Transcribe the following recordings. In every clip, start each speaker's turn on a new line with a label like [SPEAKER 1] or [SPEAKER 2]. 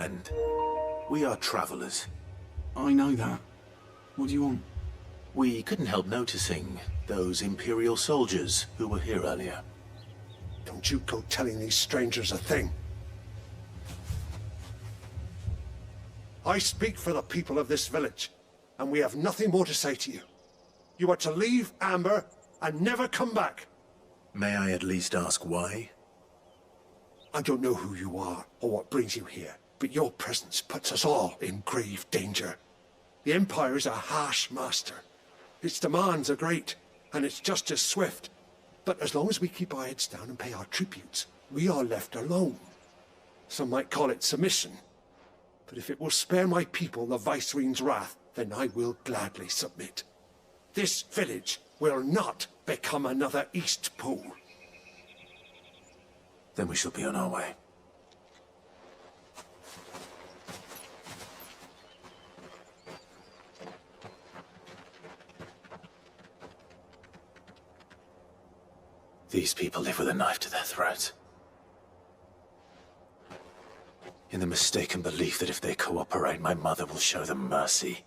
[SPEAKER 1] And we are travelers.
[SPEAKER 2] I know that. What do you want?
[SPEAKER 1] We couldn't help noticing those Imperial soldiers who were here earlier.
[SPEAKER 3] Don't you go telling these strangers a thing. I speak for the people of this village, and we have nothing more to say to you. You are to leave Amber and never come back.
[SPEAKER 1] May I at least ask why?
[SPEAKER 3] I don't know who you are or what brings you here, but your presence puts us all in grave danger. The Empire is a harsh master. Its demands are great, and its justice swift. But as long as we keep our heads down and pay our tributes, we are left alone. Some might call it submission. But if it will spare my people the Viceroy's wrath, then I will gladly submit. This village will not become another East Pool.
[SPEAKER 1] Then we shall be on our way. These people live with a knife to their throats, in the mistaken belief that if they cooperate, my mother will show them mercy.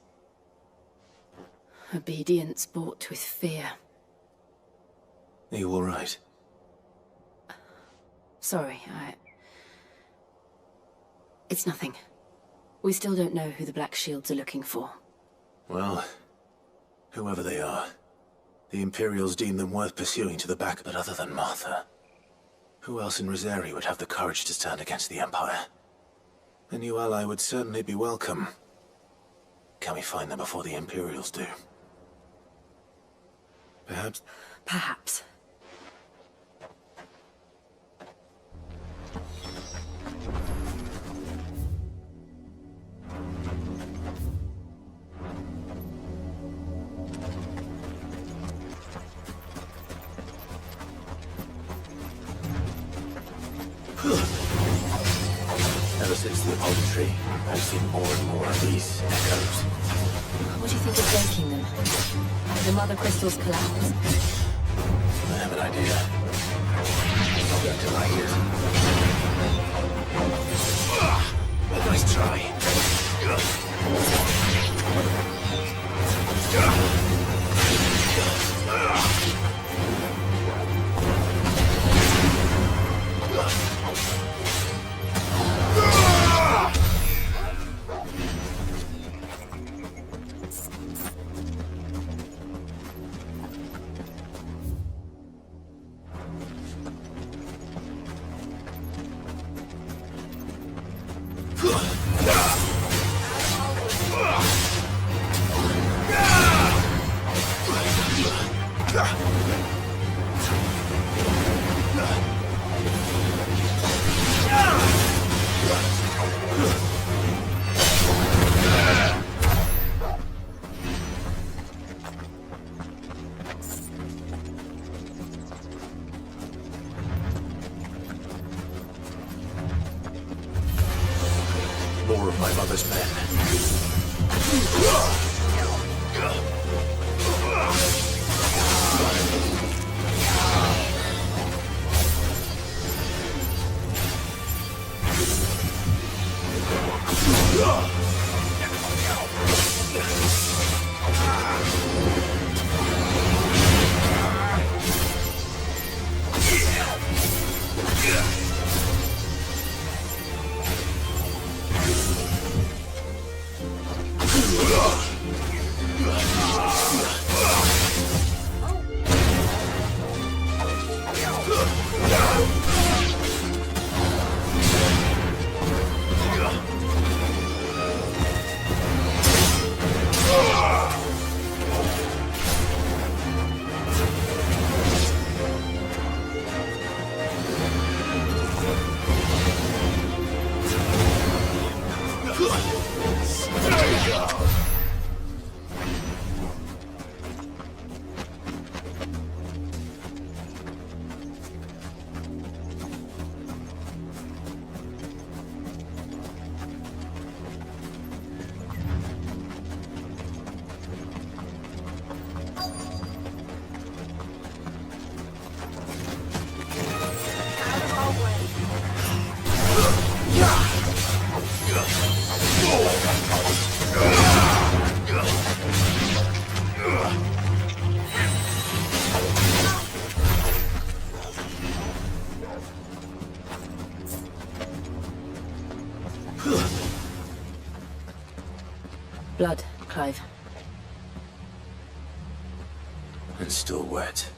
[SPEAKER 4] Obedience bought with fear.
[SPEAKER 1] Are you all right?
[SPEAKER 4] Sorry, It's nothing. We still don't know who the Black Shields are looking for.
[SPEAKER 1] Well, whoever they are, the Imperials deem them worth pursuing to the back. But other than Martha, who else in Rosari would have the courage to stand against the Empire? A new ally would certainly be welcome. Can we find them before the Imperials do? Perhaps?
[SPEAKER 4] Perhaps.
[SPEAKER 1] Ever since the apology tree, I've seen more and more of these echoes.
[SPEAKER 4] What do you think is breaking them? The mother crystals collapse?
[SPEAKER 1] I have an idea. I'll go to my ears. Nice try. More of my mother's men.
[SPEAKER 4] Blood, Clive.
[SPEAKER 1] And still wet.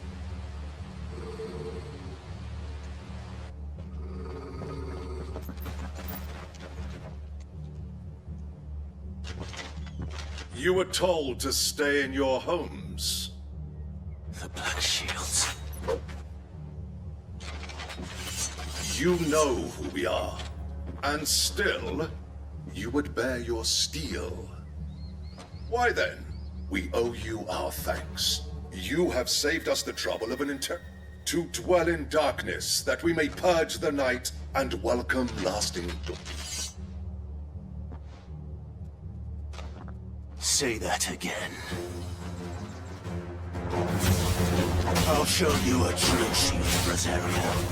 [SPEAKER 5] You were told to stay in your homes.
[SPEAKER 1] The Black Shields.
[SPEAKER 5] You know who we are. And still, you would bear your steel. Why then? We owe you our thanks. You have saved us the trouble of to dwell in darkness, that we may purge the night and welcome lasting dawn.
[SPEAKER 1] Say that again. I'll show you a true shield, Rosario.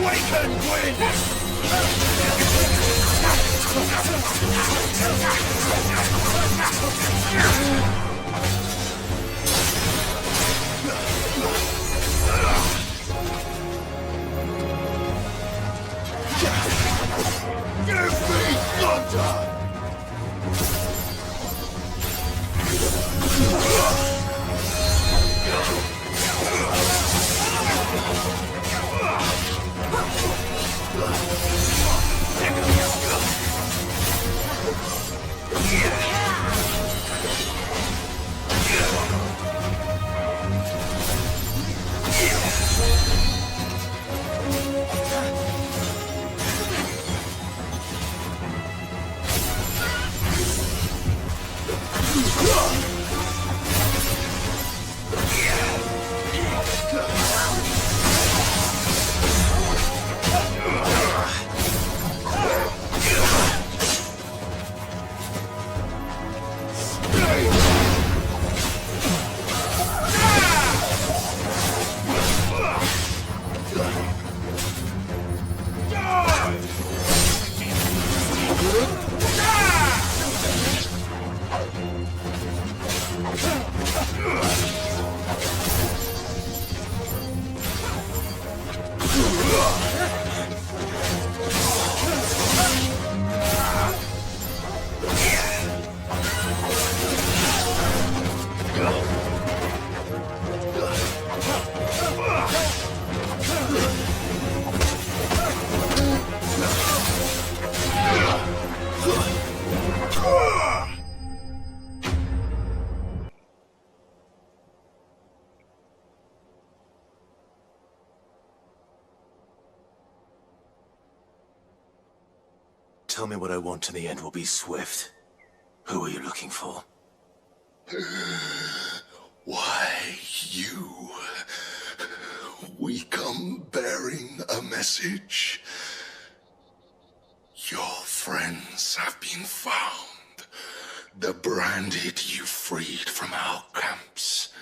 [SPEAKER 1] Waken, give me thunder! Tell me what I want and the end will be swift. Who are you looking for?
[SPEAKER 5] Why, you? We come bearing a message. Your friends have been found. The branded you freed from our camps.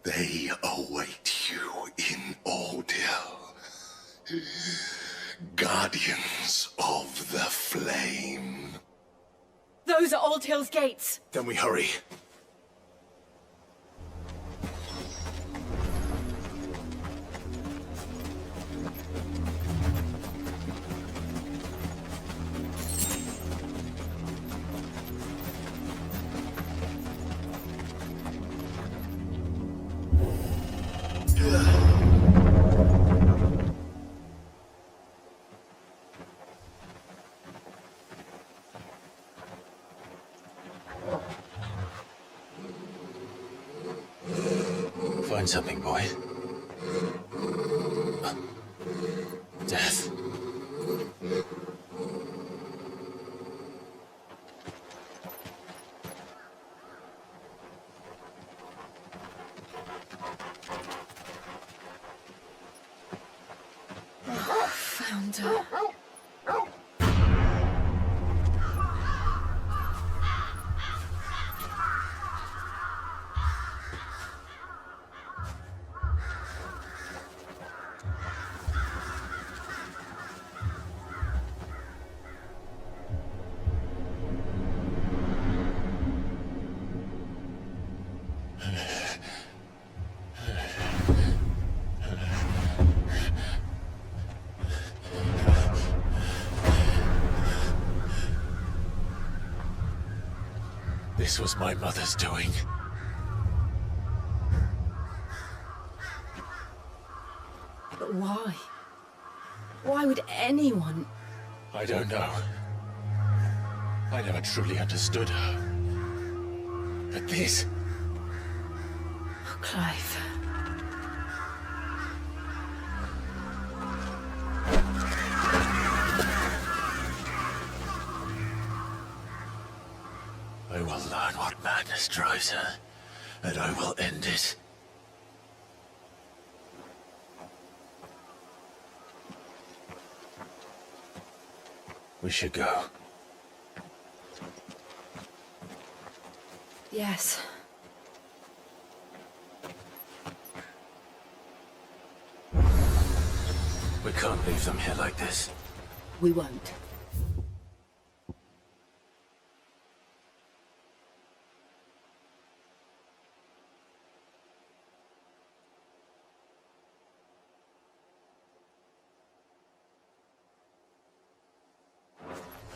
[SPEAKER 5] They await you in Ordeal. Guardians of the Flame.
[SPEAKER 4] Those are Old Hill's gates.
[SPEAKER 1] Then we hurry. Find something, boy. Death.
[SPEAKER 4] Hunter.
[SPEAKER 1] This was my mother's doing.
[SPEAKER 4] But why? Why would anyone...
[SPEAKER 1] I don't know. I never truly understood her. But this...
[SPEAKER 4] Oh, Clive.
[SPEAKER 1] I will learn what madness drives her, and I will end it. We should go.
[SPEAKER 4] Yes.
[SPEAKER 1] We can't leave them here like this.
[SPEAKER 4] We won't.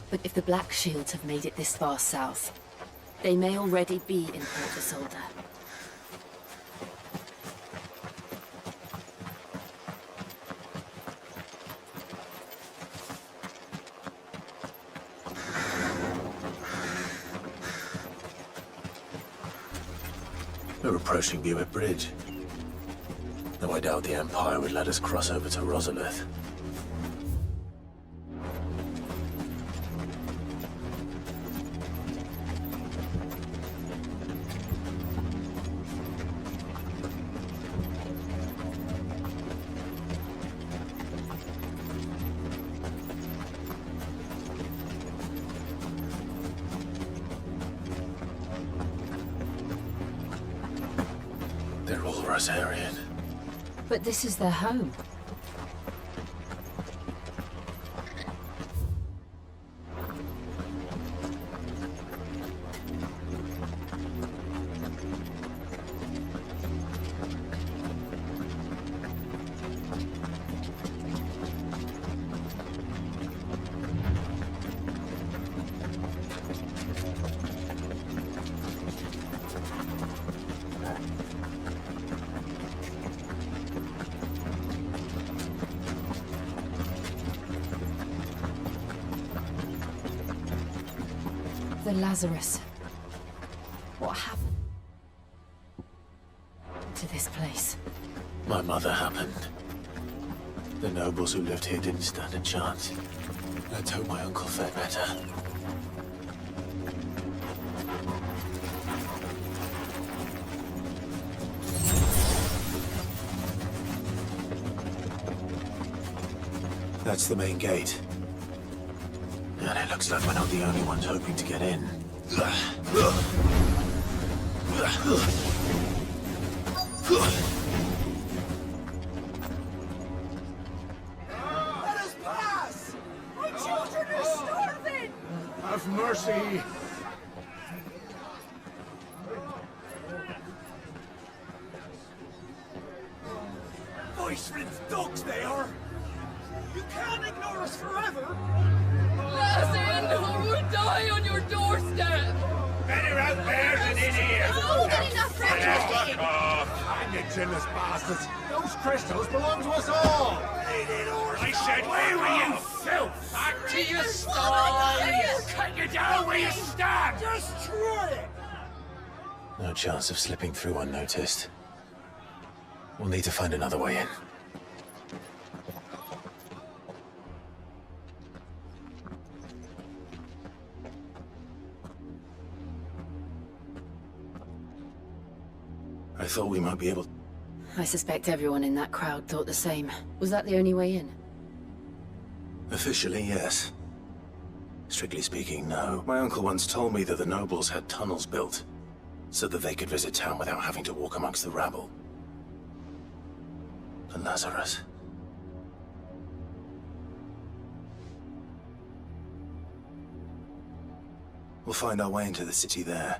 [SPEAKER 4] But if the Black Shields have made it this far south, they may already be in Port-Isolde.
[SPEAKER 1] We're approaching Buick Bridge. Though I doubt the Empire would let us cross over to Rosalith. They're all Rosarian.
[SPEAKER 4] But this is their home. The Lazarus. What happened to this place?
[SPEAKER 1] My mother happened. The nobles who lived here didn't stand a chance. Let's hope my uncle fared better. That's the main gate. And it looks like we're not the only ones hoping to get in.
[SPEAKER 3] Let us pass! My children are starving! Have mercy! Voice-ripped dogs they are! You can't ignore us forever!
[SPEAKER 6] Let us in, or we'll die on your doorstep!
[SPEAKER 3] Better out there than in here!
[SPEAKER 6] More than enough for
[SPEAKER 3] Fuck off! Hang you chinless bastards! Those crystals belong to us all! I said, away with you, filth!
[SPEAKER 6] Back to your stalls!
[SPEAKER 3] Cut you down where you stand! Just try it!
[SPEAKER 1] No chance of slipping through unnoticed. We'll need to find another way in. I thought we might be able...
[SPEAKER 4] I suspect everyone in that crowd thought the same. Was that the only way in?
[SPEAKER 1] Officially, yes. Strictly speaking, no. My uncle once told me that the nobles had tunnels built, so that they could visit town without having to walk amongst the rabble. And Lazarus. We'll find our way into the city there.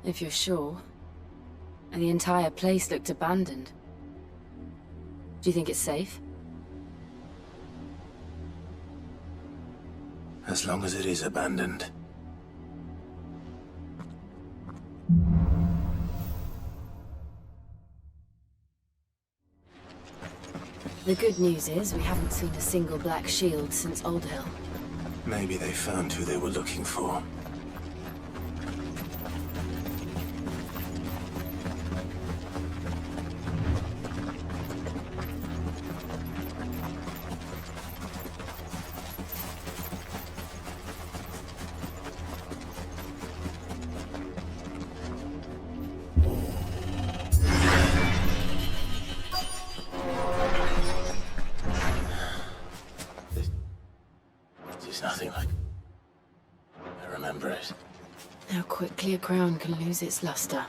[SPEAKER 4] If you're sure. And the entire place looked abandoned. Do you think it's safe?
[SPEAKER 1] As long as it is abandoned.
[SPEAKER 4] The good news is we haven't seen a single black shield since Old Hill.
[SPEAKER 1] Maybe they found who they were looking for. It's nothing like I remember it.
[SPEAKER 4] How quickly a crown can lose its luster.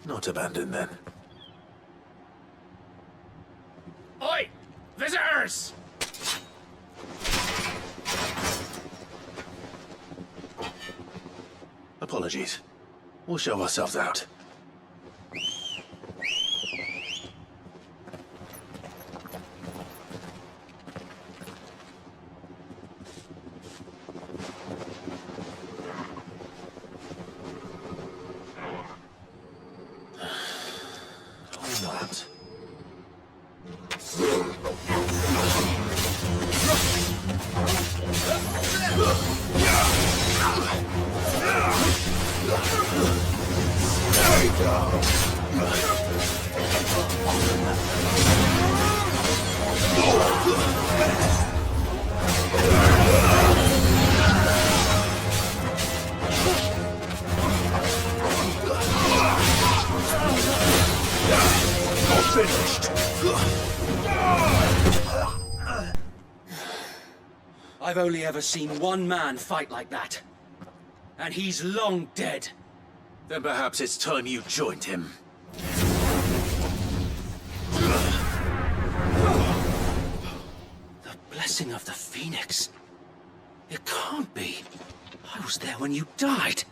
[SPEAKER 1] Not abandoned, then.
[SPEAKER 7] Oi! Visitors!
[SPEAKER 1] Apologies. We'll show ourselves out. Not.
[SPEAKER 3] Finished.
[SPEAKER 7] I've only ever seen one man fight like that. And he's long dead.
[SPEAKER 1] Then perhaps it's time you joined him.
[SPEAKER 7] The blessing of the Phoenix. It can't be. I was there when you died.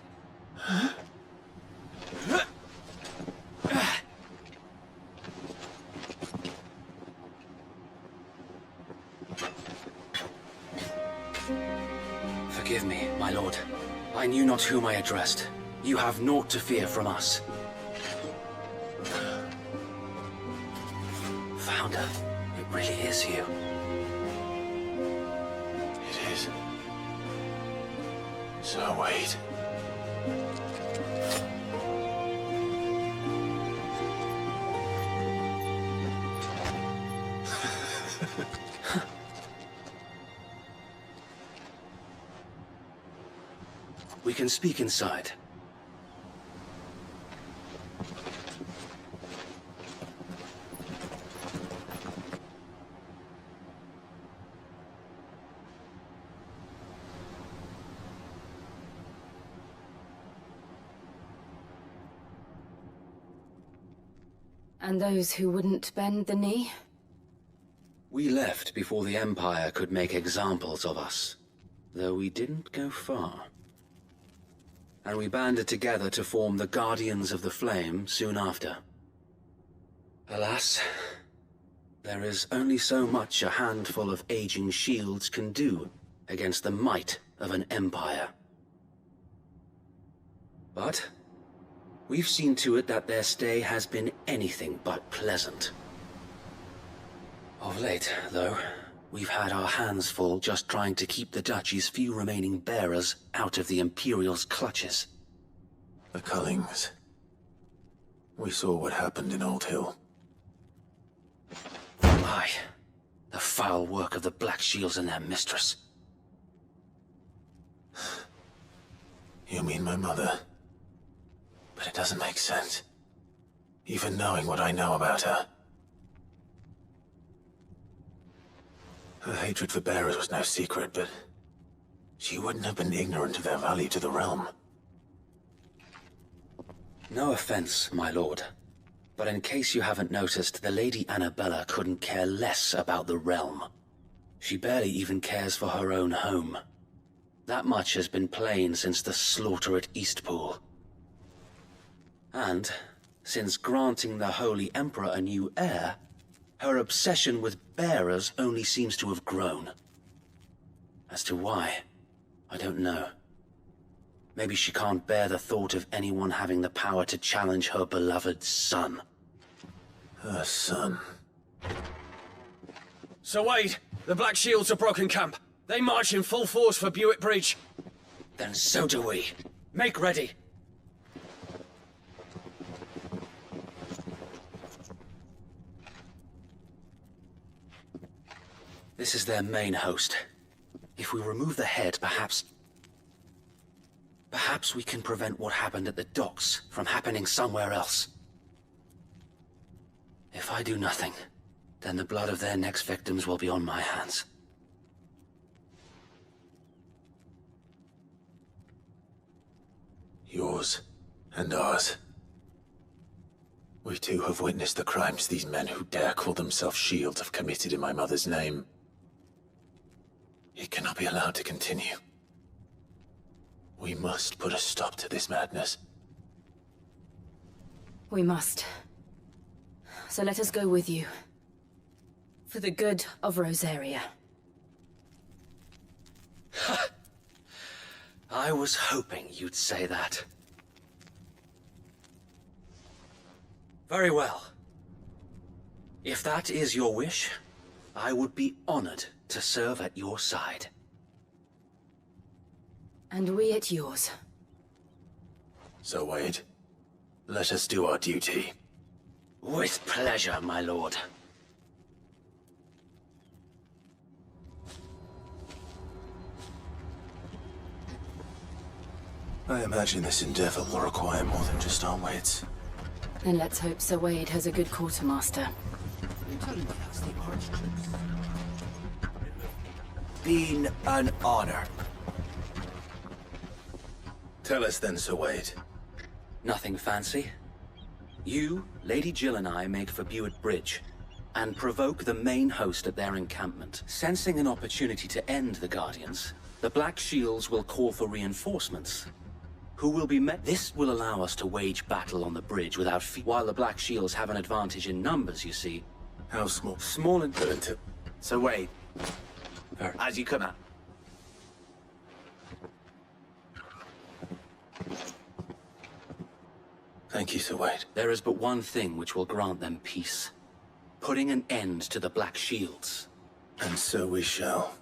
[SPEAKER 7] Forgive me, my lord. I knew not whom I addressed. You have naught to fear from us. Founder, it really is you.
[SPEAKER 1] It is. So wait.
[SPEAKER 7] We can speak inside.
[SPEAKER 4] And those who wouldn't bend the knee?
[SPEAKER 7] We left before the Empire could make examples of us, though we didn't go far. And we banded together to form the Guardians of the Flame soon after. Alas, there is only so much a handful of aging shields can do against the might of an empire. But we've seen to it that their stay has been anything but pleasant. Of late, though, we've had our hands full just trying to keep the Duchy's few remaining bearers out of the Imperial's clutches.
[SPEAKER 1] The Cullings. We saw what happened in Old Hill.
[SPEAKER 7] Aye. The foul work of the Black Shields and their mistress.
[SPEAKER 1] You mean my mother? But it doesn't make sense. Even knowing what I know about her. Her hatred for bearers was no secret, but she wouldn't have been ignorant of their value to the realm.
[SPEAKER 7] No offense, my lord. But in case you haven't noticed, the Lady Annabella couldn't care less about the realm. She barely even cares for her own home. That much has been plain since the slaughter at Eastpool. And, since granting the Holy Emperor a new heir, her obsession with bearers only seems to have grown. As to why, I don't know. Maybe she can't bear the thought of anyone having the power to challenge her beloved son.
[SPEAKER 1] Her son.
[SPEAKER 8] Sir Wade, the Black Shields have broken camp. They march in full force for Buick Bridge.
[SPEAKER 7] Then so do we.
[SPEAKER 8] Make ready.
[SPEAKER 7] This is their main host. If we remove the head, perhaps we can prevent what happened at the docks from happening somewhere else. If I do nothing, then the blood of their next victims will be on my hands.
[SPEAKER 1] Yours and ours. We too have witnessed the crimes these men who dare call themselves Shields have committed in my mother's name. It cannot be allowed to continue. We must put a stop to this madness.
[SPEAKER 4] We must. So let us go with you. For the good of Rosaria.
[SPEAKER 7] I was hoping you'd say that. Very well. If that is your wish, I would be honored to serve at your side.
[SPEAKER 4] And we at yours.
[SPEAKER 1] So, Wade, let us do our duty.
[SPEAKER 7] With pleasure, my lord.
[SPEAKER 1] I imagine this endeavor will require more than just our wits.
[SPEAKER 4] Then let's hope Sir Wade has a good quartermaster.
[SPEAKER 9] Been an honor.
[SPEAKER 1] Tell us then, Sir Wade.
[SPEAKER 7] Nothing fancy. You, Lady Jill and I make for Buick Bridge, and provoke the main host at their encampment. Sensing an opportunity to end the Guardians, the Black Shields will call for reinforcements, who will be met. This will allow us to wage battle on the bridge without while the Black Shields have an advantage in numbers, you see.
[SPEAKER 1] How small?
[SPEAKER 7] Small and...
[SPEAKER 9] So wait. As you come out.
[SPEAKER 1] Thank you, Sir Wade.
[SPEAKER 7] There is but one thing which will grant them peace. Putting an end to the Black Shields.
[SPEAKER 1] And so we shall.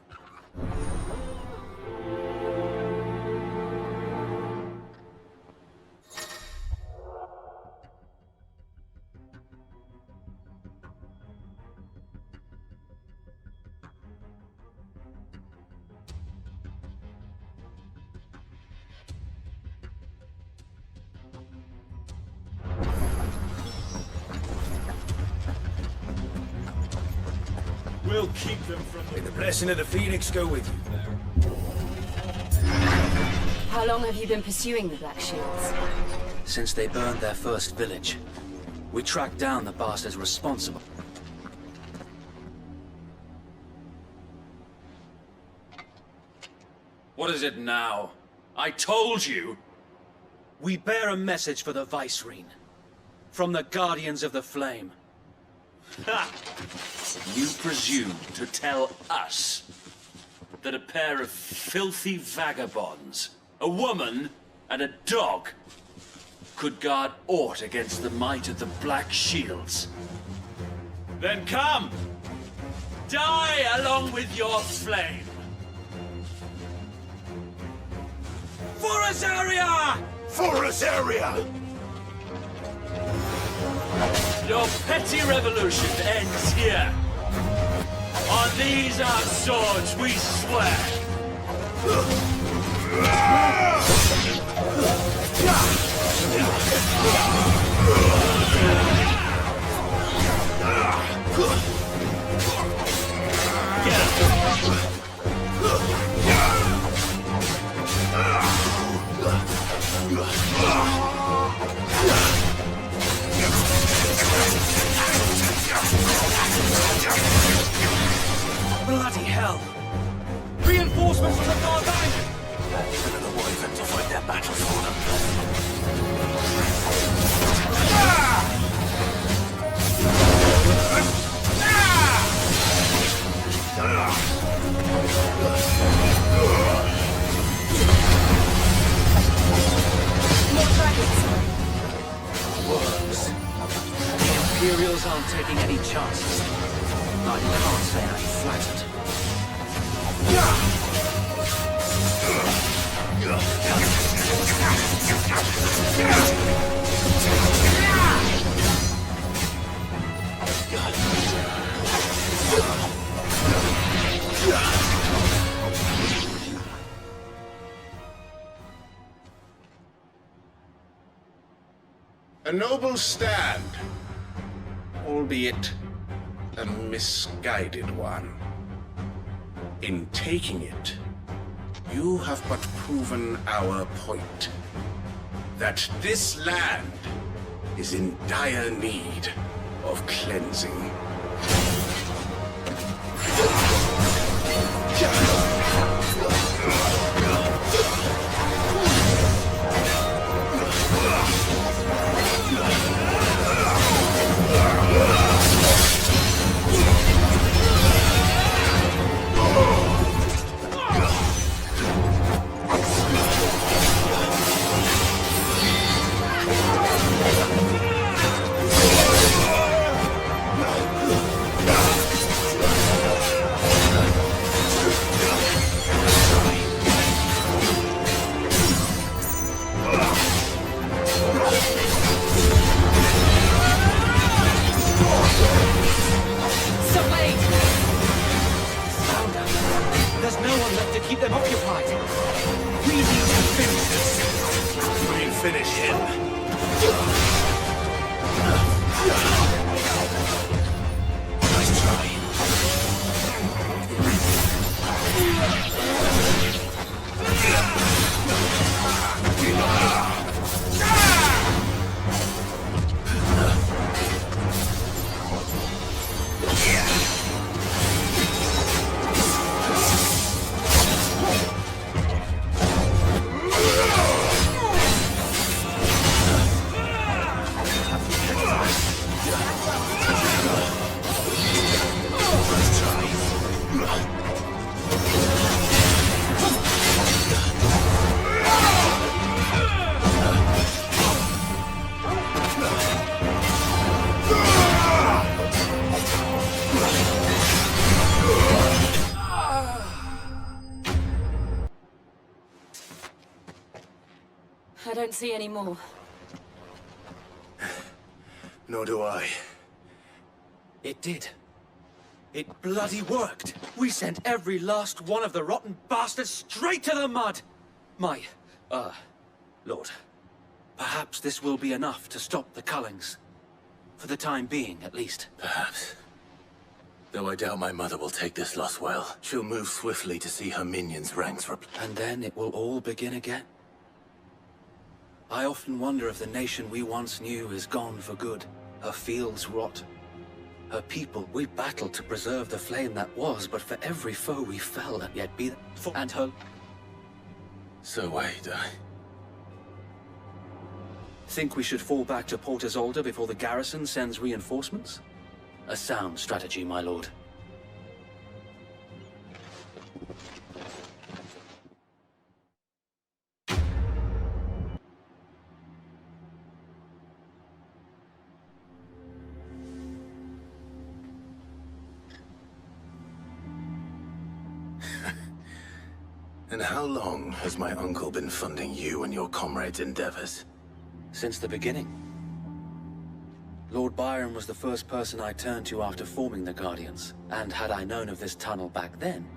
[SPEAKER 8] We'll keep them from
[SPEAKER 9] May the blessing of the Phoenix go with you.
[SPEAKER 4] How long have you been pursuing the Black Shields?
[SPEAKER 7] Since they burned their first village, we tracked down the bastards responsible.
[SPEAKER 8] What is it now? I told you!
[SPEAKER 7] We bear a message for the Vicereine. From the Guardians of the Flame.
[SPEAKER 8] Ha! You presume to tell us that a pair of filthy vagabonds, a woman and a dog, could guard aught against the might of the Black Shields? Then come! Die along with your flame! For Azaria!
[SPEAKER 1] For Azaria!
[SPEAKER 8] Your petty revolution ends here. On these our swords we swear.
[SPEAKER 9] Bloody hell! Reinforcements from the far bank!
[SPEAKER 1] Send the Wyvern to fight their battle for them.
[SPEAKER 4] More dragons!
[SPEAKER 9] Works. The Imperials aren't taking any chances. I can't say I'm flattered.
[SPEAKER 5] A noble stand, albeit a misguided one. In taking it, you have but proven our point. That this land is in dire need of cleansing.
[SPEAKER 9] There's no one left to keep them occupied. We need to finish this.
[SPEAKER 1] We finish him. Nice try.
[SPEAKER 4] I don't see any more.
[SPEAKER 1] Nor do I.
[SPEAKER 9] It did. It bloody worked. We sent every last one of the rotten bastards straight to the mud. Lord, perhaps this will be enough to stop the Cullings. For the time being, at least.
[SPEAKER 1] Perhaps. Though I doubt my mother will take this loss well. She'll move swiftly to see her minions' ranks
[SPEAKER 9] And then it will all begin again. I often wonder if the nation we once knew is gone for good. Her fields rot. Her people, we battled to preserve the flame that was, but for every foe we fell and yet be for and her.
[SPEAKER 1] So wait,
[SPEAKER 9] Think we should fall back to Port Isolde before the garrison sends reinforcements? A sound strategy, my lord.
[SPEAKER 1] And how long has my uncle been funding you and your comrades' endeavors?
[SPEAKER 9] Since the beginning. Lord Byron was the first person I turned to after forming the Guardians, and had I known of this tunnel back then,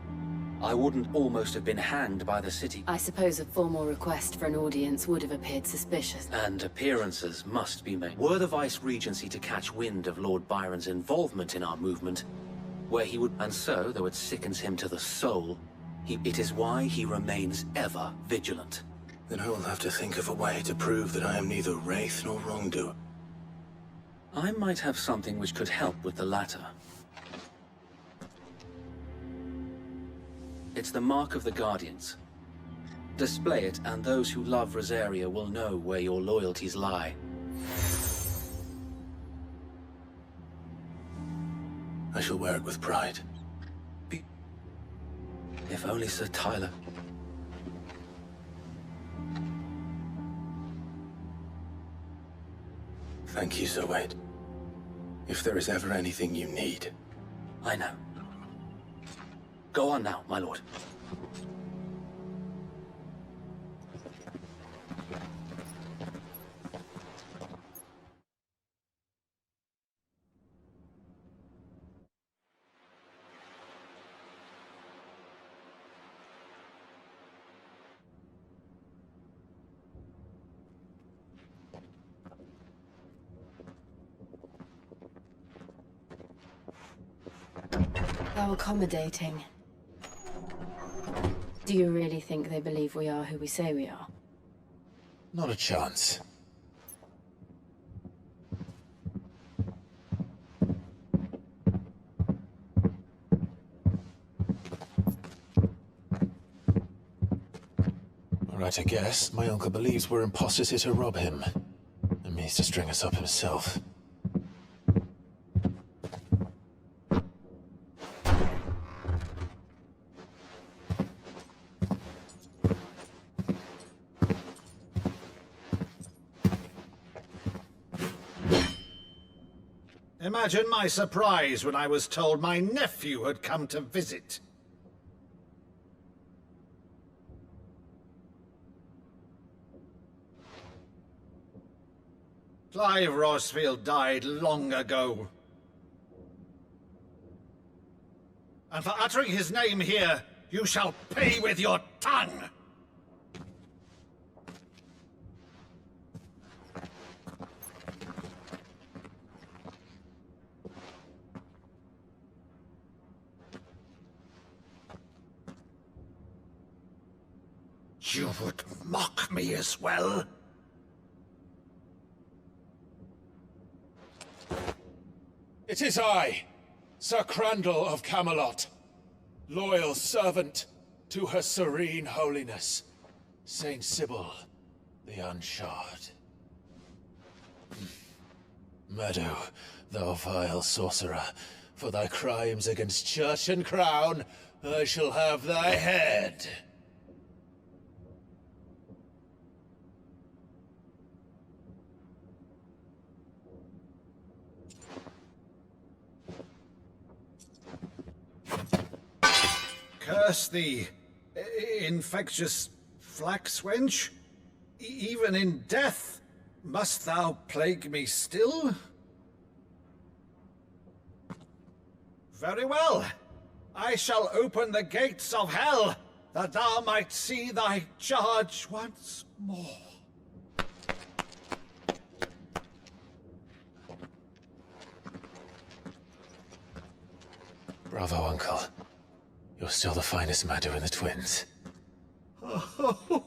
[SPEAKER 9] I wouldn't almost have been hanged by the city.
[SPEAKER 4] I suppose a formal request for an audience would have appeared suspicious.
[SPEAKER 9] And appearances must be made. Were the Vice-Regency to catch wind of Lord Byron's involvement in our movement, where he would... And so, though it sickens him to the soul, it is why he remains ever vigilant.
[SPEAKER 1] Then I will have to think of a way to prove that I am neither wraith nor wrongdoer.
[SPEAKER 9] I might have something which could help with the latter. It's the mark of the Guardians. Display it, and those who love Rosaria will know where your loyalties lie.
[SPEAKER 1] I shall wear it with pride.
[SPEAKER 9] If only Sir Tyler...
[SPEAKER 1] Thank you, Sir Wade. If there is ever anything you need...
[SPEAKER 9] I know. Go on now, my lord.
[SPEAKER 4] How accommodating. Do you really think they believe we are who we say we are?
[SPEAKER 1] Not a chance. Alright, I guess. My uncle believes we're imposters here to rob him. And means to string us up himself.
[SPEAKER 10] Imagine my surprise when I was told my nephew had come to visit. Clive Rosfield died long ago. And for uttering his name here, you shall pay with your tongue! You would mock me as well?
[SPEAKER 11] It is I, Sir Crandall of Camelot, loyal servant to Her Serene Holiness, Saint Sybil the Unshod. Meadow, thou vile sorcerer, for thy crimes against church and crown, I shall have thy head.
[SPEAKER 10] Curse thee, infectious flax wench. Even in death, must thou plague me still? Very well. I shall open the gates of hell, that thou might see thy charge once more.
[SPEAKER 1] Bravo, Uncle. You're still the finest Meadow in the twins.
[SPEAKER 10] Oh,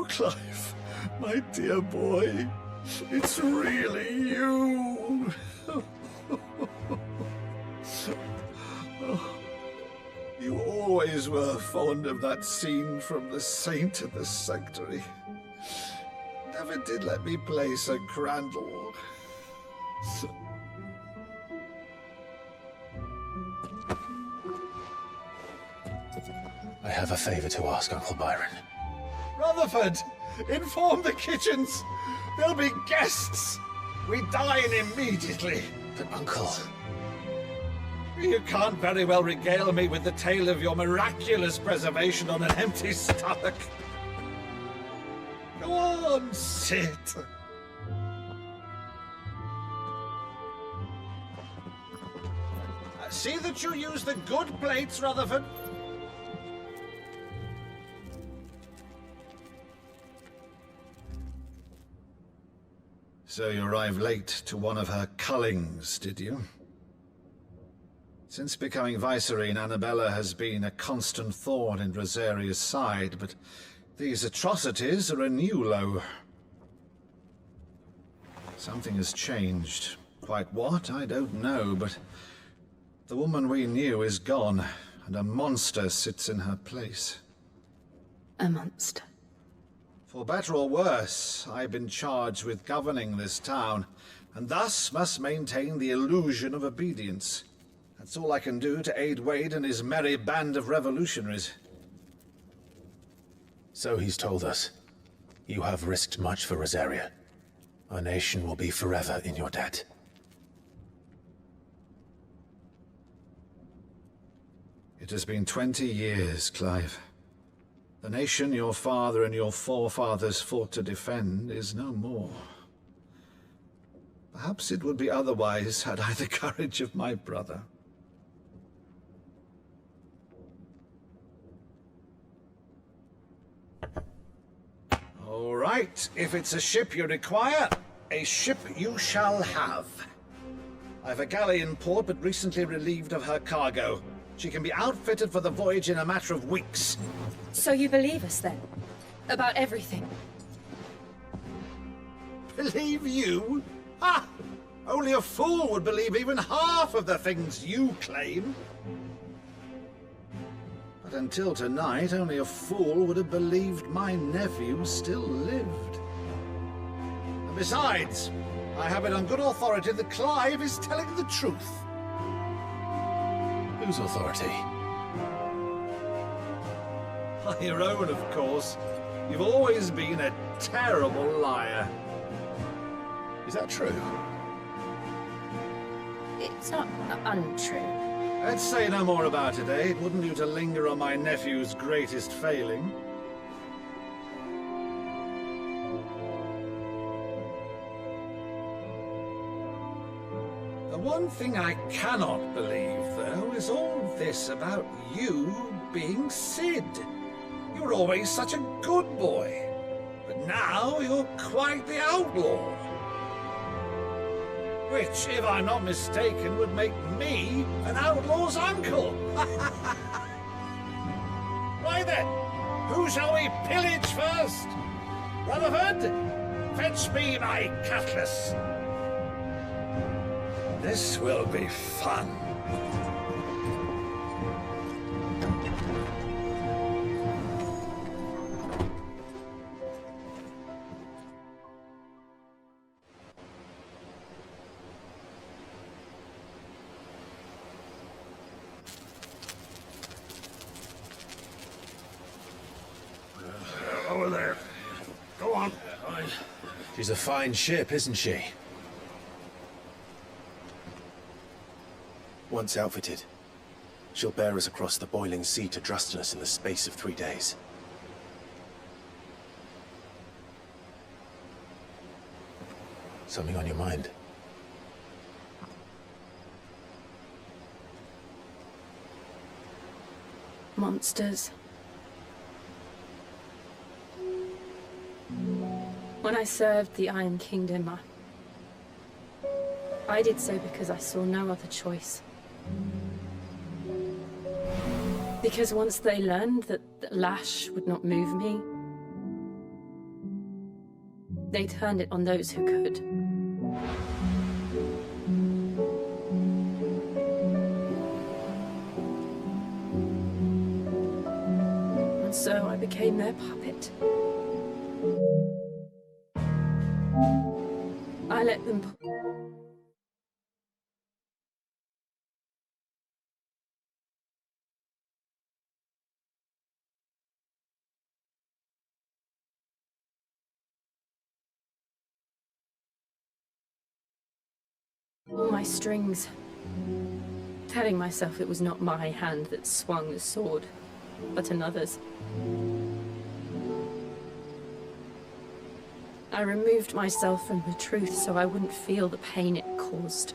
[SPEAKER 10] Clive, my dear boy, it's really you. You always were fond of that scene from The Saint of the Sanctuary. Never did let me play Sir Crandall.
[SPEAKER 1] I have a favor to ask, Uncle Byron.
[SPEAKER 10] Rutherford, inform the kitchens. There'll be guests. We dine immediately.
[SPEAKER 1] But, Uncle...
[SPEAKER 10] You can't very well regale me with the tale of your miraculous preservation on an empty stomach. Go on, sit. See that you use the good plates, Rutherford. So you arrived late to one of her cullings, did you? Since becoming Vicereine, Annabella has been a constant thorn in Rosaria's side, but these atrocities are a new low. Something has changed. Quite what, I don't know, but the woman we knew is gone, and a monster sits in her place.
[SPEAKER 4] A monster.
[SPEAKER 10] For better or worse, I've been charged with governing this town, and thus must maintain the illusion of obedience. That's all I can do to aid Wade and his merry band of revolutionaries.
[SPEAKER 1] So he's told us. You have risked much for Rosaria. Our nation will be forever in your debt.
[SPEAKER 10] It has been 20 years, Clive. The nation your father and your forefathers fought to defend is no more. Perhaps it would be otherwise had I the courage of my brother. All right, if it's a ship you require, a ship you shall have. I've a galley in port, but recently relieved of her cargo. She can be outfitted for the voyage in a matter of weeks.
[SPEAKER 4] So you believe us then? About everything?
[SPEAKER 10] Believe you? Ha! Only a fool would believe even half of the things you claim. But until tonight, only a fool would have believed my nephew still lived. And besides, I have it on good authority that Clive is telling the truth.
[SPEAKER 1] Whose authority?
[SPEAKER 10] Your own, of course. You've always been a terrible liar.
[SPEAKER 1] Is that true?
[SPEAKER 4] It's not untrue.
[SPEAKER 10] Let's say no more about it, eh? It wouldn't do to linger on my nephew's greatest failing. The one thing I cannot believe, though, is all this about you being Sid. You were always such a good boy, but now you're quite the outlaw. Which, if I'm not mistaken, would make me an outlaw's uncle. Right then, who shall we pillage first? Rutherford, fetch me my cutlass. This will be fun. Over there. Go on.
[SPEAKER 1] She's a fine ship, isn't she? Once outfitted, she'll bear us across the boiling sea to Drustinus in the space of 3 days. Something on your mind?
[SPEAKER 4] Monsters. When I served the Iron Kingdom, I did so because I saw no other choice. Because once they learned that the lash would not move me, they turned it on those who could. And so I became their puppet. I let them all my strings telling myself it was not my hand that swung the sword, but another's. I removed myself from the truth so I wouldn't feel the pain it caused.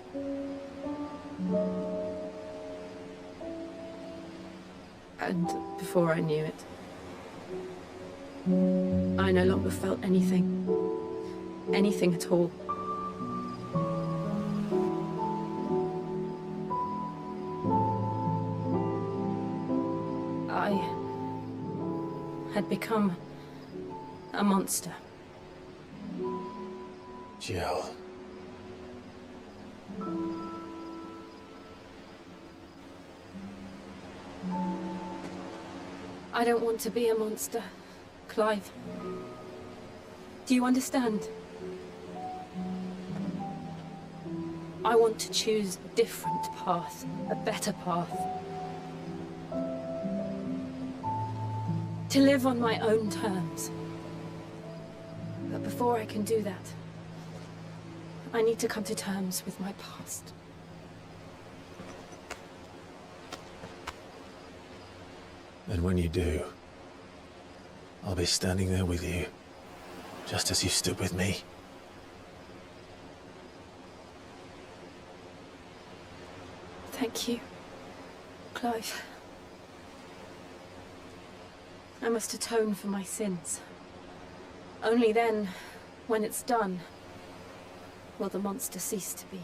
[SPEAKER 4] And before I knew it, I no longer felt anything. Anything at all. I had become a monster.
[SPEAKER 11] Jill.
[SPEAKER 4] I don't want to be a monster, Clive. Do you understand? I want to choose a different path, a better path. To live on my own terms. But before I can do that, I need to come to terms with my past.
[SPEAKER 1] And when you do, I'll be standing there with you, just as you stood with me.
[SPEAKER 4] Thank you, Clive. I must atone for my sins. Only then, when it's done, will the monster cease to be.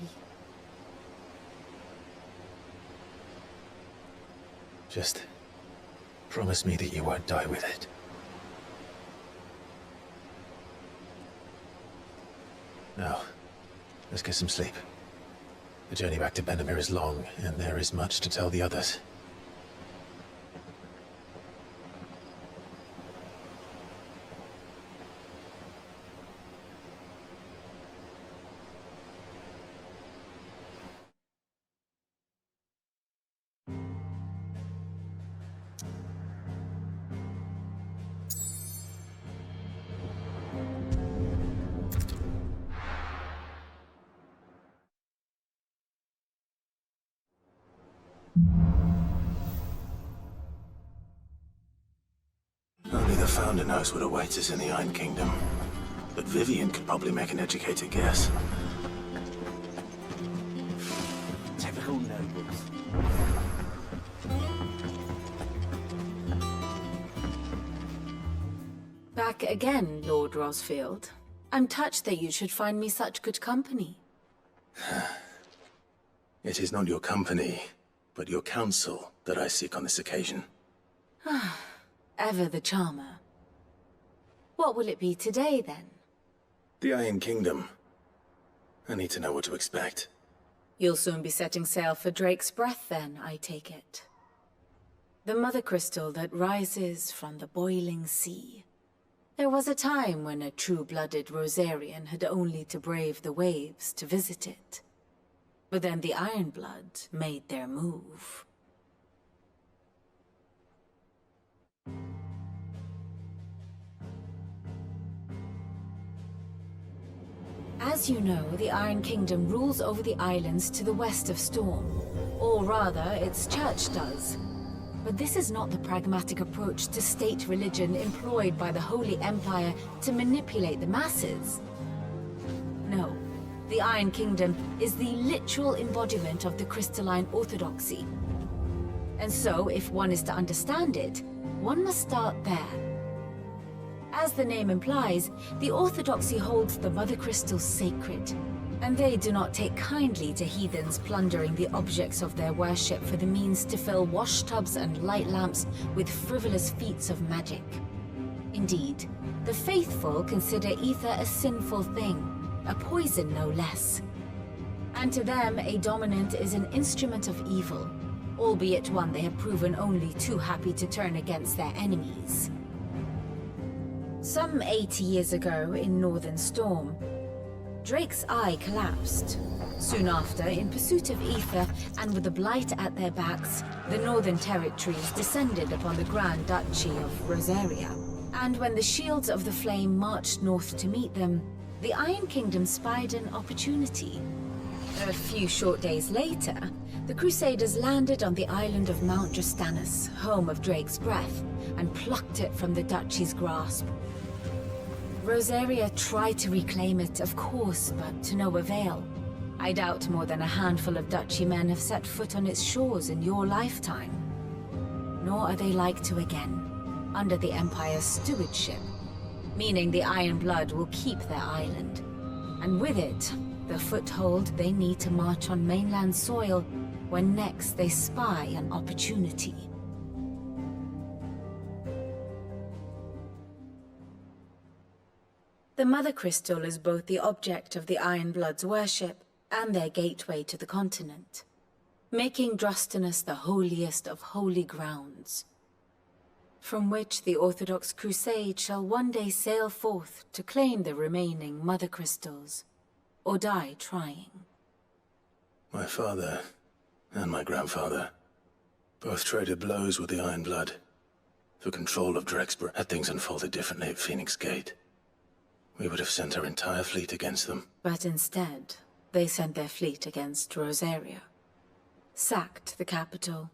[SPEAKER 1] Just promise me that you won't die with it. Now, let's get some sleep. The journey back to Benamir is long, and there is much to tell the others. Only the Founder knows what awaits us in the Iron Kingdom. But Vivian could probably make an educated guess.
[SPEAKER 12] Typical nobles.
[SPEAKER 13] Back again, Lord Rosfield. I'm touched that you should find me such good company.
[SPEAKER 1] It is not your company, but your counsel that I seek on this occasion.
[SPEAKER 13] Ever the charmer. What will it be today, then?
[SPEAKER 1] The Iron Kingdom. I need to know what to expect.
[SPEAKER 13] You'll soon be setting sail for Drake's Breath, then, I take it. The mother crystal that rises from the boiling sea. There was a time when a true-blooded Rosarian had only to brave the waves to visit it. But then the Ironblood made their move. As you know, the Iron Kingdom rules over the islands to the west of Storm. Or rather, its church does. But this is not the pragmatic approach to state religion employed by the Holy Empire to manipulate the masses. No, the Iron Kingdom is the literal embodiment of the crystalline orthodoxy. And so, if one is to understand it, one must start there. As the name implies, the Orthodoxy holds the Mother Crystal sacred, and they do not take kindly to heathens plundering the objects of their worship for the means to fill washtubs and light lamps with frivolous feats of magic. Indeed, the faithful consider ether a sinful thing, a poison no less. And to them, a dominant is an instrument of evil, albeit one they have proven only too happy to turn against their enemies. Some 80 years ago, in Northern Storm, Drake's eye collapsed. Soon after, in pursuit of ether, and with the Blight at their backs, the Northern Territories descended upon the Grand Duchy of Rosaria. And when the Shields of the Flame marched north to meet them, the Iron Kingdom spied an opportunity. A few short days later, the Crusaders landed on the island of Mount Justanus, home of Drake's Breath, and plucked it from the Duchy's grasp. Rosaria tried to reclaim it, of course, but to no avail. I doubt more than a handful of Duchy men have set foot on its shores in your lifetime. Nor are they like to again, under the Empire's stewardship, meaning the Iron Blood will keep their island. And with it, the foothold they need to march on mainland soil when next they spy an opportunity. The Mother Crystal is both the object of the Iron Blood's worship and their gateway to the continent, making Drustanus the holiest of holy grounds, from which the Orthodox Crusade shall one day sail forth to claim the remaining Mother Crystals, or die trying.
[SPEAKER 1] My father and my grandfather both traded blows with the Iron Blood for control of Drexborough. Had things unfolded differently at Phoenix Gate, we would have sent our entire fleet against them.
[SPEAKER 13] But instead, they sent their fleet against Rosaria, sacked the capital,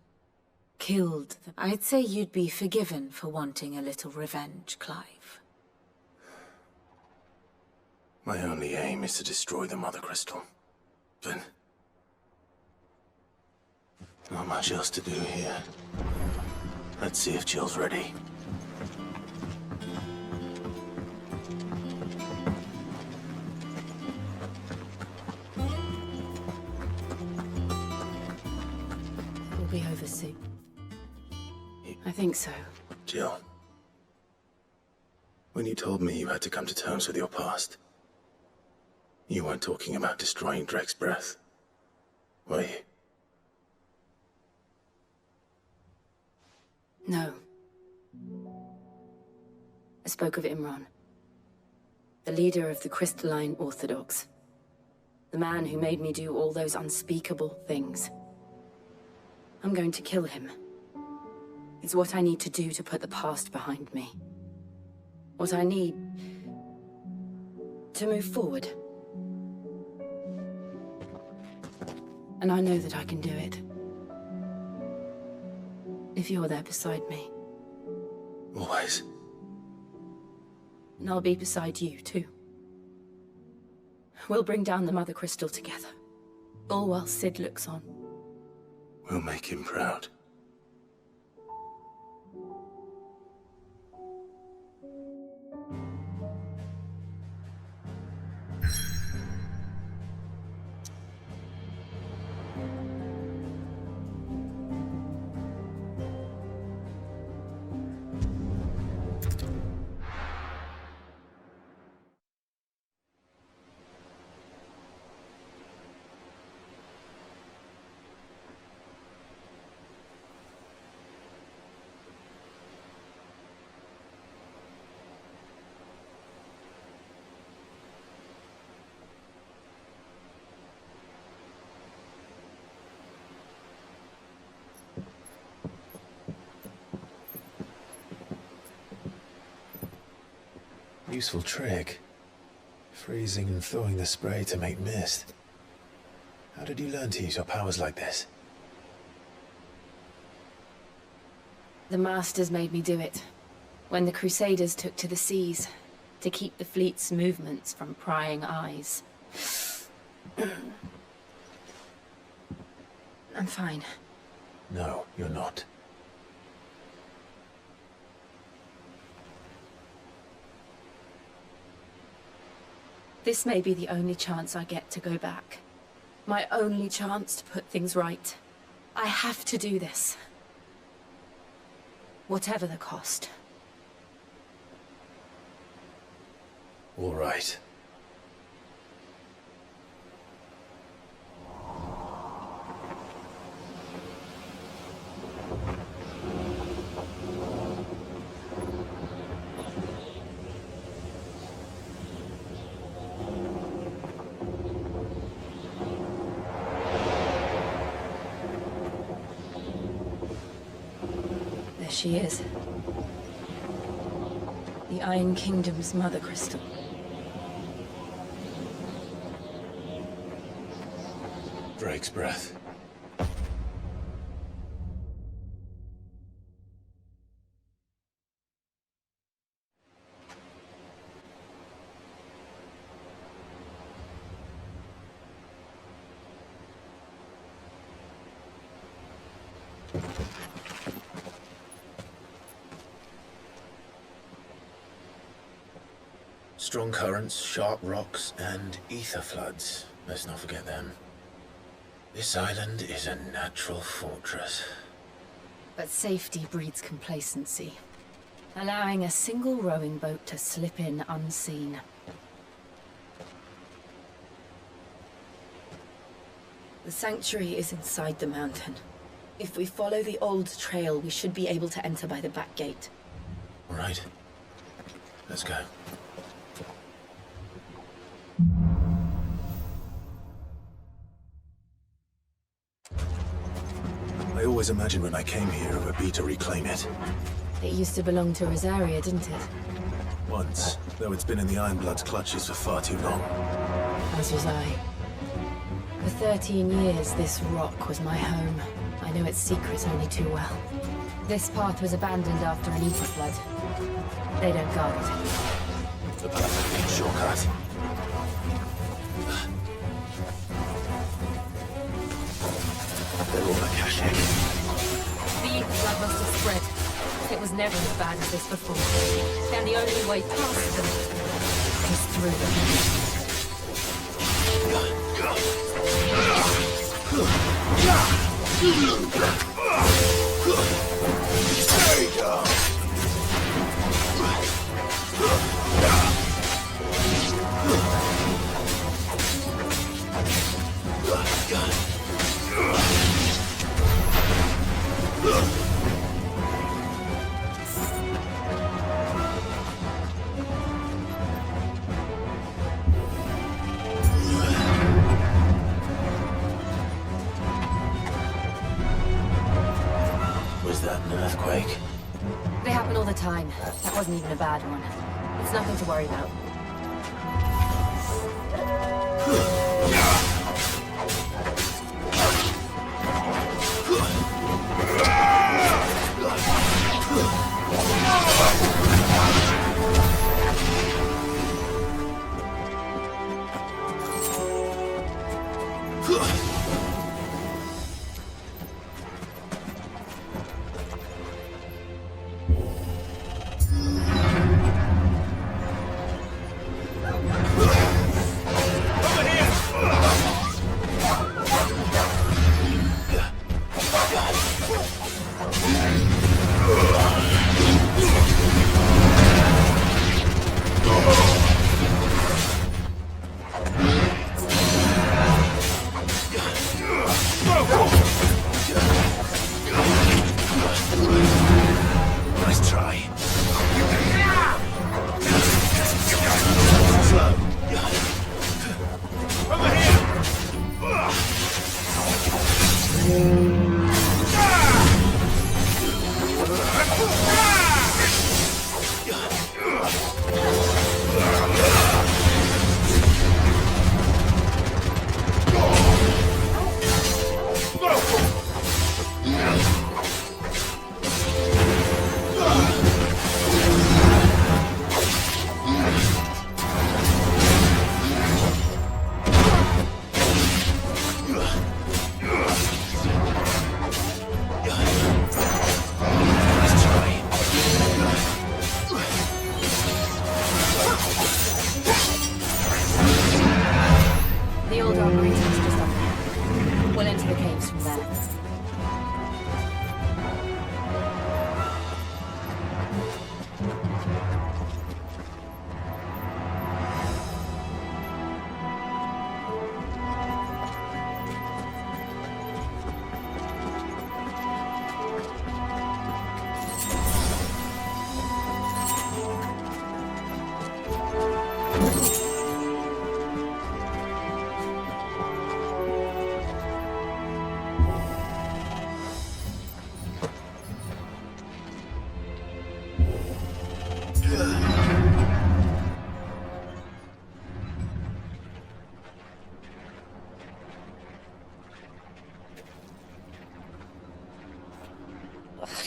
[SPEAKER 13] killed them. I'd say you'd be forgiven for wanting a little revenge, Clive.
[SPEAKER 1] My only aim is to destroy the Mother Crystal. But not much else to do here. Let's see if Jill's ready.
[SPEAKER 4] We'll be over soon. I think so.
[SPEAKER 1] Jill, when you told me you had to come to terms with your past, you weren't talking about destroying Drake's Breath, were you?
[SPEAKER 4] No. I spoke of Imran, the leader of the Crystalline Orthodox. The man who made me do all those unspeakable things. I'm going to kill him. It's what I need to do to put the past behind me. What I need to move forward. And I know that I can do it. If you're there beside me.
[SPEAKER 1] Always.
[SPEAKER 4] And I'll be beside you, too. We'll bring down the Mother Crystal together. All while Sid looks on.
[SPEAKER 1] We'll make him proud.
[SPEAKER 11] Useful trick. Freezing and thawing the spray to make mist. How did you learn to use your powers like this?
[SPEAKER 4] The Masters made me do it. When the Crusaders took to the seas, to keep the fleet's movements from prying eyes. I'm fine.
[SPEAKER 11] No, you're not.
[SPEAKER 4] This may be the only chance I get to go back. My only chance to put things right. I have to do this. Whatever the cost.
[SPEAKER 11] All right.
[SPEAKER 4] There she is. The Iron Kingdom's Mother Crystal.
[SPEAKER 1] Quake's breath. Strong currents, sharp rocks, and ether floods. Let's not forget them. This island is a natural fortress.
[SPEAKER 4] But safety breeds complacency, allowing a single rowing boat to slip in unseen. The sanctuary is inside the mountain. If we follow the old trail, we should be able to enter by the back gate.
[SPEAKER 1] All right. Let's go. I always imagined when I came here it would be to reclaim it.
[SPEAKER 4] It used to belong to Rosaria, didn't it?
[SPEAKER 1] Once, though it's been in the Ironblood's clutches for far too long.
[SPEAKER 4] As was I. For 13 years, this rock was my home. I knew its secrets only too well. This path was abandoned after an ether flood. They don't guard it anymore.
[SPEAKER 1] The perfect shortcut. They're all a cache.
[SPEAKER 4] The ether flood must have spread. It was never as bad as this before. And the only way past them is through them.
[SPEAKER 1] Stay down. Was that an earthquake?
[SPEAKER 4] They happen all the time. That wasn't even a bad one. It's nothing to worry about. Nice try. The old armory's just up there. We'll enter the caves from there.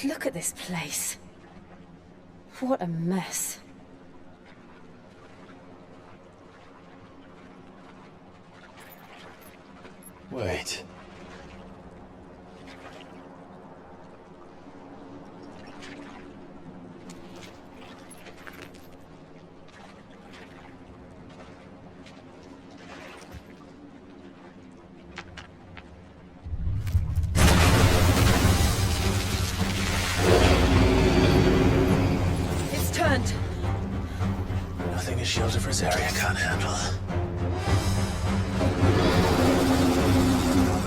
[SPEAKER 4] Look at this place. What a mess.
[SPEAKER 11] Wait.
[SPEAKER 4] It's turned.
[SPEAKER 1] Nothing a shield of Rosaria can't handle.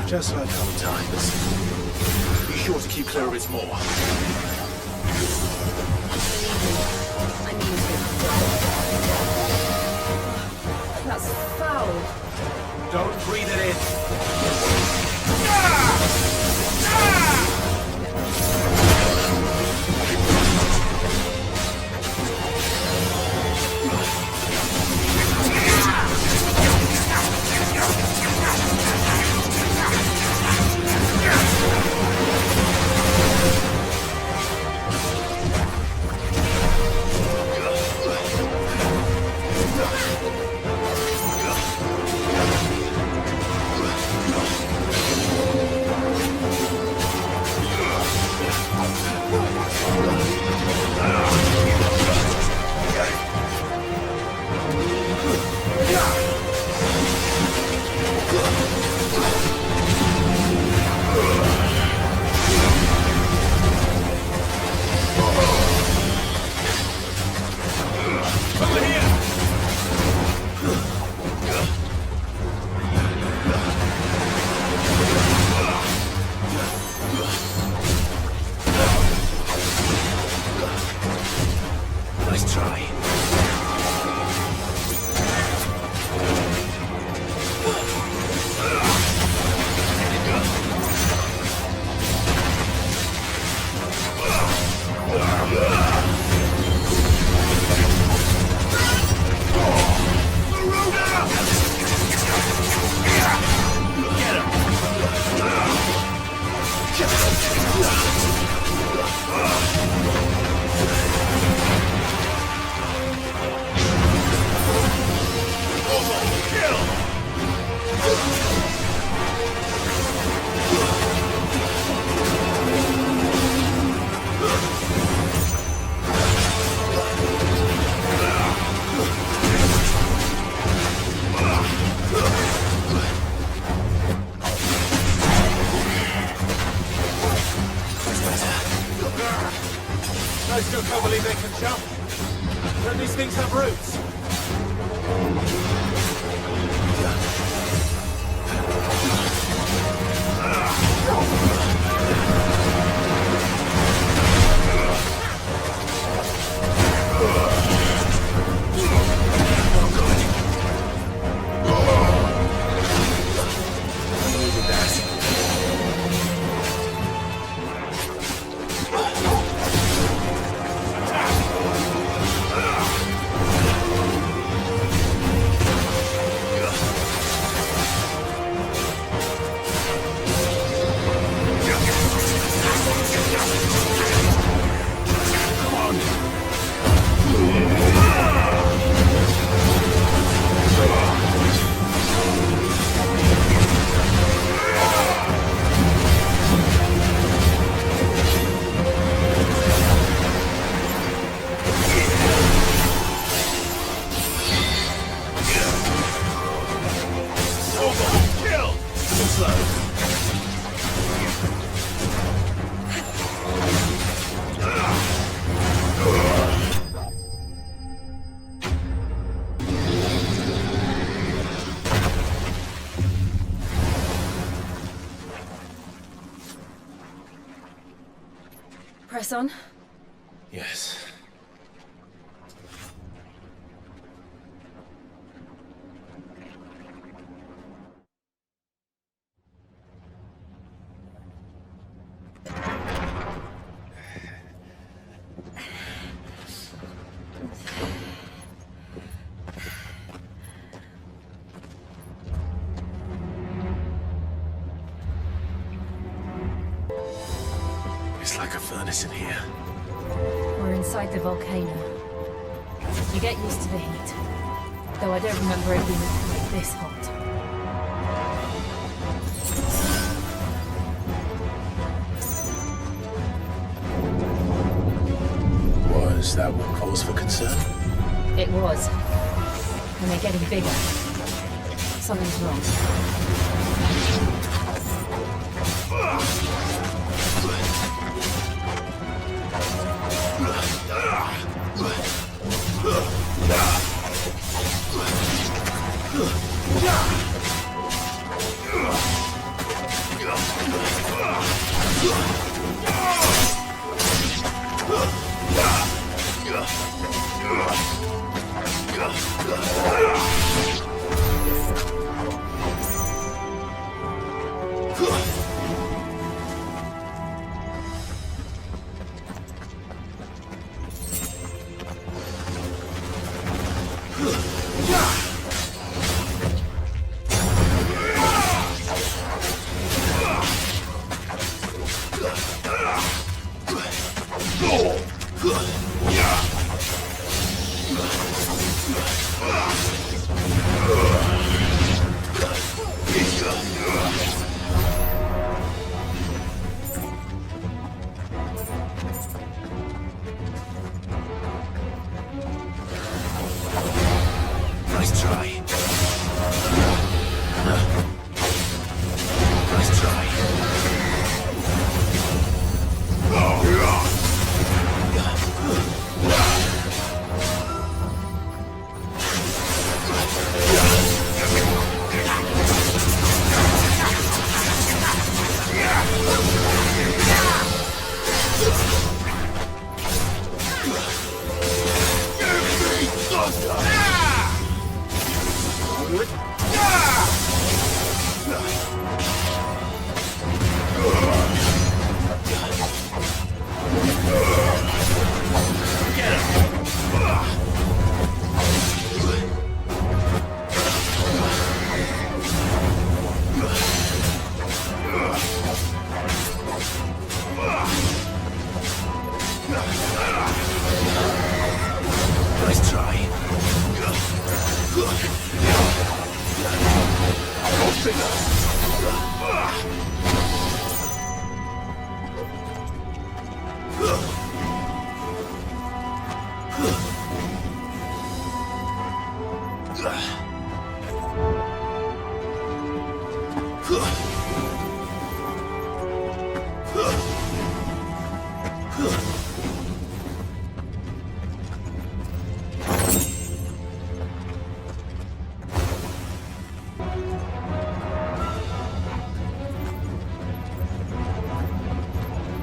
[SPEAKER 1] Just like old times. Be sure to keep clear of its maw.
[SPEAKER 4] I need to. That's foul.
[SPEAKER 1] Don't breathe it in. Nice try. I still can't believe they can jump. Don't these things have roots?
[SPEAKER 4] Press on.
[SPEAKER 1] Yes. It's like a furnace in here.
[SPEAKER 13] We're inside the volcano. You get used to the heat. Though I don't remember it being quite this hot.
[SPEAKER 1] Was that one cause for concern?
[SPEAKER 13] It was. And they're getting bigger. Something's wrong.
[SPEAKER 1] Nice try. Nice try. Nice try.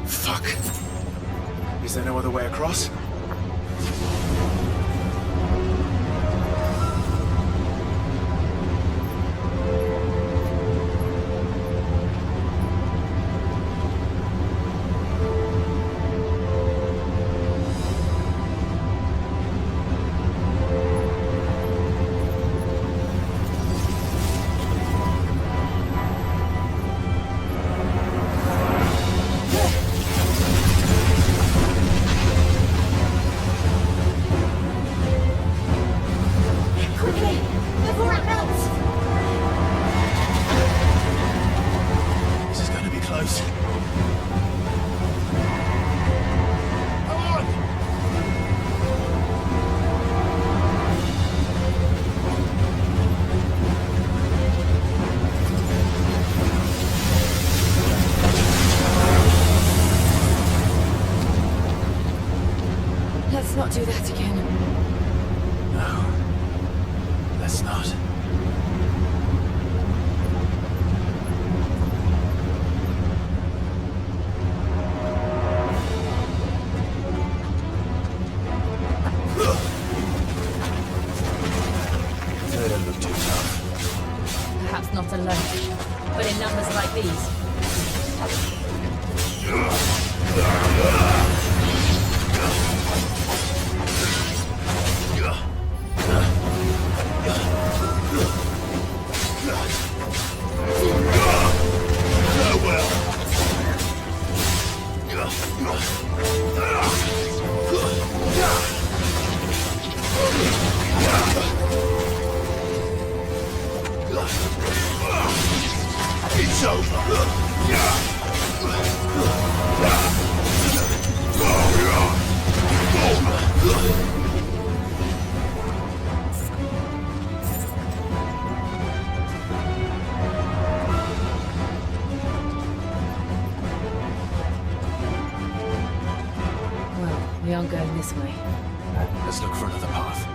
[SPEAKER 1] Fuck. Is there no other way across?
[SPEAKER 4] Let's not do that again.
[SPEAKER 1] No. Let's not. They don't look too tough.
[SPEAKER 13] Perhaps not alone, but in numbers like these.
[SPEAKER 4] We aren't going this way.
[SPEAKER 1] Let's look for another path.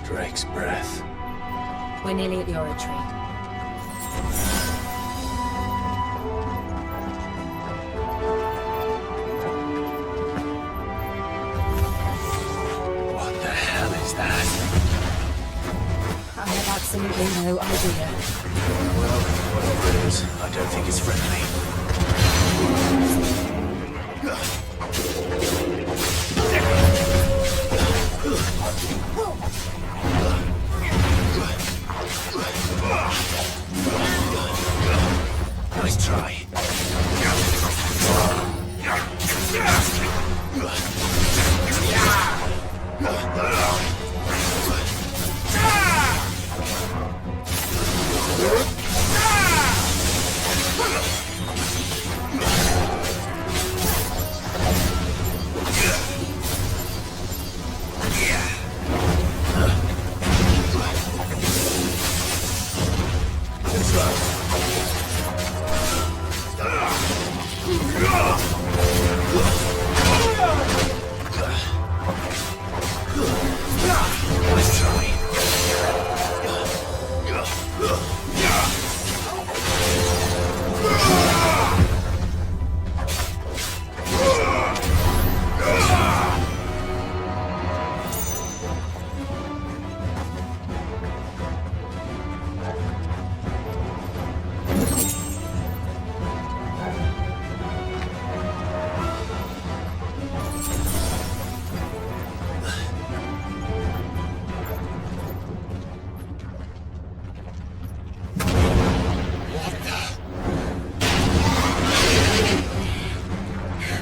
[SPEAKER 1] Drake's breath.
[SPEAKER 4] We're nearly at the oratory.
[SPEAKER 1] What the hell is that?
[SPEAKER 4] I have absolutely no idea.
[SPEAKER 1] Well, whatever it is, I don't think it's friendly. Nice try.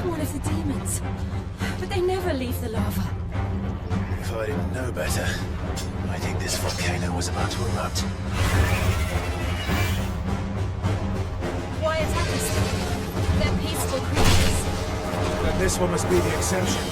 [SPEAKER 4] One of the demons. But they never leave the lava.
[SPEAKER 1] If I didn't know better, I think this volcano was about to erupt.
[SPEAKER 6] Why attack us? They're peaceful creatures.
[SPEAKER 11] Then this one must be the exception.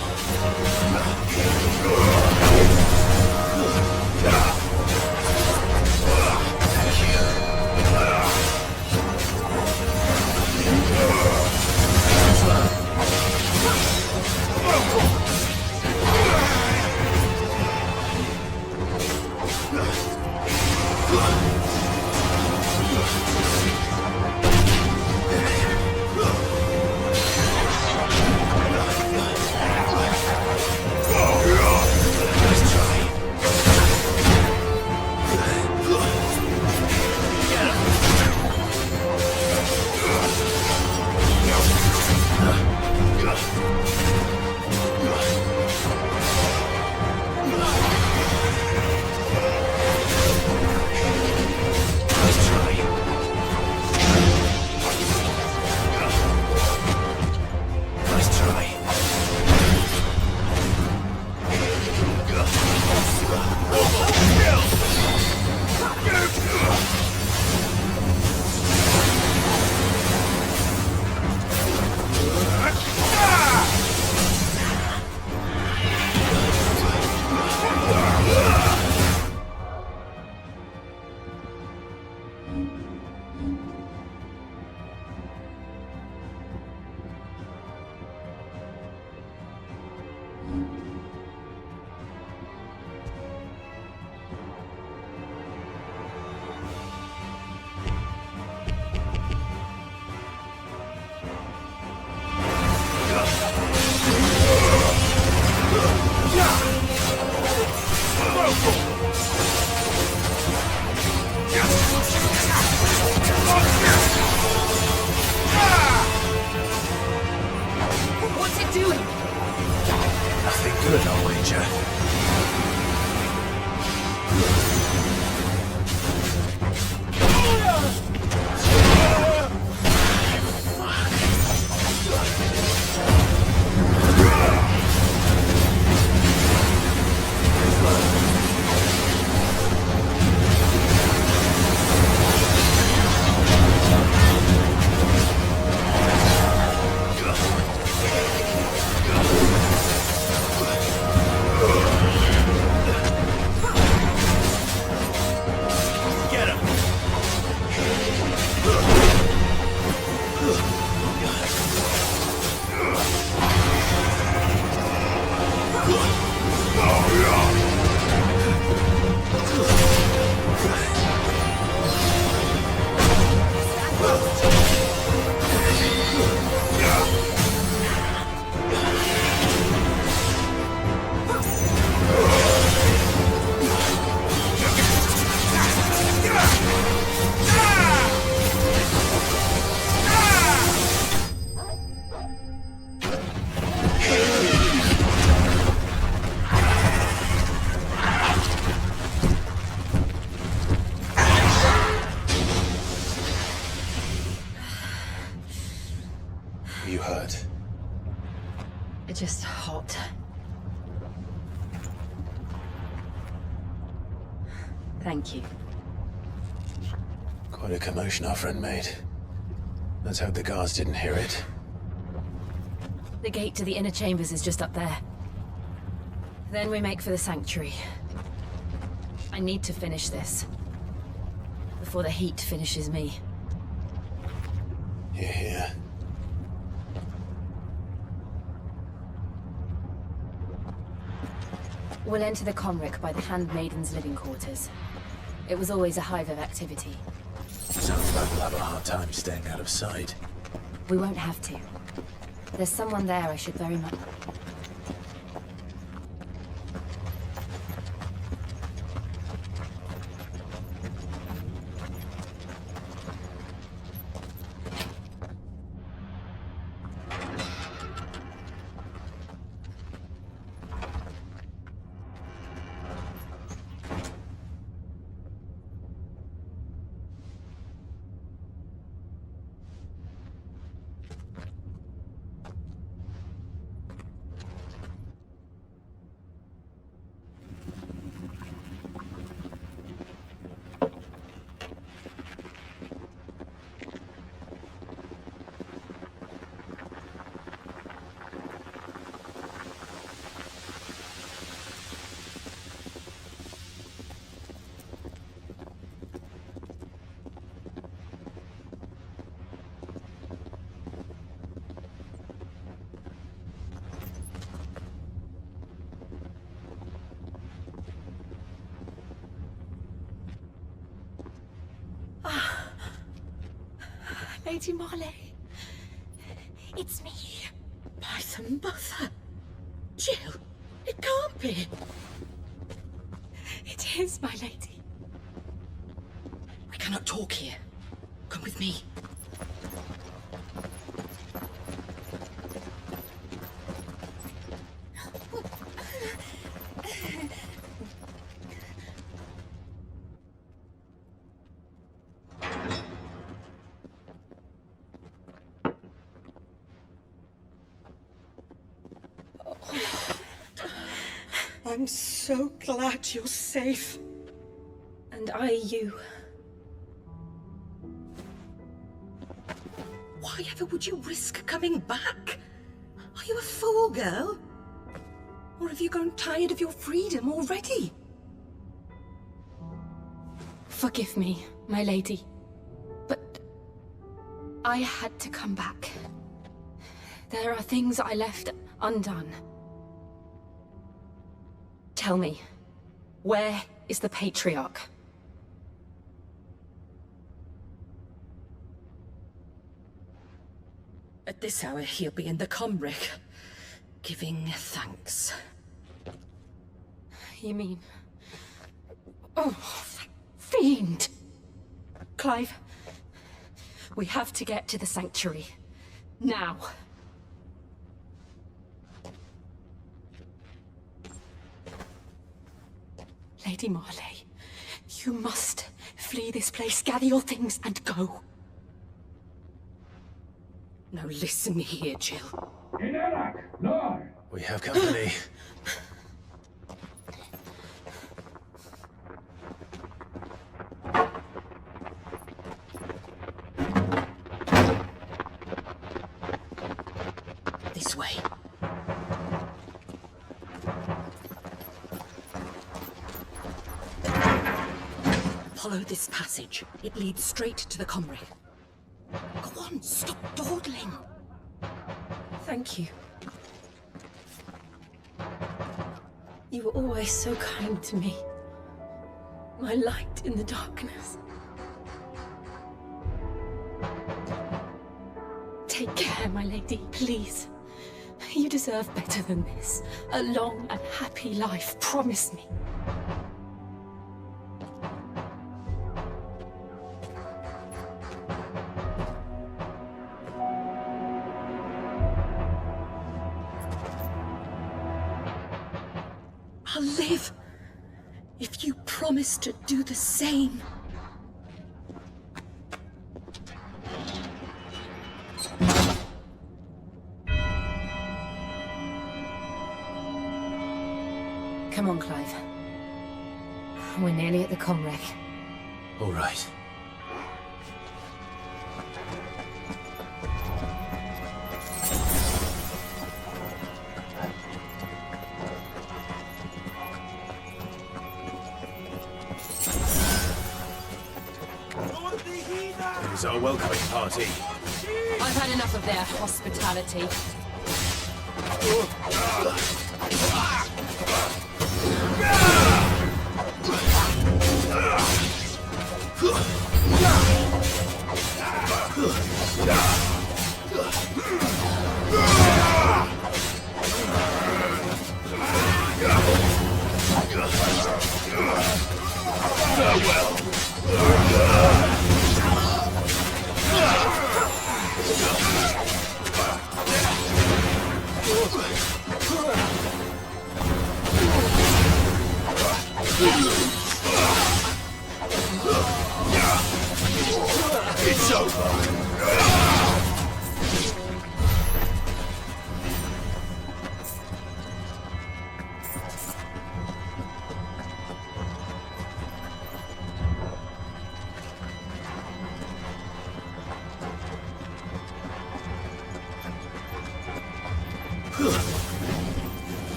[SPEAKER 6] What's it doing?
[SPEAKER 1] Nothing good, I'll wager.
[SPEAKER 4] hot. Thank you.
[SPEAKER 1] Quite a commotion our friend made. Let's hope the guards didn't hear it.
[SPEAKER 4] The gate to the inner chambers is just up there. Then we make for the sanctuary. I need to finish this. Before the heat finishes me.
[SPEAKER 1] Hear, hear.
[SPEAKER 4] We'll enter the Comric by the Handmaiden's living quarters. It was always a hive of activity.
[SPEAKER 1] Sounds like we'll have a hard time staying out of sight.
[SPEAKER 4] We won't have to. There's someone there I should very much...
[SPEAKER 14] Lady Marley, it's me. By the mother. Jill, it can't be. It is, my lady. We cannot talk here. Come with me. I'm so glad you're safe.
[SPEAKER 4] And I you.
[SPEAKER 14] Why ever would you risk coming back? Are you a fool, girl? Or have you grown tired of your freedom already?
[SPEAKER 4] Forgive me, my lady. But I had to come back. There are things I left undone. Tell me, where is the Patriarch?
[SPEAKER 14] At this hour, he'll be in the Comric, giving thanks.
[SPEAKER 4] You mean... Oh, fiend! Clive, we have to get to the sanctuary. Now. Lady Marley, you must flee this place, gather your things, and go.
[SPEAKER 14] Now listen here, Jill.
[SPEAKER 1] We have company.
[SPEAKER 14] This way. Follow this passage. It leads straight to the Comric. Go on, stop dawdling.
[SPEAKER 4] Thank you. You were always so kind to me. My light in the darkness. Take care, my lady, please. You deserve better than this. A long and happy life, promise me.
[SPEAKER 14] I'll live if you promise to do the same.
[SPEAKER 4] Come on, Clive. We're nearly at the comwreck.
[SPEAKER 1] All right. Here's our welcoming party.
[SPEAKER 4] I've had enough of their hospitality.
[SPEAKER 1] It's over.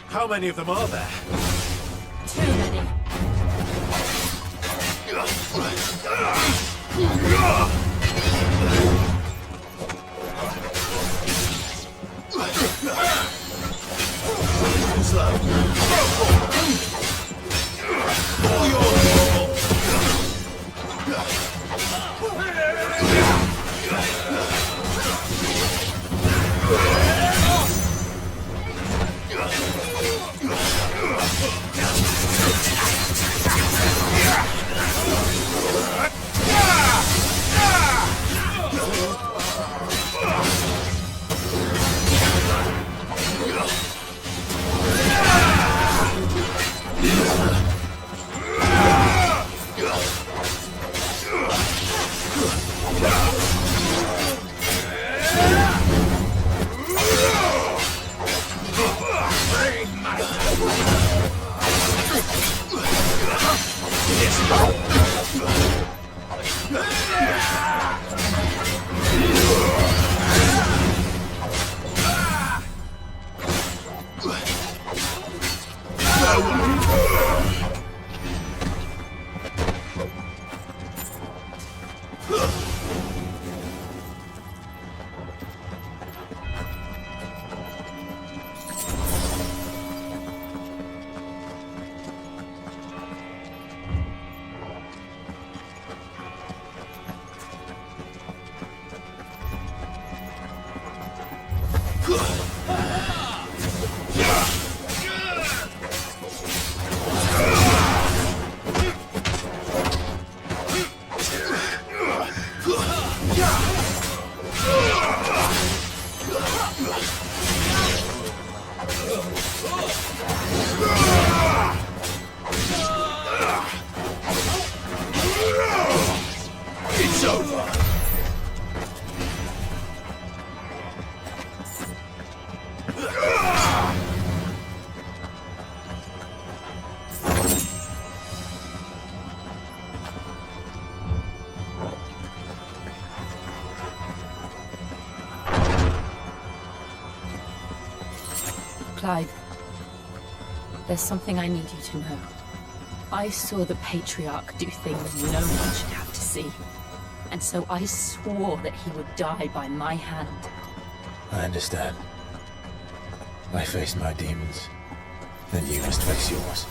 [SPEAKER 1] How many of them are there?
[SPEAKER 4] Too many.
[SPEAKER 1] It's over.
[SPEAKER 4] Clive, there's something I need you to know. I saw the Patriarch do things no one should have to see. And so I swore that he would die by my hand.
[SPEAKER 1] I understand. I faced my demons. Then you must face yours.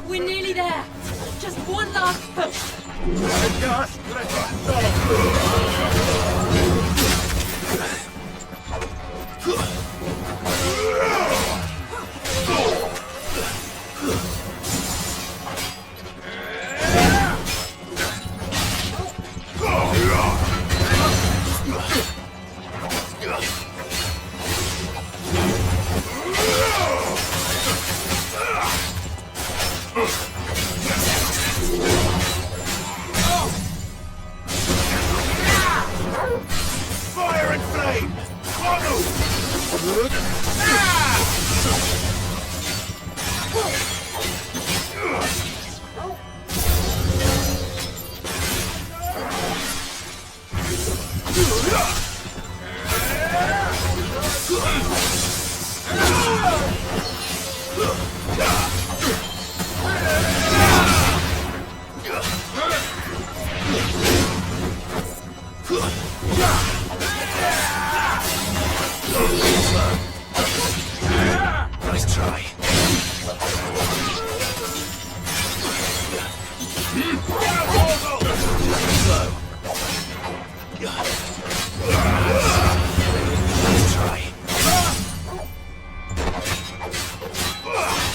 [SPEAKER 6] We're nearly there. Just one last push.
[SPEAKER 1] Nice try. Slow. Nice try.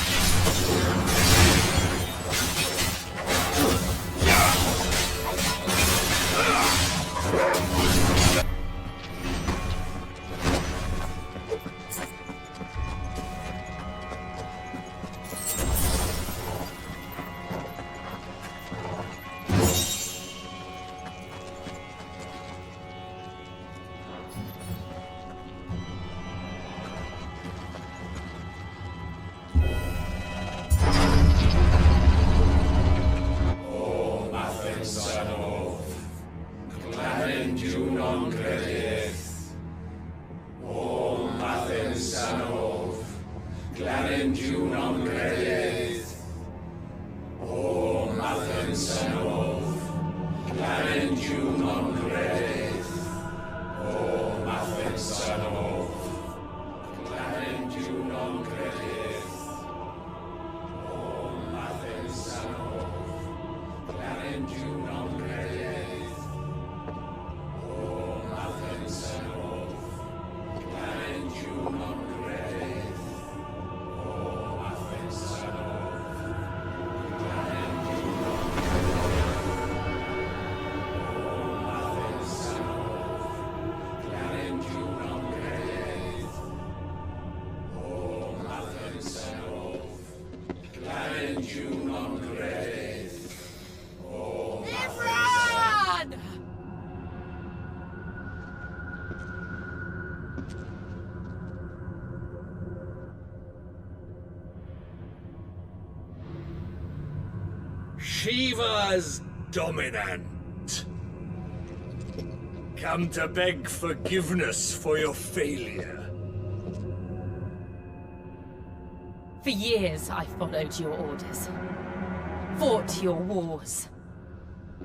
[SPEAKER 15] Shiva's dominant. Come to beg forgiveness for your failure.
[SPEAKER 6] For years, I followed your orders. Fought your wars.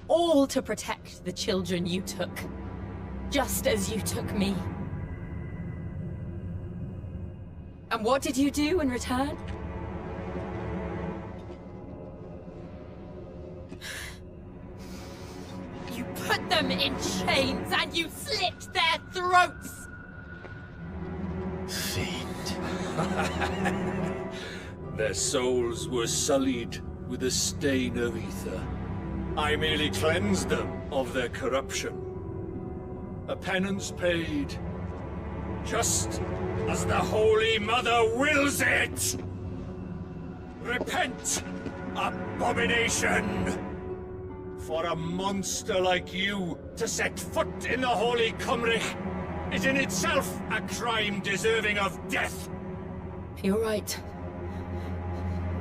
[SPEAKER 6] All to protect the children you took. Just as you took me. And what did you do in return? You put them in chains and you slit their throats!
[SPEAKER 1] Fiend.
[SPEAKER 15] Their souls were sullied with a stain of ether. I merely cleansed them of their corruption. A penance paid, just as the Holy Mother wills it! Repent, abomination! For a monster like you to set foot in the Holy Cymric is in itself a crime deserving of death!
[SPEAKER 6] You're right.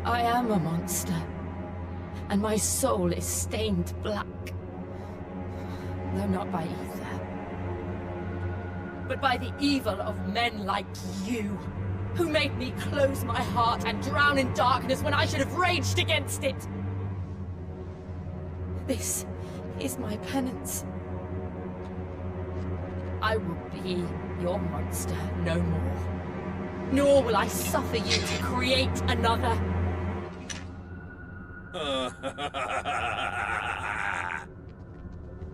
[SPEAKER 6] I am a monster. And my soul is stained black. Though not by ether. But by the evil of men like you, who made me close my heart and drown in darkness when I should have raged against it. This is my penance. I will be your monster no more. Nor will I suffer you to create another.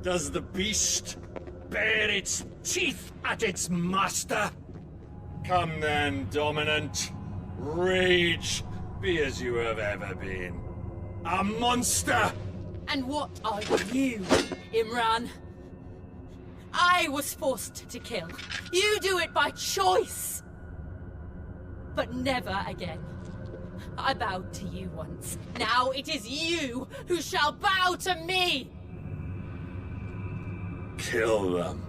[SPEAKER 15] Does the beast bare its teeth at its master? Come then, Dominant. Rage, be as you have ever been. A monster!
[SPEAKER 6] And what are you, Imran? I was forced to kill. You do it by choice. But never again. I bowed to you once. Now it is you who shall bow to me!
[SPEAKER 15] Kill them.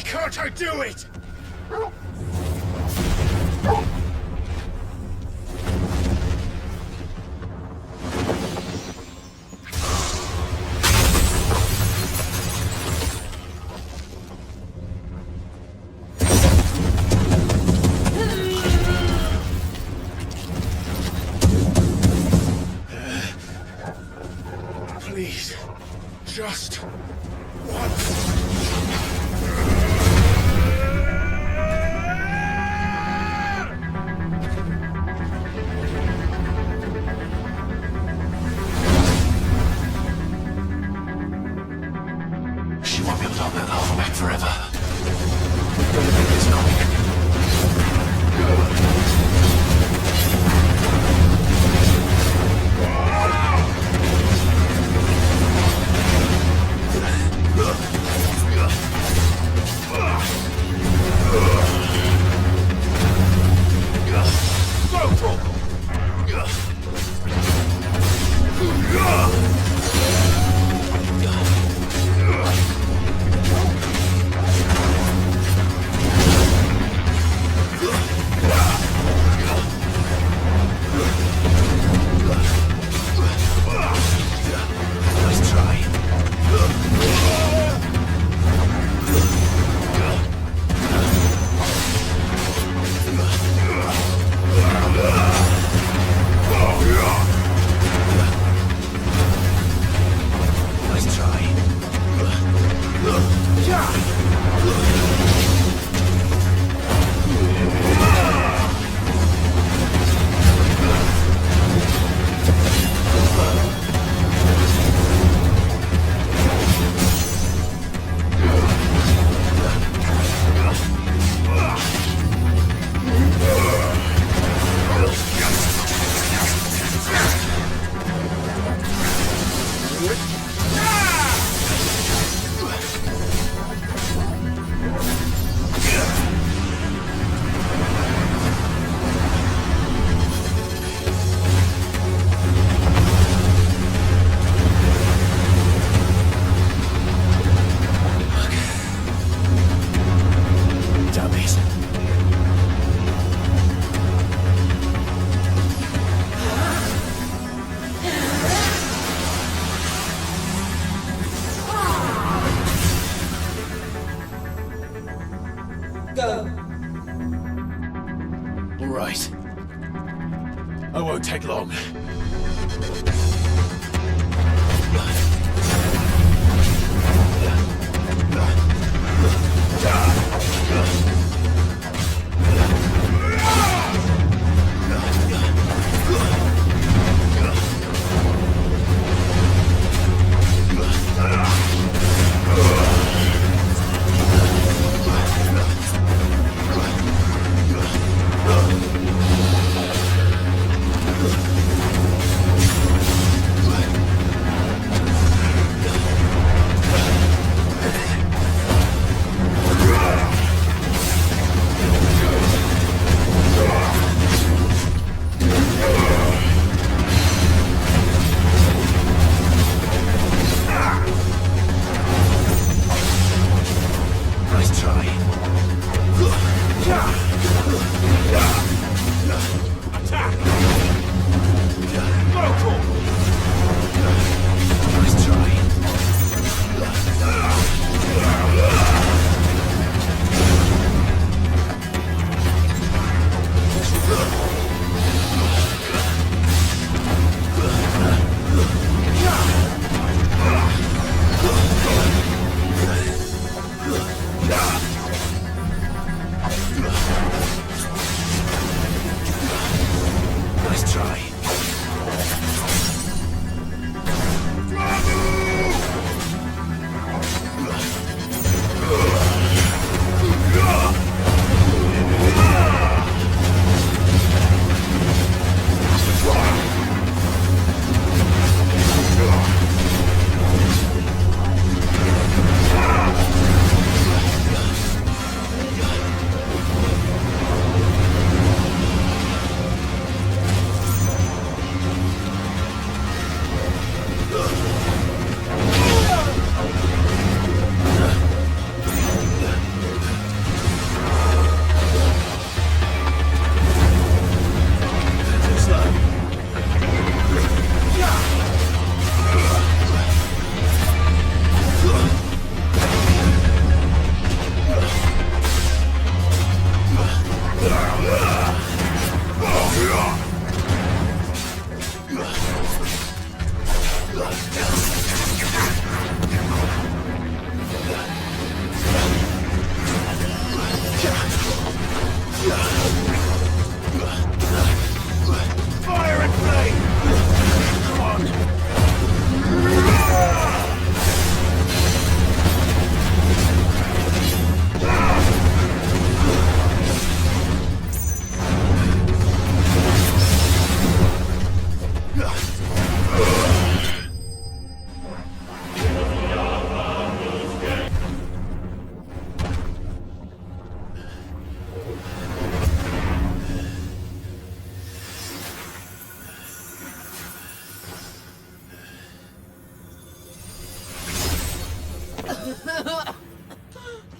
[SPEAKER 3] can't I do it? Please, just once.
[SPEAKER 1] She won't be able to hold that half back forever. It's coming.
[SPEAKER 6] Go.
[SPEAKER 1] All right. I won't take long.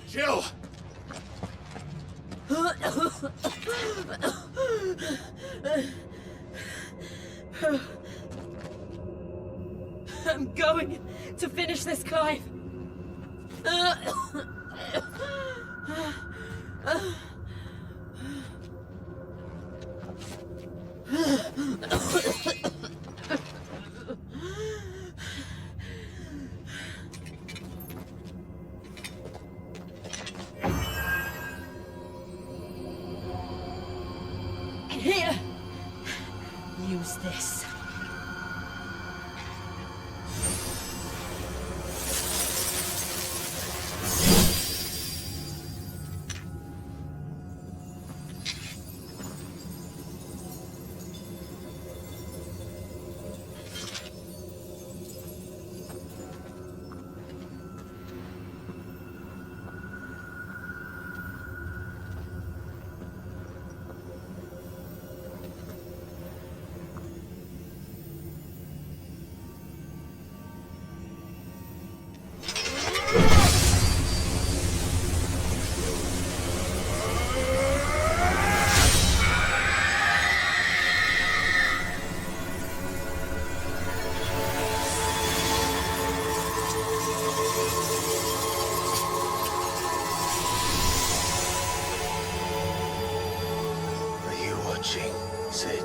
[SPEAKER 3] Jill!
[SPEAKER 6] I'm going to finish this, Clive. Here. Use this.
[SPEAKER 1] Sid.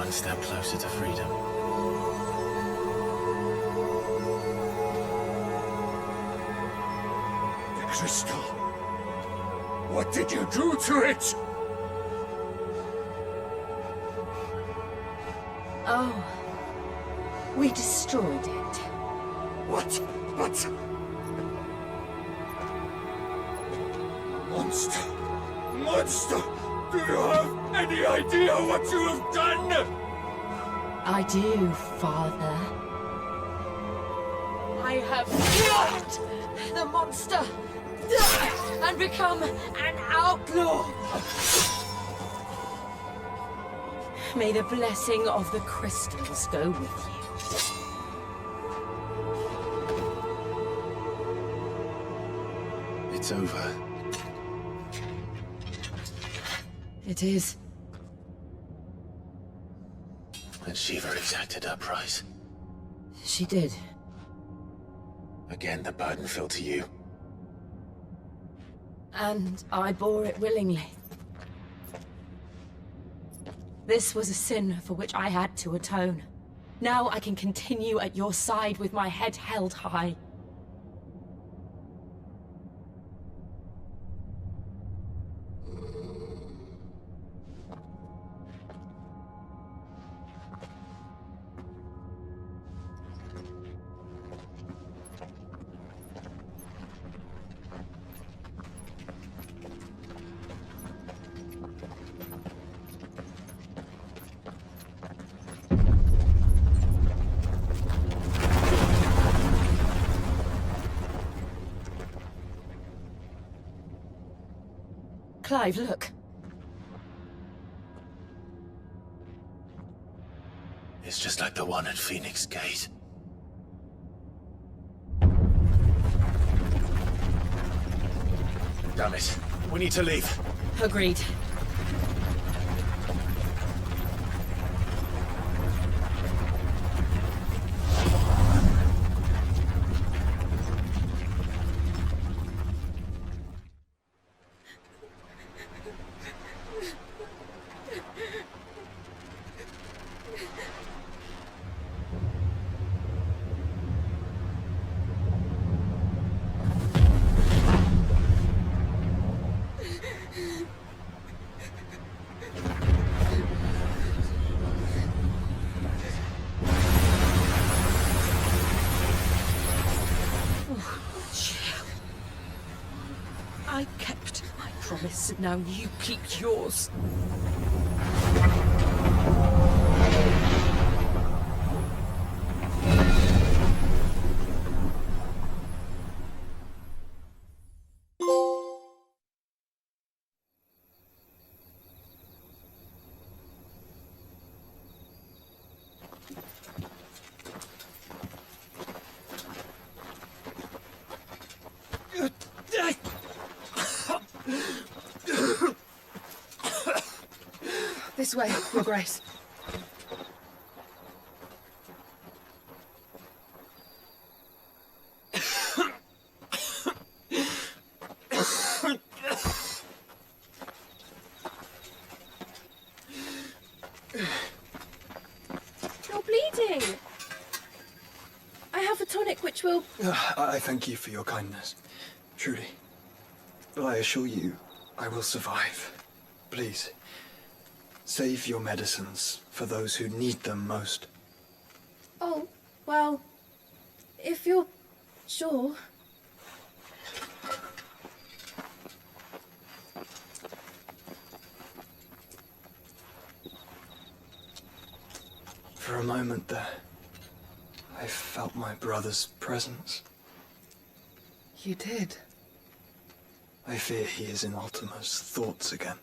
[SPEAKER 1] one step closer to freedom.
[SPEAKER 3] The crystal. What did you do to it?
[SPEAKER 6] Oh, we destroyed it.
[SPEAKER 3] What? Monster! Monster! Do you have any idea what you have done?
[SPEAKER 6] I do, Father. I have killed the monster and become an outlaw. May the blessing of the crystals go with you.
[SPEAKER 1] It's over.
[SPEAKER 6] It is.
[SPEAKER 1] And Shiva exacted her price.
[SPEAKER 6] She did.
[SPEAKER 1] Again, the burden fell to you.
[SPEAKER 6] And I bore it willingly. This was a sin for which I had to atone. Now I can continue at your side with my head held high. Clive, look.
[SPEAKER 1] It's just like the one at Phoenix Gate. Damn it. We need to leave.
[SPEAKER 6] Agreed. I kept my promise, now you keep yours. This way, Your Grace.
[SPEAKER 16] You're bleeding. I have a tonic which will...
[SPEAKER 17] I thank you for your kindness, truly. But I assure you, I will survive. Please, save your medicines for those who need them most.
[SPEAKER 16] Oh, well, if you're sure.
[SPEAKER 17] For a moment there, I felt my brother's presence.
[SPEAKER 16] You did?
[SPEAKER 17] I fear he is in Ultima's thoughts again.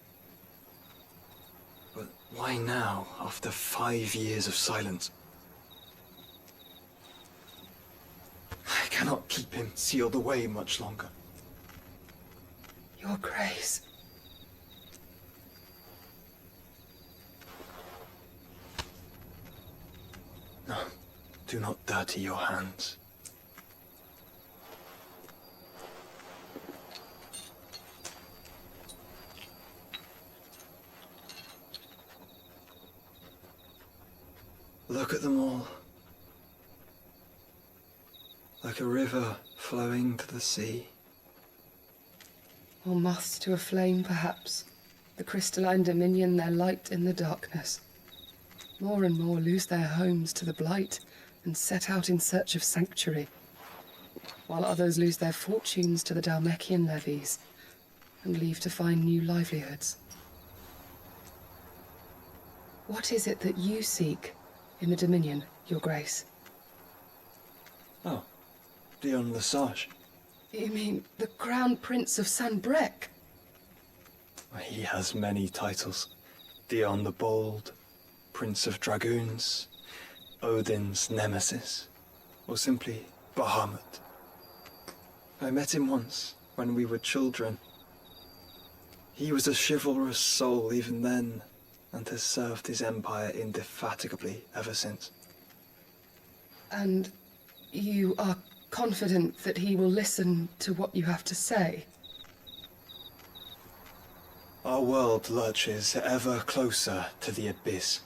[SPEAKER 17] But why now, after 5 years of silence? I cannot keep him sealed away much longer.
[SPEAKER 16] Your Grace.
[SPEAKER 17] No, do not dirty your hands. Look at them all. Like a river flowing to the sea.
[SPEAKER 16] Or moths to a flame, perhaps. The crystalline dominion their light in the darkness. More and more lose their homes to the blight and set out in search of sanctuary, while others lose their fortunes to the Dhalmekian levies and leave to find new livelihoods. What is it that you seek in the Dominion, Your Grace?
[SPEAKER 17] Oh, Dion Lesage.
[SPEAKER 16] You mean the Crown Prince of Sanbreque?
[SPEAKER 17] He has many titles. Dion the Bold, Prince of Dragoons, Odin's Nemesis, or simply Bahamut. I met him once, when we were children. He was a chivalrous soul even then, and has served his empire indefatigably ever since.
[SPEAKER 16] And you are confident that he will listen to what you have to say?
[SPEAKER 17] Our world lurches ever closer to the abyss,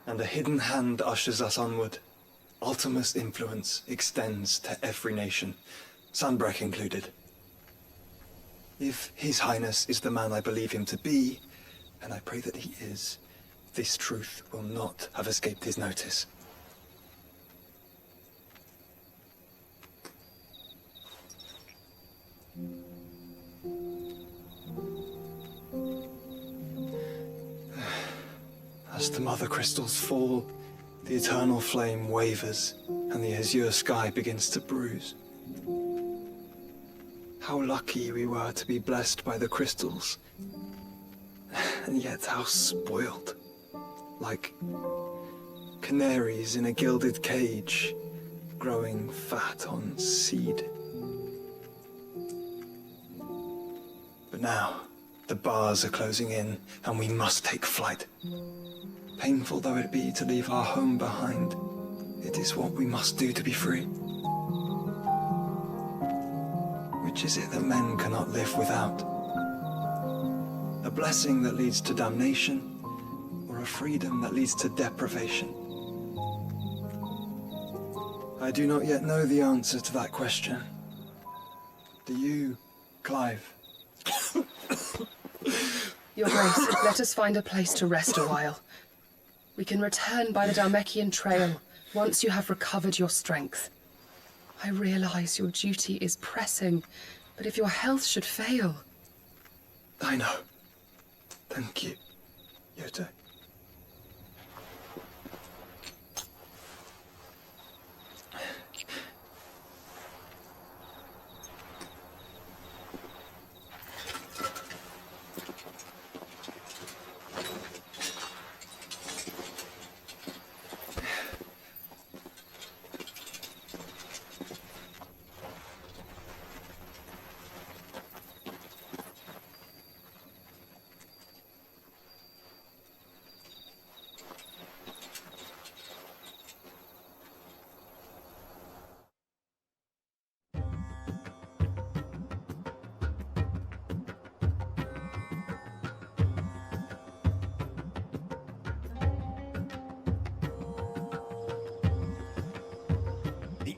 [SPEAKER 17] and a hidden hand ushers us onward. Ultima's influence extends to every nation, Sanbreque included. If His Highness is the man I believe him to be, and I pray that he is, this truth will not have escaped his notice. As the mother crystals fall, the eternal flame wavers, and the azure sky begins to bruise. How lucky we were to be blessed by the crystals, and yet how spoiled. Like canaries in a gilded cage, growing fat on seed. But now, the bars are closing in, and we must take flight. Painful though it be to leave our home behind, it is what we must do to be free. Which is it that men cannot live without? A blessing that leads to damnation, or a freedom that leads to deprivation? I do not yet know the answer to that question. Do you, Clive?
[SPEAKER 16] Your Grace, let us find a place to rest a while. We can return by the Dhalmekian trail once you have recovered your strength. I realize your duty is pressing, but if your health should fail...
[SPEAKER 17] I know. Thank you, Yote.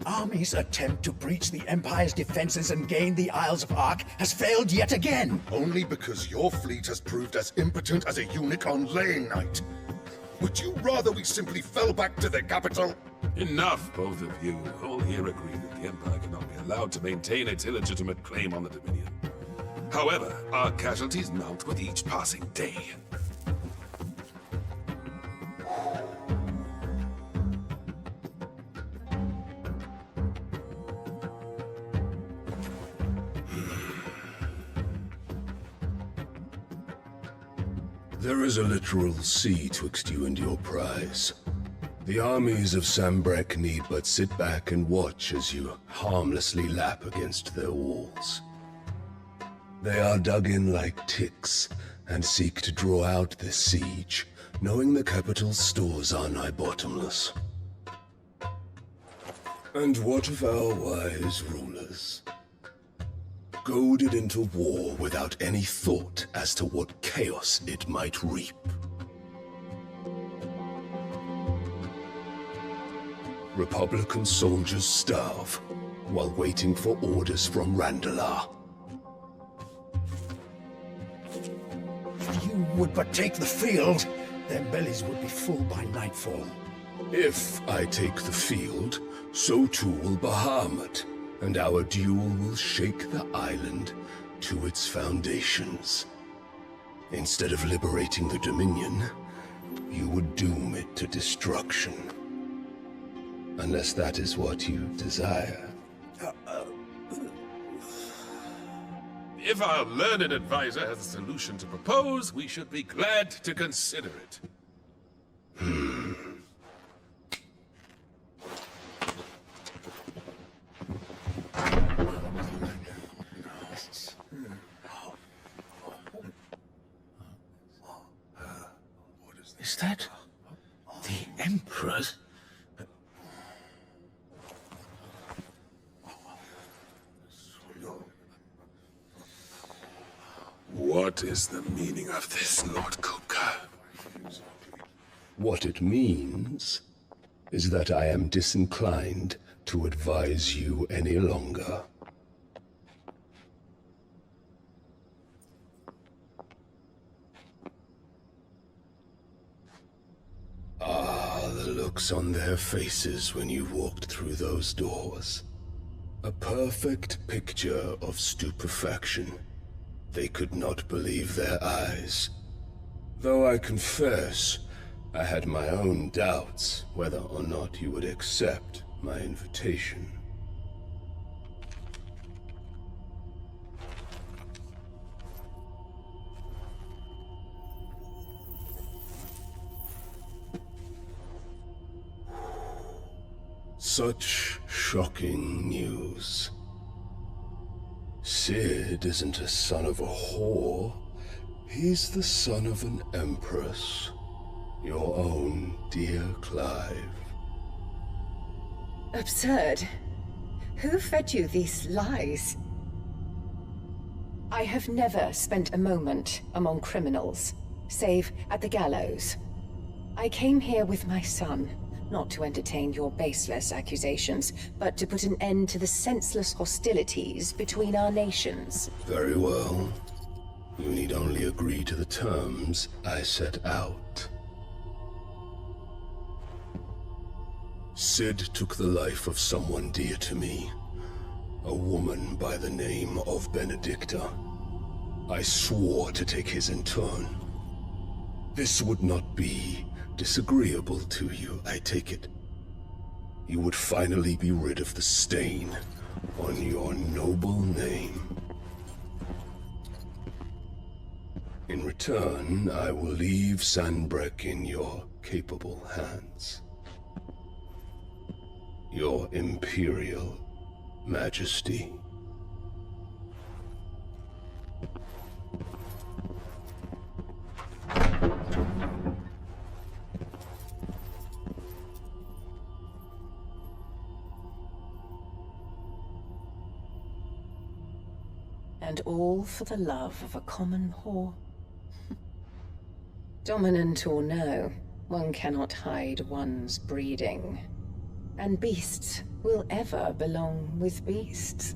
[SPEAKER 18] Army's attempt to breach the Empire's defenses and gain the Isles of Ark has failed yet again.
[SPEAKER 5] Only because your fleet has proved as impotent as a eunuch on laying night. Would you rather we simply fell back to the capital?
[SPEAKER 19] Enough, both of you. All here agree that the Empire cannot be allowed to maintain its illegitimate claim on the Dominion. However, our casualties mount with each passing day.
[SPEAKER 20] There is a literal sea twixt you and your prize. The armies of Sanbreque need but sit back and watch as you harmlessly lap against their walls. They are dug in like ticks, and seek to draw out this siege, knowing the capital's stores are nigh bottomless. And what of our wise rulers? Goaded into war without any thought as to what chaos it might reap. Republican soldiers starve while waiting for orders from Randalar.
[SPEAKER 18] If you would but take the field, their bellies would be full by nightfall.
[SPEAKER 20] If I take the field, so too will Bahamut, and our duel will shake the island to its foundations. Instead of liberating the Dominion, you would doom it to destruction. Unless that is what you desire.
[SPEAKER 19] If our learned advisor has a solution to propose, we should be glad to consider it.
[SPEAKER 1] Is that the Emperor's?
[SPEAKER 19] What is the meaning of this, Lord Kupka?
[SPEAKER 20] What it means is that I am disinclined to advise you any longer. The looks on their faces when you walked through those doors. A perfect picture of stupefaction. They could not believe their eyes. Though I confess, I had my own doubts whether or not you would accept my invitation. Such shocking news. Sid isn't a son of a whore. He's the son of an empress. Your own dear Clive.
[SPEAKER 21] Absurd. Who fed you these lies? I have never spent a moment among criminals, save at the gallows. I came here with my son, not to entertain your baseless accusations, but to put an end to the senseless hostilities between our nations.
[SPEAKER 20] Very well. You need only agree to the terms I set out. Sid took the life of someone dear to me, a woman by the name of Benedicta. I swore to take his in turn. This would not be disagreeable to you, I take it. You would finally be rid of the stain on your noble name. In return, I will leave Sanbreque in your capable hands. Your Imperial Majesty.
[SPEAKER 21] And all for the love of a common whore. Dominant or no, one cannot hide one's breeding. And beasts will ever belong with beasts.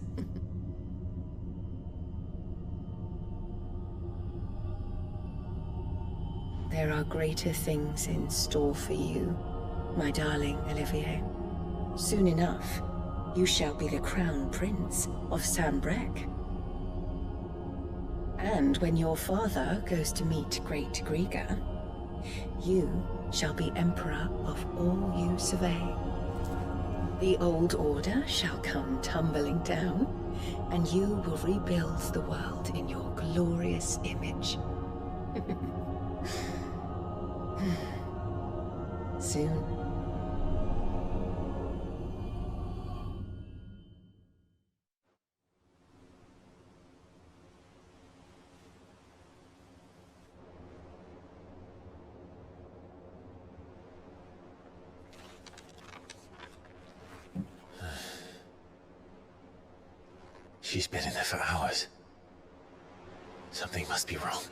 [SPEAKER 21] There are greater things in store for you, my darling Olivier. Soon enough, you shall be the crown prince of Sanbreque. And when your father goes to meet Great Griga, you shall be emperor of all you survey. The old order shall come tumbling down, and you will rebuild the world in your glorious image. Soon.
[SPEAKER 1] She's been in there for hours. Something must be wrong.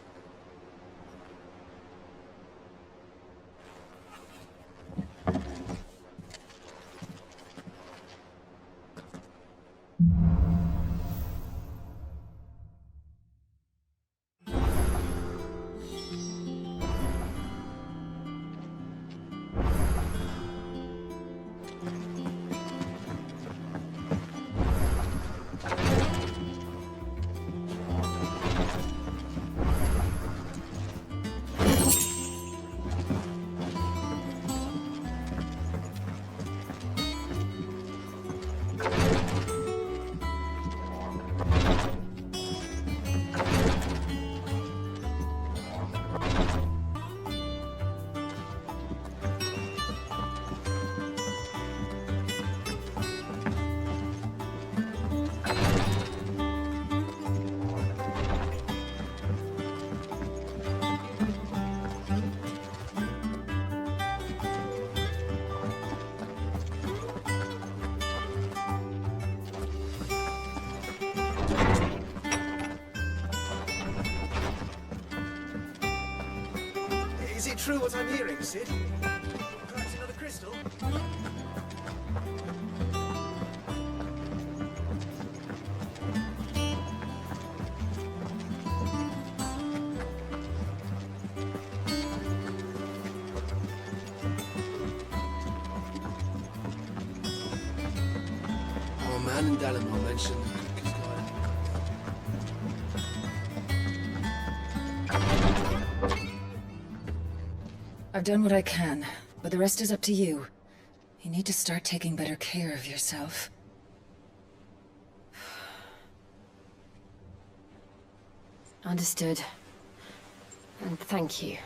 [SPEAKER 12] Is it true what I'm hearing, Sid? Cracked another crystal?
[SPEAKER 11] Our man in Dalamore mentioned the cook is gone.
[SPEAKER 2] I've done what I can, but the rest is up to you. You need to start taking better care of yourself.
[SPEAKER 4] Understood. And thank you.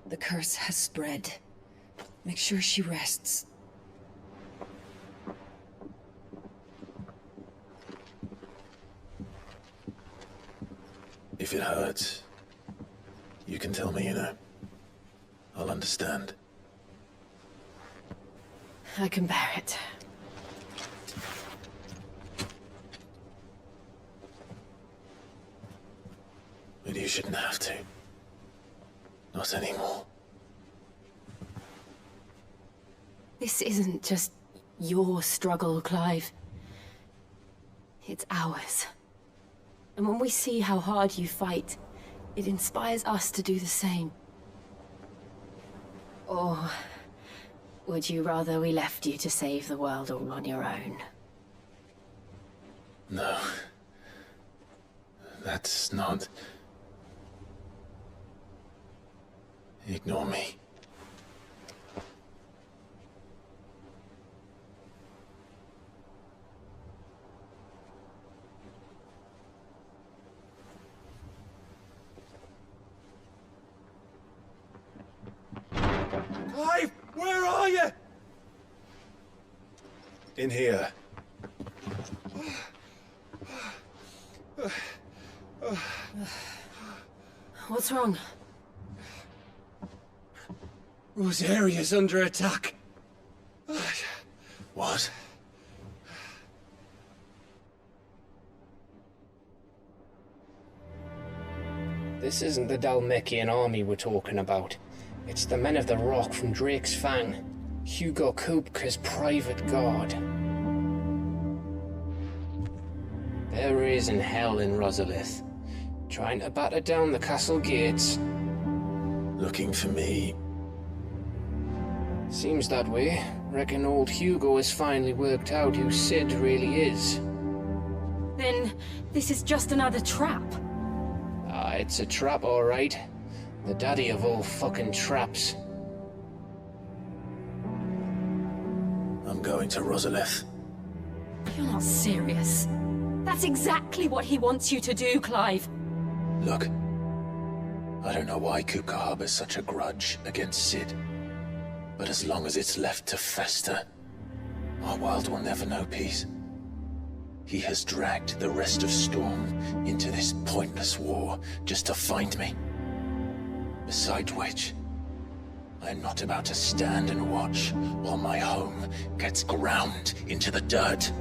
[SPEAKER 2] The curse has spread. Make sure she rests.
[SPEAKER 1] If it hurts, you can tell me, you know. I'll understand.
[SPEAKER 4] I can bear it.
[SPEAKER 1] But you shouldn't have to. Not anymore.
[SPEAKER 4] This isn't just your struggle, Clive. It's ours. And when we see how hard you fight, it inspires us to do the same. Or would you rather we left you to save the world all on your own?
[SPEAKER 1] No. That's not... Ignore me.
[SPEAKER 12] Clive, where are you?
[SPEAKER 11] In here.
[SPEAKER 4] What's wrong?
[SPEAKER 12] Rosaria's under attack.
[SPEAKER 1] What?
[SPEAKER 22] This isn't the Dalmekian army we're talking about. It's the men of the Rock from Drake's Fang. Hugo Kupka's private guard. There is in hell in Rosalith, trying to batter down the castle gates.
[SPEAKER 1] Looking for me?
[SPEAKER 22] Seems that way. Reckon old Hugo has finally worked out who Sid really is.
[SPEAKER 4] Then this is just another trap.
[SPEAKER 22] Ah, it's a trap, all right. The daddy of all fucking traps.
[SPEAKER 1] I'm going to Rosalith.
[SPEAKER 4] You're not serious. That's exactly what he wants you to do, Clive.
[SPEAKER 1] Look, I don't know why Kupka harbors such a grudge against Sid. But as long as it's left to fester, our world will never know peace. He has dragged the rest of Storm into this pointless war just to find me. Besides which, I am not about to stand and watch while my home gets ground into the dirt.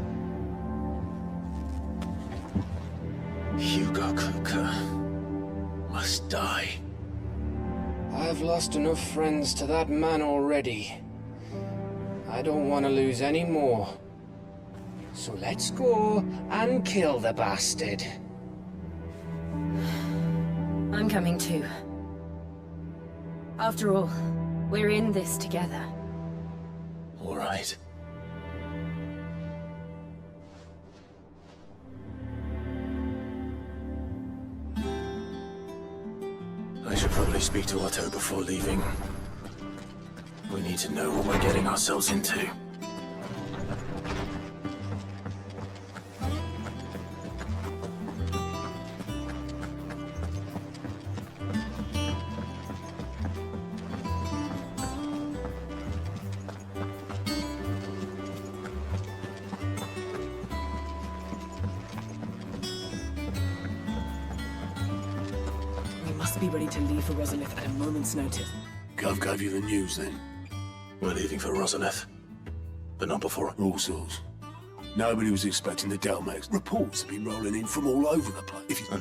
[SPEAKER 1] Hugo Kupka must die.
[SPEAKER 22] I've lost enough friends to that man already. I don't want to lose any more. So let's go and kill the bastard.
[SPEAKER 4] I'm coming too. After all, we're in this together.
[SPEAKER 1] All right. I should probably speak to Otto before leaving. We need to know what we're getting ourselves into.
[SPEAKER 12] Be ready to leave for Rosalith at a moment's notice.
[SPEAKER 19] Gov gave you the news then?
[SPEAKER 1] We're leaving for Rosalith, but not before.
[SPEAKER 19] All sorts.
[SPEAKER 20] Nobody was expecting the Delmex. Reports have been rolling in from all over the place. If you...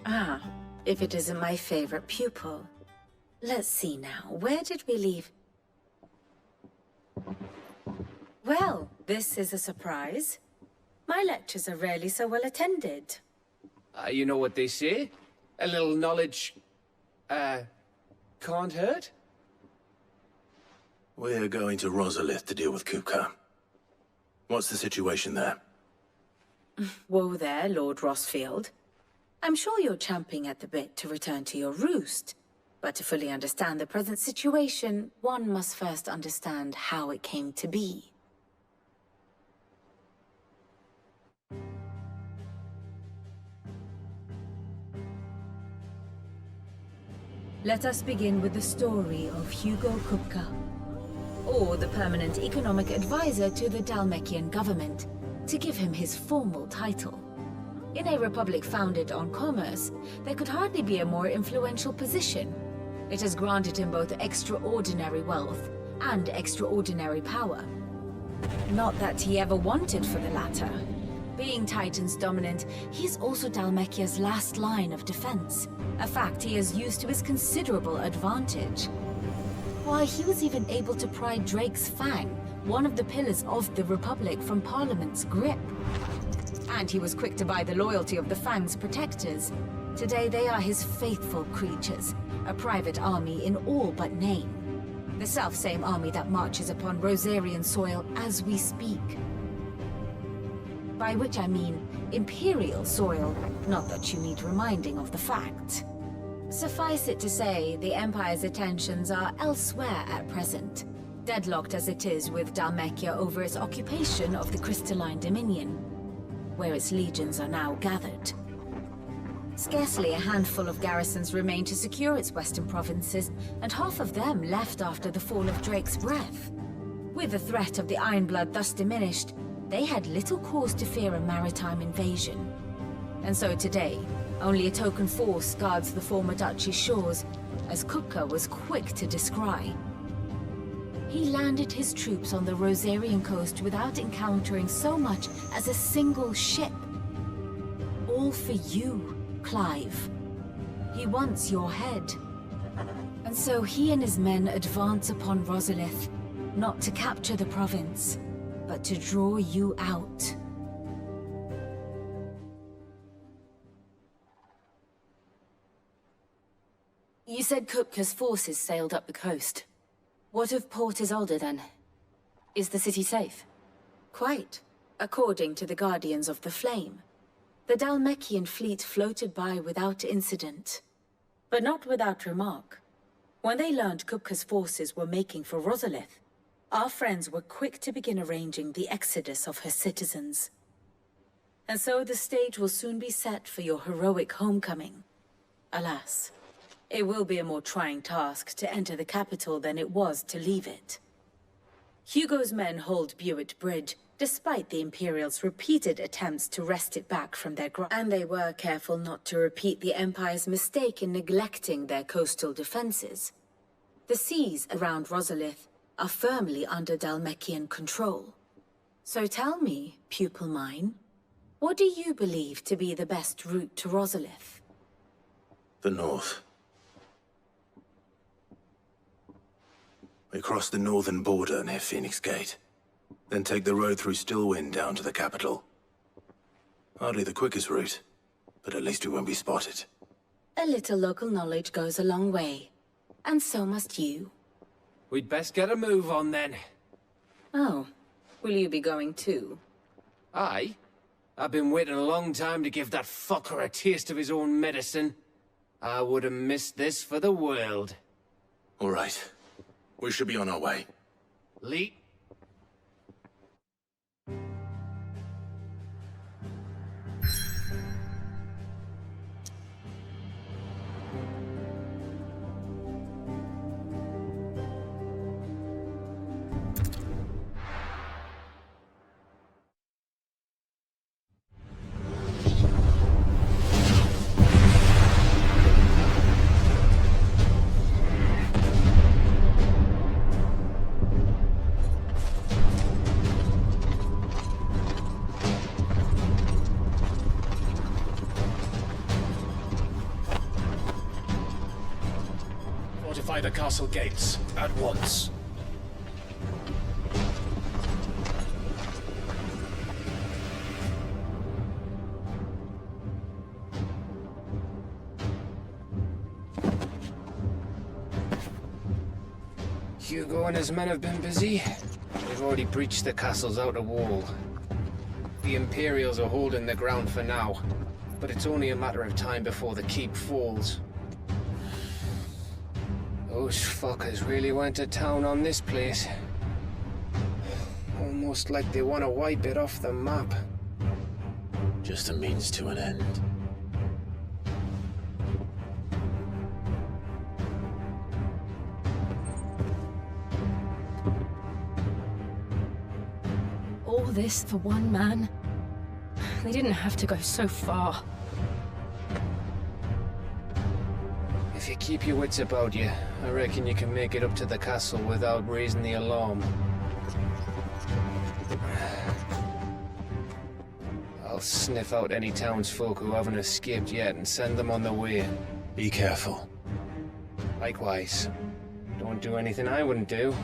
[SPEAKER 4] Ah, if it isn't my favorite pupil. Let's see now, where did we leave? Well, this is a surprise. My lectures are rarely so well attended.
[SPEAKER 22] You know what they say? A little knowledge, can't hurt?
[SPEAKER 1] We're going to Rosalith to deal with Kupka. What's the situation there?
[SPEAKER 4] Whoa there, Lord Rossfield. I'm sure you're champing at the bit to return to your roost. But to fully understand the present situation, one must first understand how it came to be. Let us begin with the story of Hugo Kupka, or the permanent economic advisor to the Dalmekian government, to give him his formal title. In a republic founded on commerce, there could hardly be a more influential position. It has granted him both extraordinary wealth and extraordinary power. Not that he ever wanted for the latter. Being Titan's dominant, he is also Dalmekia's last line of defense, a fact he has used to his considerable advantage. Why, he was even able to pry Drake's Fang, one of the pillars of the Republic, from Parliament's grip. And he was quick to buy the loyalty of the Fang's protectors. Today they are his faithful creatures, a private army in all but name. The self-same army that marches upon Rosarian soil as we speak. By which I mean Imperial soil, not that you need reminding of the fact. Suffice it to say, the Empire's attentions are elsewhere at present, deadlocked as it is with Dalmekia over its occupation of the Crystalline Dominion, where its legions are now gathered. Scarcely a handful of garrisons remain to secure its western provinces, and half of them left after the fall of Drake's Breath. With the threat of the Ironblood thus diminished, they had little cause to fear a maritime invasion. And so today, only a token force guards the former duchy's shores, as Kupka was quick to descry. He landed his troops on the Rosarian coast without encountering so much as a single ship. All for you, Clive. He wants your head. And so he and his men advance upon Rosalith, not to capture the province, but to draw you out. You said Kupka's forces sailed up the coast. What of Port Isolde, then? Is the city safe? Quite, according to the Guardians of the Flame. The Dalmekian fleet floated by without incident. But not without remark. When they learned Kupka's forces were making for Rosalith, our friends were quick to begin arranging the exodus of her citizens. And so the stage will soon be set for your heroic homecoming. Alas, it will be a more trying task to enter the capital than it was to leave it. Hugo's men hold Buet Bridge, despite the Imperials' repeated attempts to wrest it back from their grasp. And they were careful not to repeat the Empire's mistake in neglecting their coastal defenses. The seas around Rosalith are firmly under Dalmekian control. So tell me, pupil mine, what do you believe to be the best route to Rosalith?
[SPEAKER 1] The north. We cross the northern border near Phoenix Gate, then take the road through Stillwind down to the capital. Hardly the quickest route, but at least we won't be spotted.
[SPEAKER 4] A little local knowledge goes a long way, and so must you.
[SPEAKER 22] We'd best get a move on then.
[SPEAKER 4] Oh, will you be going too?
[SPEAKER 22] Aye. I've been waiting a long time to give that fucker a taste of his own medicine. I would have missed this for the world.
[SPEAKER 1] All right. We should be on our way.
[SPEAKER 22] Lee?
[SPEAKER 11] Fortify the castle gates, at once.
[SPEAKER 22] Hugo and his men have been busy. They've already breached the castle's outer wall. The Imperials are holding the ground for now, but it's only a matter of time before the keep falls. Those fuckers really went to town on this place. Almost like they want to wipe it off the map.
[SPEAKER 1] Just a means to an end.
[SPEAKER 6] All this for one man? They didn't have to go so far.
[SPEAKER 22] If you keep your wits about you, I reckon you can make it up to the castle without raising the alarm. I'll sniff out any townsfolk who haven't escaped yet and send them on their way.
[SPEAKER 1] Be careful.
[SPEAKER 22] Likewise. Don't do anything I wouldn't do.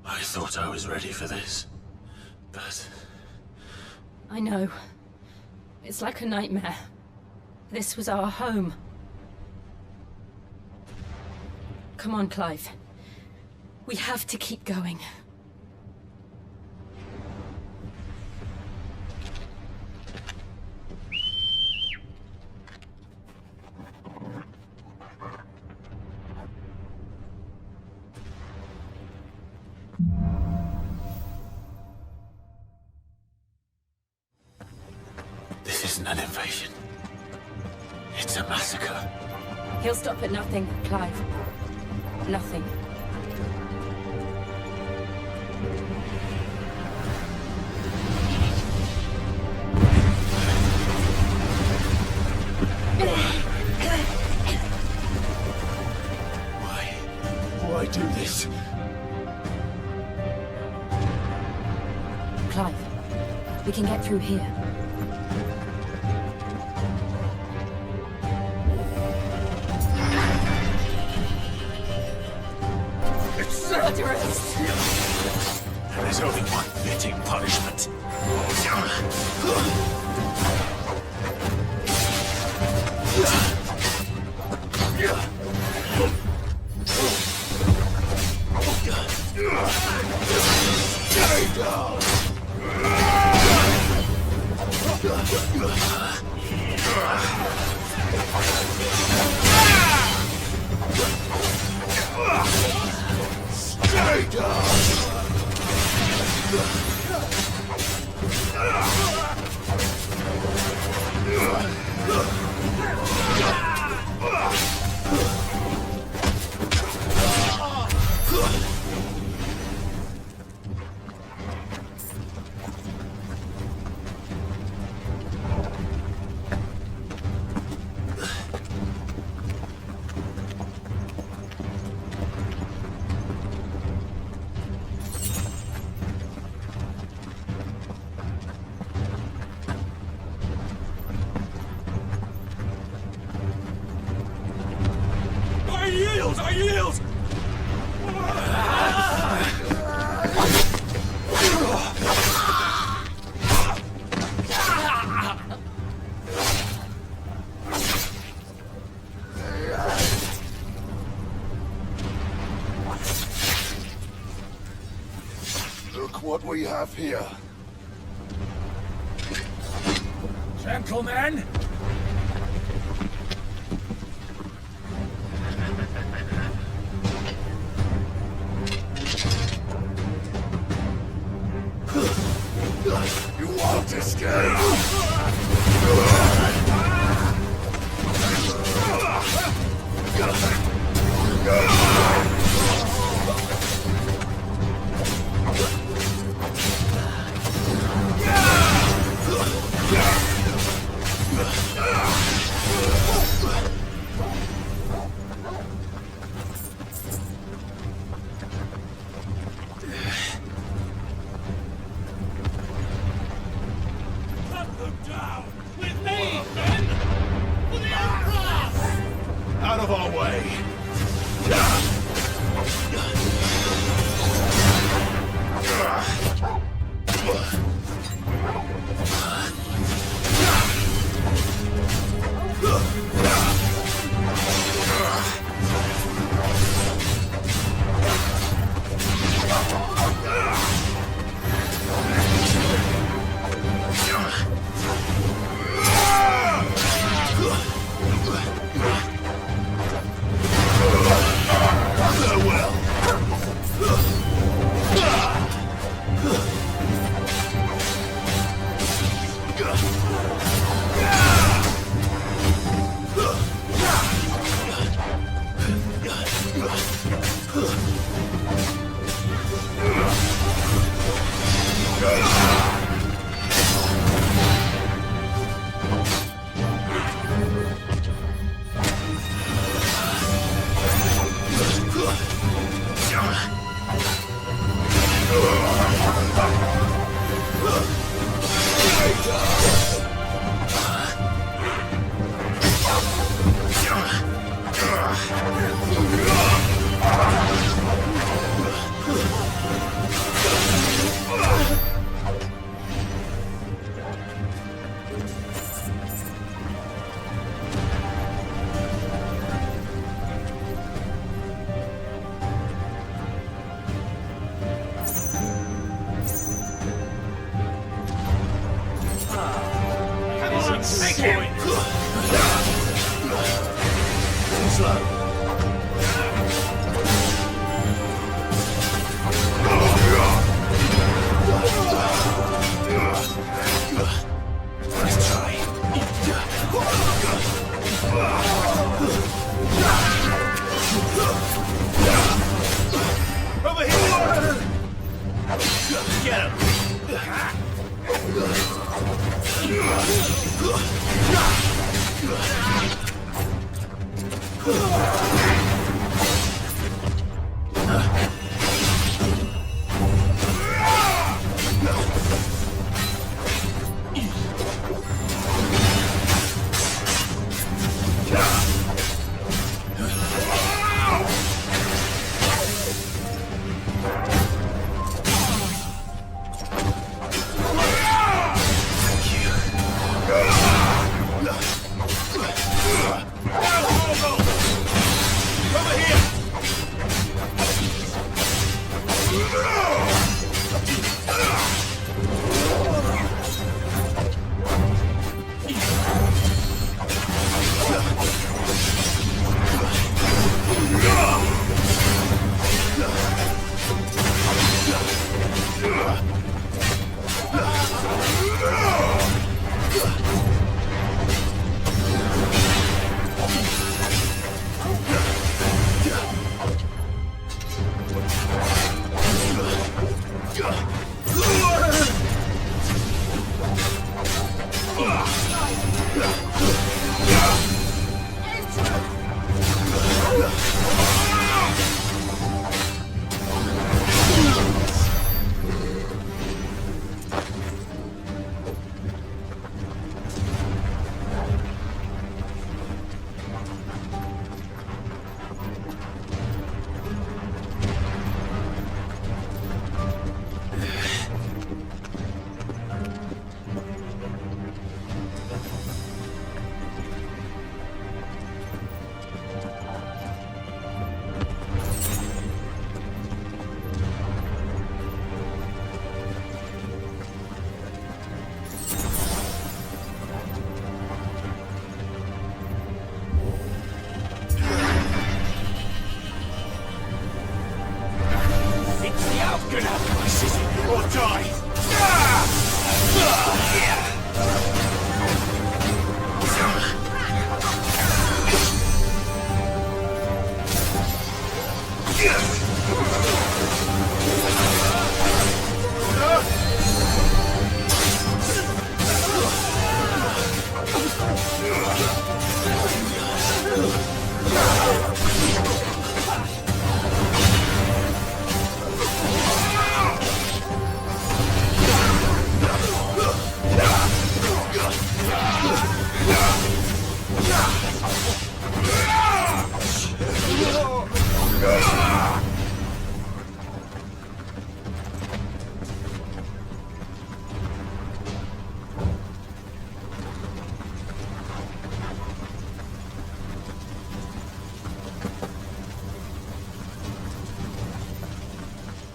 [SPEAKER 1] I thought I was ready for this, but...
[SPEAKER 6] I know. It's like a nightmare. This was our home. Come on, Clive. We have to keep going.
[SPEAKER 1] This isn't an invasion. It's a massacre.
[SPEAKER 6] He'll stop at nothing, Clive. Nothing.
[SPEAKER 1] Why do this?
[SPEAKER 6] Clive, we can get through here. Murderers!
[SPEAKER 1] There's only one fitting punishment. Stay down! Stay down! I yield!
[SPEAKER 5] Look what we have here.
[SPEAKER 11] Gentlemen!
[SPEAKER 5] You won't escape!
[SPEAKER 15] Cut them down! With me, men! For the Emperor!
[SPEAKER 1] Out of our way!
[SPEAKER 15] Take him!
[SPEAKER 1] Over here! Get him!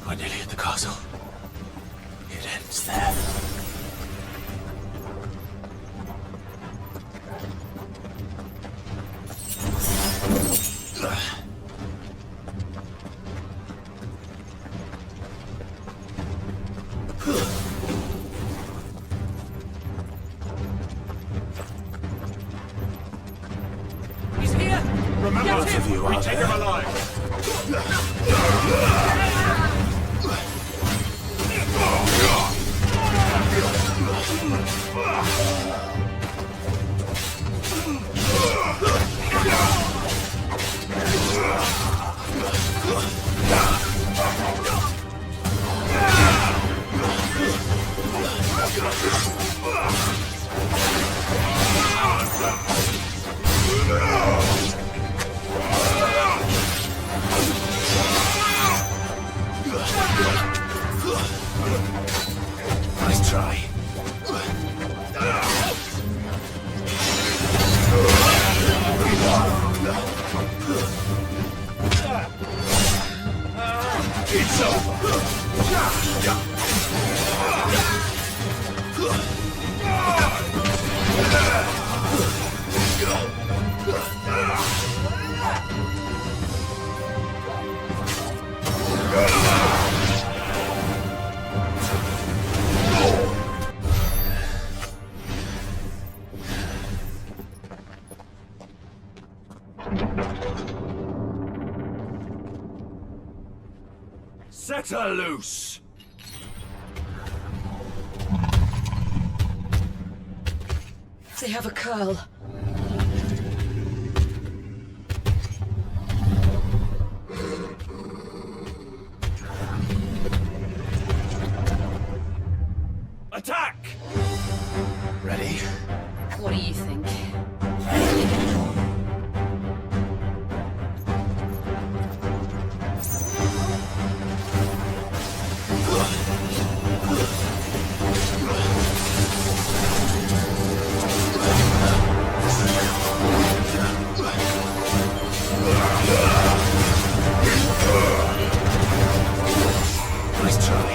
[SPEAKER 1] We're nearly at the castle. It ends there.
[SPEAKER 15] He's here!
[SPEAKER 1] Remember,
[SPEAKER 15] Get
[SPEAKER 1] both
[SPEAKER 15] him!
[SPEAKER 1] of you
[SPEAKER 15] We
[SPEAKER 1] are
[SPEAKER 15] take
[SPEAKER 1] there.
[SPEAKER 15] him alive!
[SPEAKER 1] Nice try.
[SPEAKER 15] It's over! Set her loose!
[SPEAKER 14] They have a curl.
[SPEAKER 15] Attack!
[SPEAKER 1] Ready?
[SPEAKER 4] What do you think?
[SPEAKER 1] Nice try.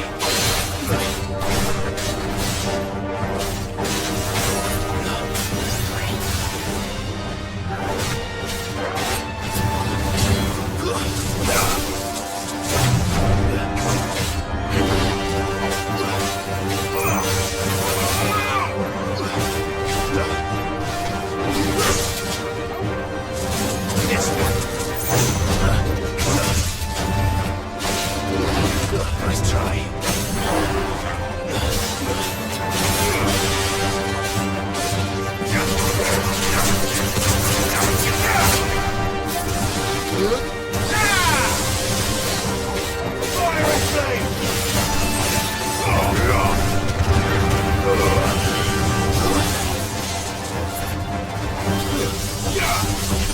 [SPEAKER 1] Nice try.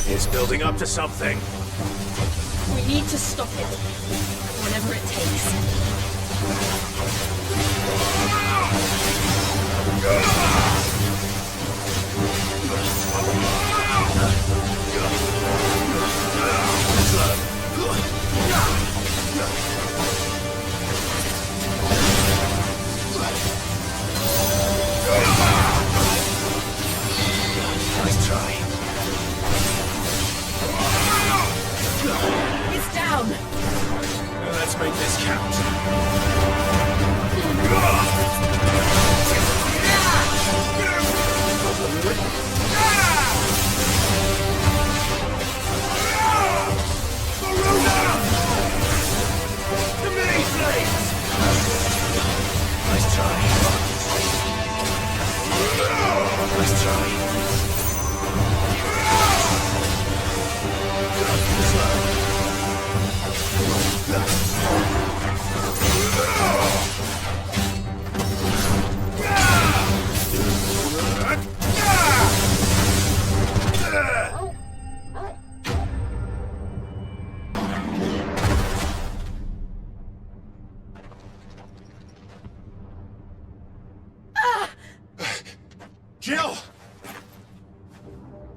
[SPEAKER 1] It's building up to something.
[SPEAKER 4] We need to stop it. Whatever it takes.
[SPEAKER 1] Nice try.
[SPEAKER 4] It's down!
[SPEAKER 1] Let's make this count.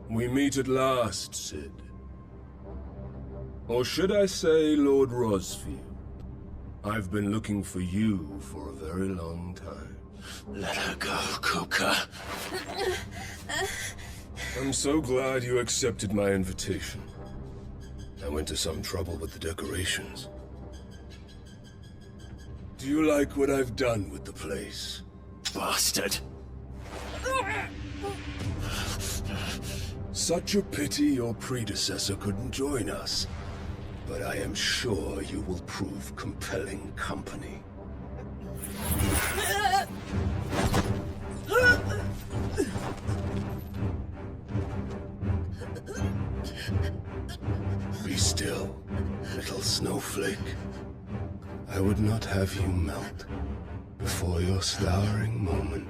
[SPEAKER 20] We meet at last, Cid. Or should I say, Lord Rosfield? I've been looking for you for a very long time.
[SPEAKER 1] Let her go, Kuka.
[SPEAKER 20] I'm so glad you accepted my invitation. I went to some trouble with the decorations. Do you like what I've done with the place?
[SPEAKER 1] Bastard!
[SPEAKER 20] Such a pity your predecessor couldn't join us. But I am sure you will prove compelling company. Be still, little snowflake. I would not have you melt before your flowering moment.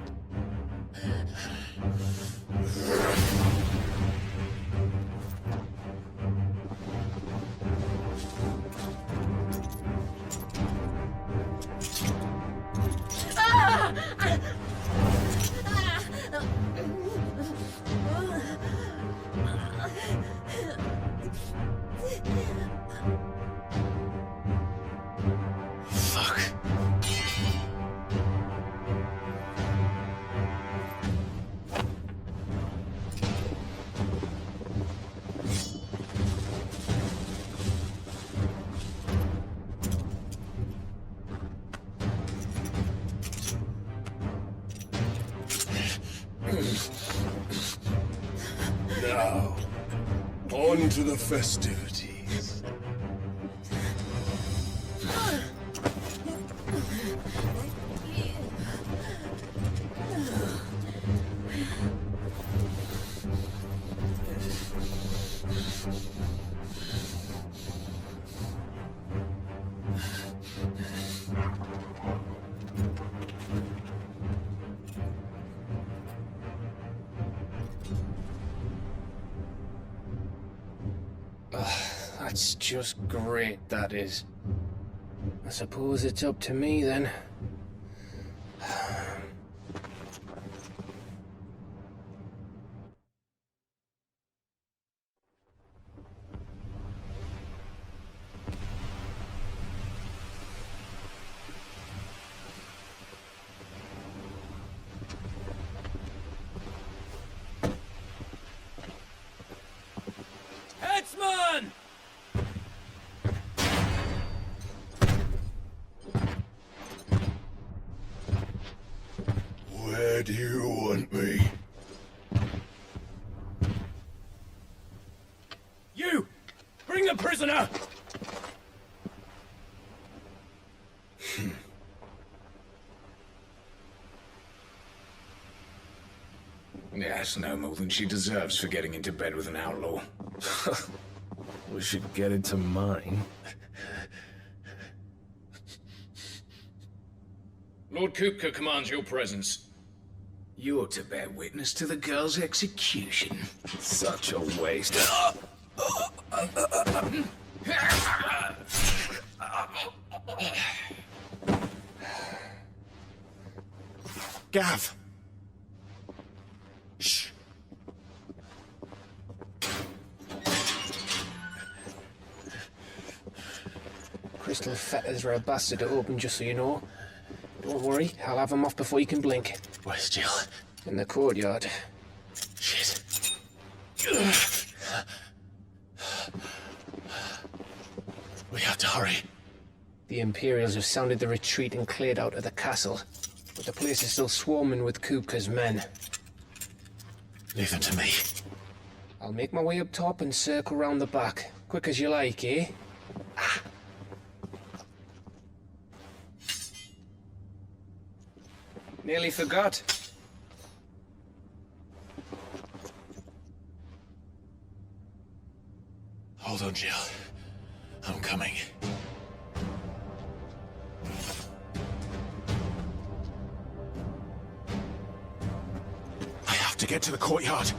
[SPEAKER 20] Now, on to the festivities.
[SPEAKER 22] That's just great, that is. I suppose it's up to me, then.
[SPEAKER 15] Headsman!
[SPEAKER 20] Where do you want me?
[SPEAKER 15] You! Bring the prisoner!
[SPEAKER 7] Yes, no more than she deserves for getting into bed with an outlaw.
[SPEAKER 11] We should get into mine.
[SPEAKER 7] Lord Kupka commands your presence. You're to bear witness to the girl's execution.
[SPEAKER 11] Such a waste.
[SPEAKER 7] Gav! Shh.
[SPEAKER 22] Crystal fetters are a bastard to open, just so you know. Don't worry, I'll have them off before you can blink.
[SPEAKER 1] Where's Jill?
[SPEAKER 22] In the courtyard.
[SPEAKER 1] Shit. We have to hurry.
[SPEAKER 22] The Imperials have sounded the retreat and cleared out of the castle. But the place is still swarming with Kupka's men.
[SPEAKER 1] Leave them to me.
[SPEAKER 22] I'll make my way up top and circle round the back. Quick as you like, eh? Nearly forgot.
[SPEAKER 1] Hold on, Jill. I'm coming. I have to get to the courtyard.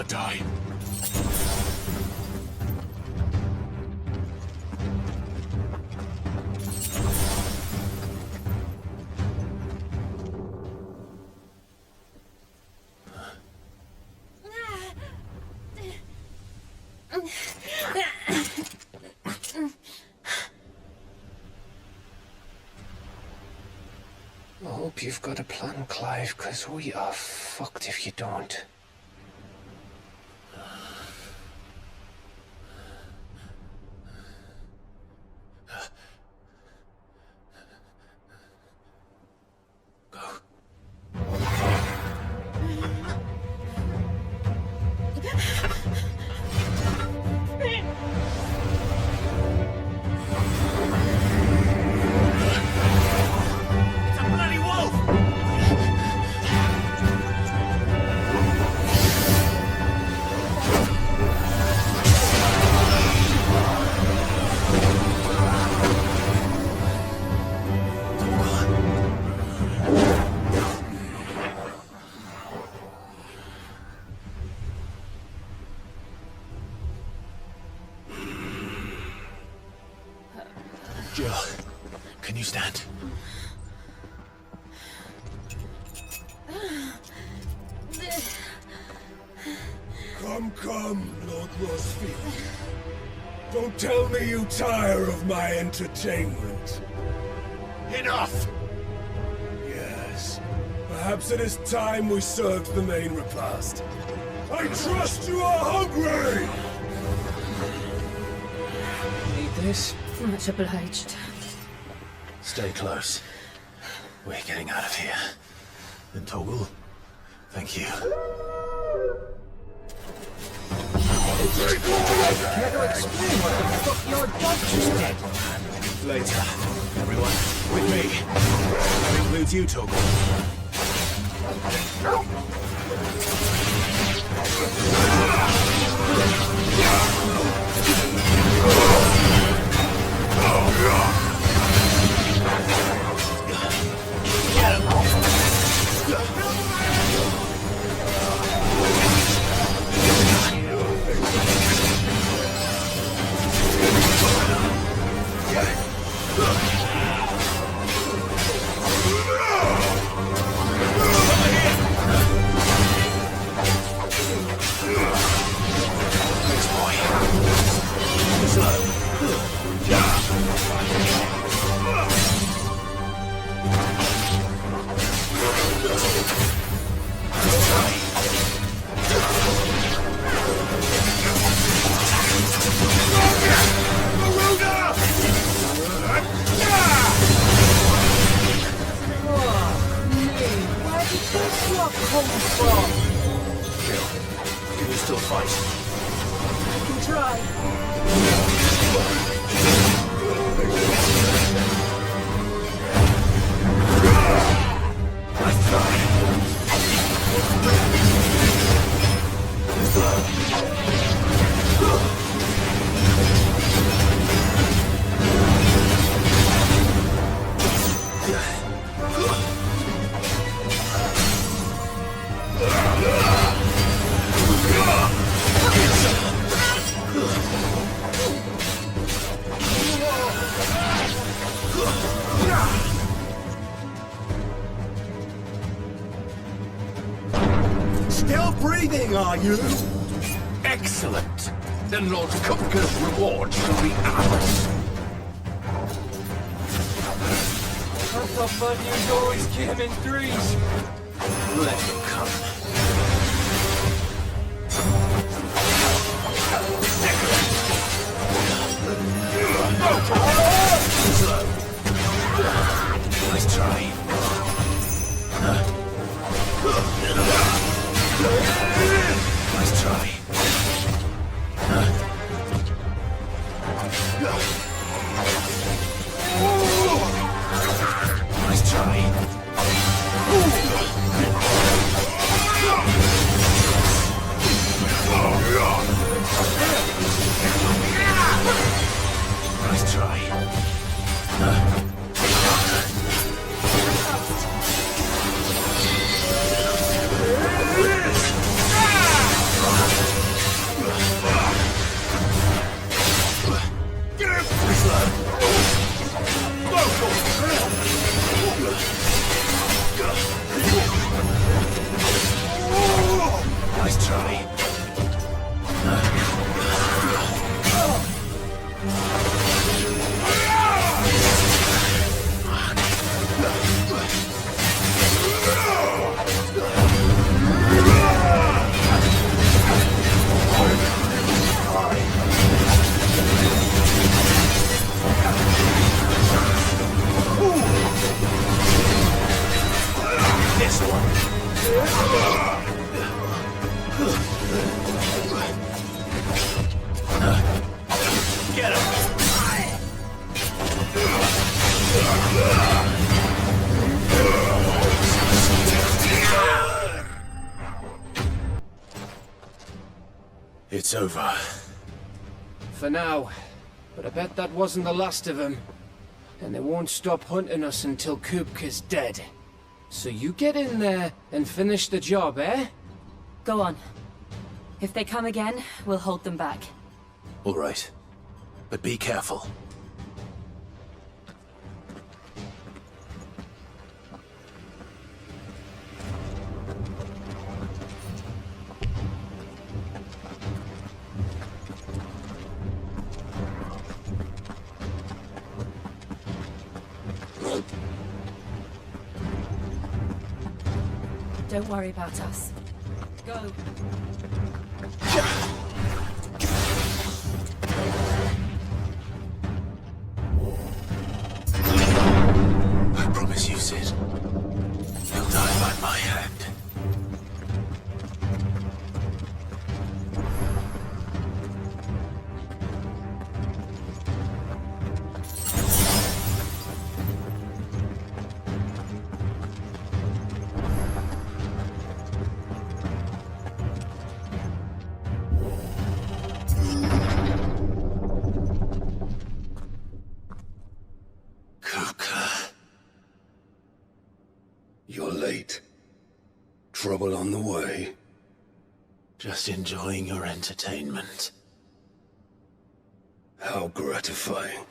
[SPEAKER 20] her die.
[SPEAKER 22] I hope you've got a plan, Clive, because we are fucked if you don't.
[SPEAKER 1] Jill, can you stand?
[SPEAKER 20] Come, Lord Rosfield. Don't tell me you tire of my entertainment.
[SPEAKER 1] Enough!
[SPEAKER 20] Yes. Perhaps it is time we served the main repast. I trust you are hungry!
[SPEAKER 22] Need this?
[SPEAKER 4] Much obliged.
[SPEAKER 1] Stay close. We're getting out of here. And Toggle, thank you.
[SPEAKER 22] Care to explain what the fuck your dog just did?
[SPEAKER 1] Later. Everyone, with me. That includes you, Toggle. Can you still fight?
[SPEAKER 6] I can try.
[SPEAKER 1] Still breathing, are you? Excellent. Then Lord Kupka's reward shall be ours.
[SPEAKER 22] I thought bad news always came in threes.
[SPEAKER 1] Let him come. Nice try. Nice try. Nice try. It's over.
[SPEAKER 22] For now. But I bet that wasn't the last of them. And they won't stop hunting us until Kupka's dead. So you get in there and finish the job, eh?
[SPEAKER 4] Go on. If they come again, we'll hold them back.
[SPEAKER 1] All right. But be careful.
[SPEAKER 4] Don't worry about us. Go.
[SPEAKER 1] I promise you, Sid. You'll die by my hand.
[SPEAKER 20] You're late. Trouble on the way?
[SPEAKER 1] Just enjoying your entertainment.
[SPEAKER 20] How gratifying.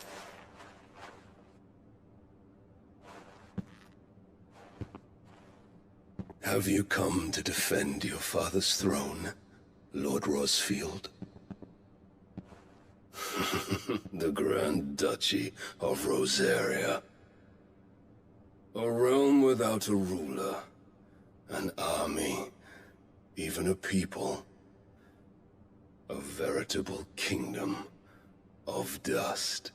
[SPEAKER 20] Have you come to defend your father's throne, Lord Rosfield? The Grand Duchy of Rosaria. A realm without a ruler, an army, even a people. A veritable kingdom of dust.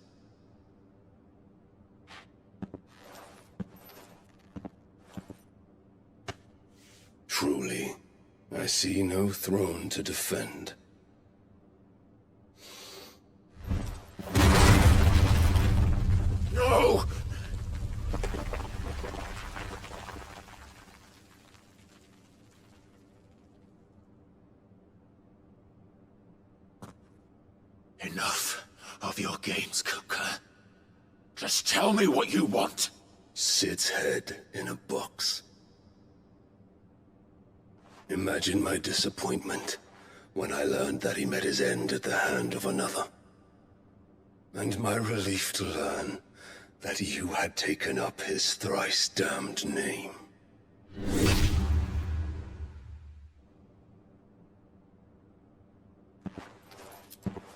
[SPEAKER 20] Truly, I see no throne to defend. No!
[SPEAKER 1] Enough of your games, Kupka. Just tell me what you want.
[SPEAKER 20] Sid's head in a box. Imagine my disappointment when I learned that he met his end at the hand of another. And my relief to learn that you had taken up his thrice-damned name.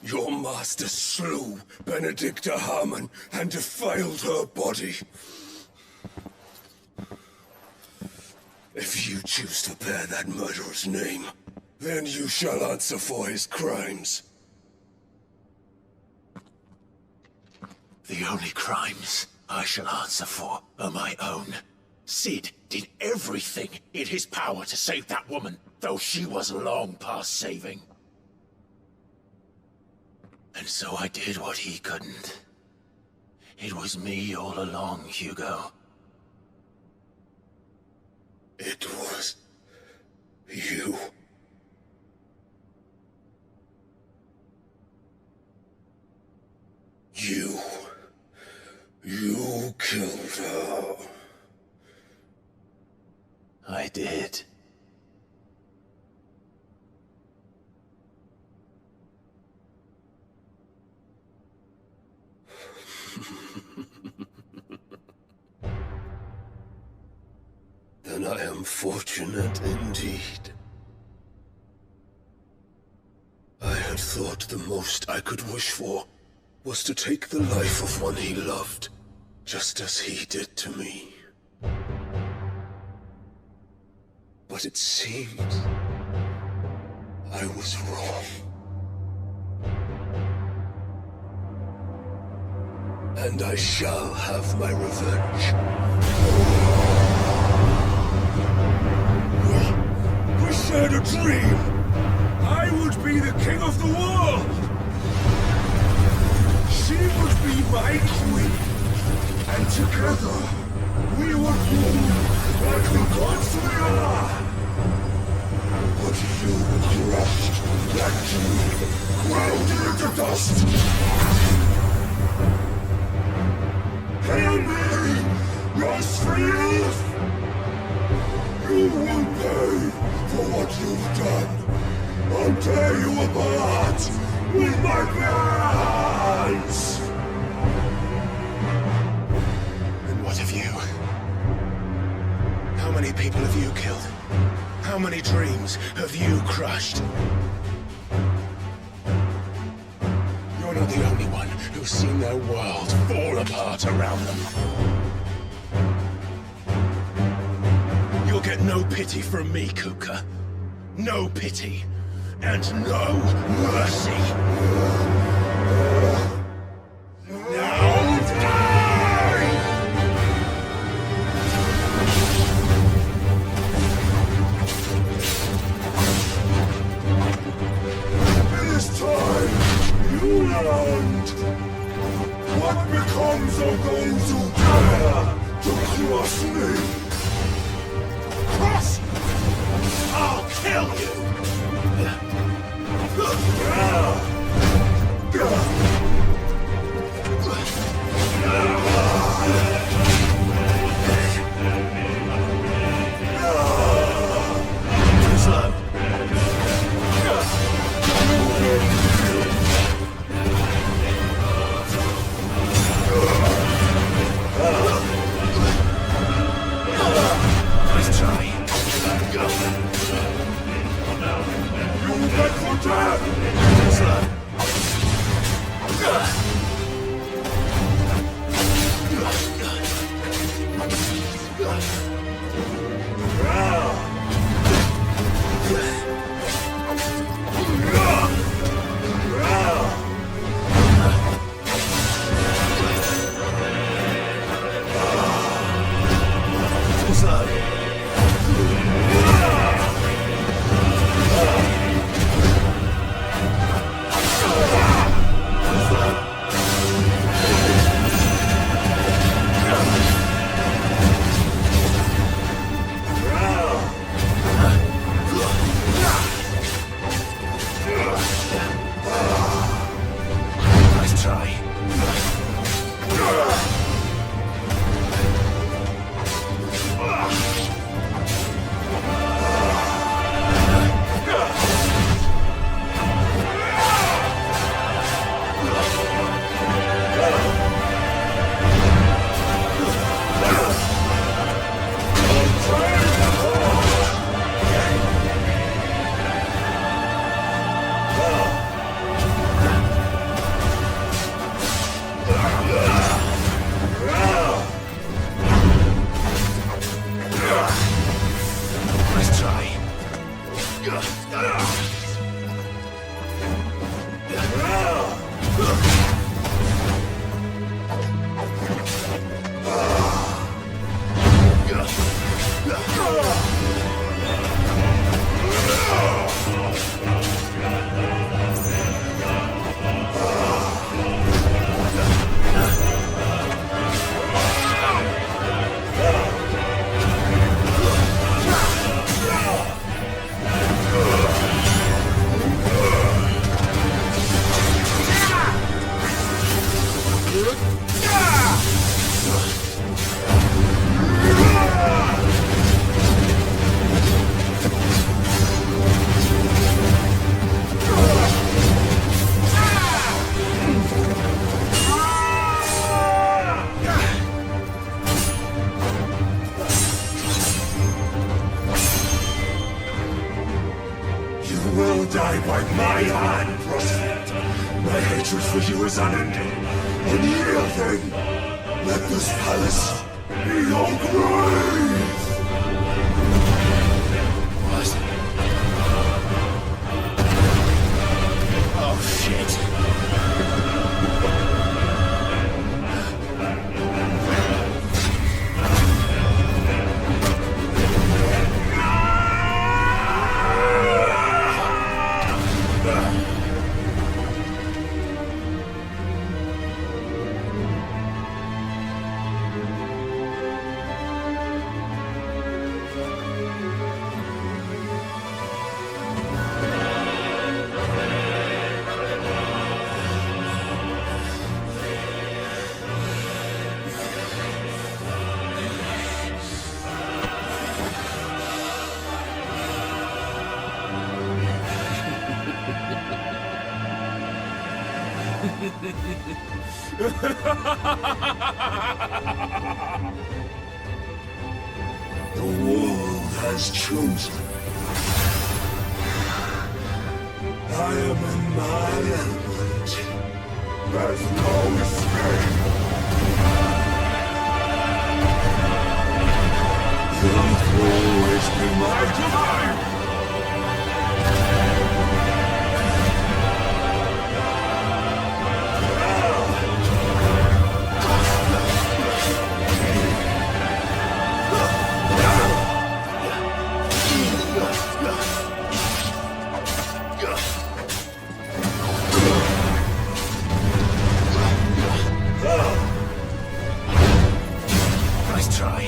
[SPEAKER 20] Your master slew Benedicta Harmon and defiled her body. If you choose to bear that murderer's name, then you shall answer for his crimes.
[SPEAKER 1] The only crimes I shall answer for are my own. Sid did everything in his power to save that woman, though she was long past saving. And so I did what he couldn't. It was me all along, Hugo.
[SPEAKER 20] It was you. You killed her.
[SPEAKER 1] I did.
[SPEAKER 20] Then I am fortunate indeed. I had thought the most I could wish for was to take the life of one he loved, just as he did to me. But it seems I was wrong. And I shall have my revenge. We shared a dream! I would be the king of the world! She would be my queen! And together, we would rule like the gods we are!
[SPEAKER 8] But you crushed that dream, ground it into dust! Hail Mary, rise for youth! You will pay for what you've done. I'll tear you apart with my hands!
[SPEAKER 1] And what of you? How many people have you killed? How many dreams have you crushed? You're not the only one who's seen their world fall apart around them. You'll get no pity from me, Kuka. No pity. And no mercy. Now die!
[SPEAKER 8] This time, you learned what becomes of those who dare to cross me.
[SPEAKER 1] Cross? I'll kill you! Too slow. Nice try.
[SPEAKER 8] You bet for death!
[SPEAKER 1] Too slow. Too slow. Nice try. Nice try.
[SPEAKER 8] You will die by my hand, Rosalind. My hatred for you is unending, unyielding. Let this palace be your grave!
[SPEAKER 1] What? Oh, shit.
[SPEAKER 8] The world has chosen. I am in my element. There's no escape. Youth will always be my divine.
[SPEAKER 1] Nice try.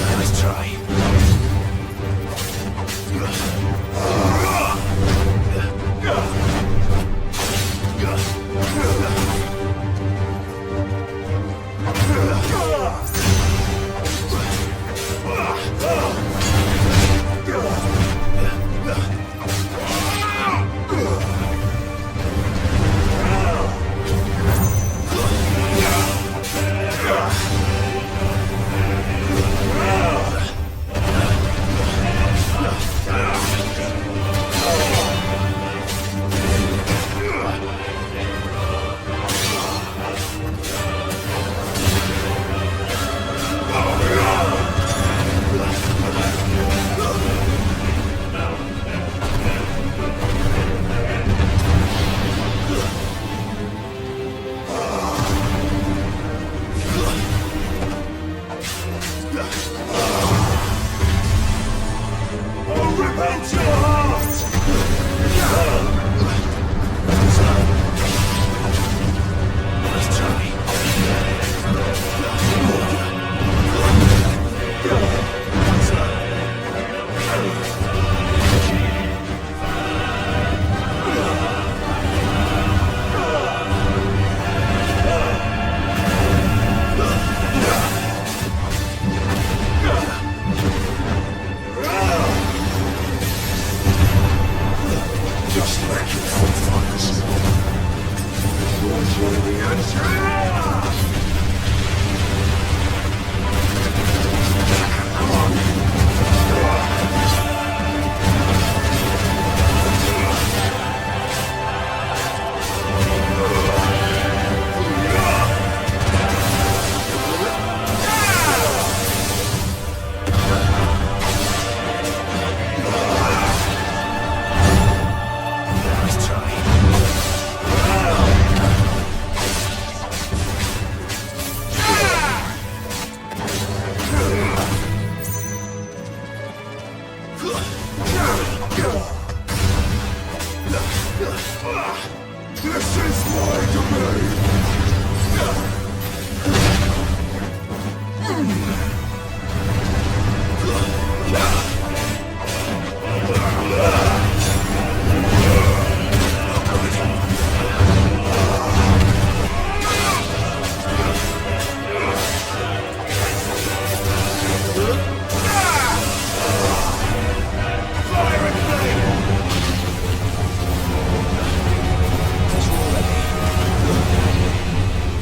[SPEAKER 1] Nice try.
[SPEAKER 8] This is my domain!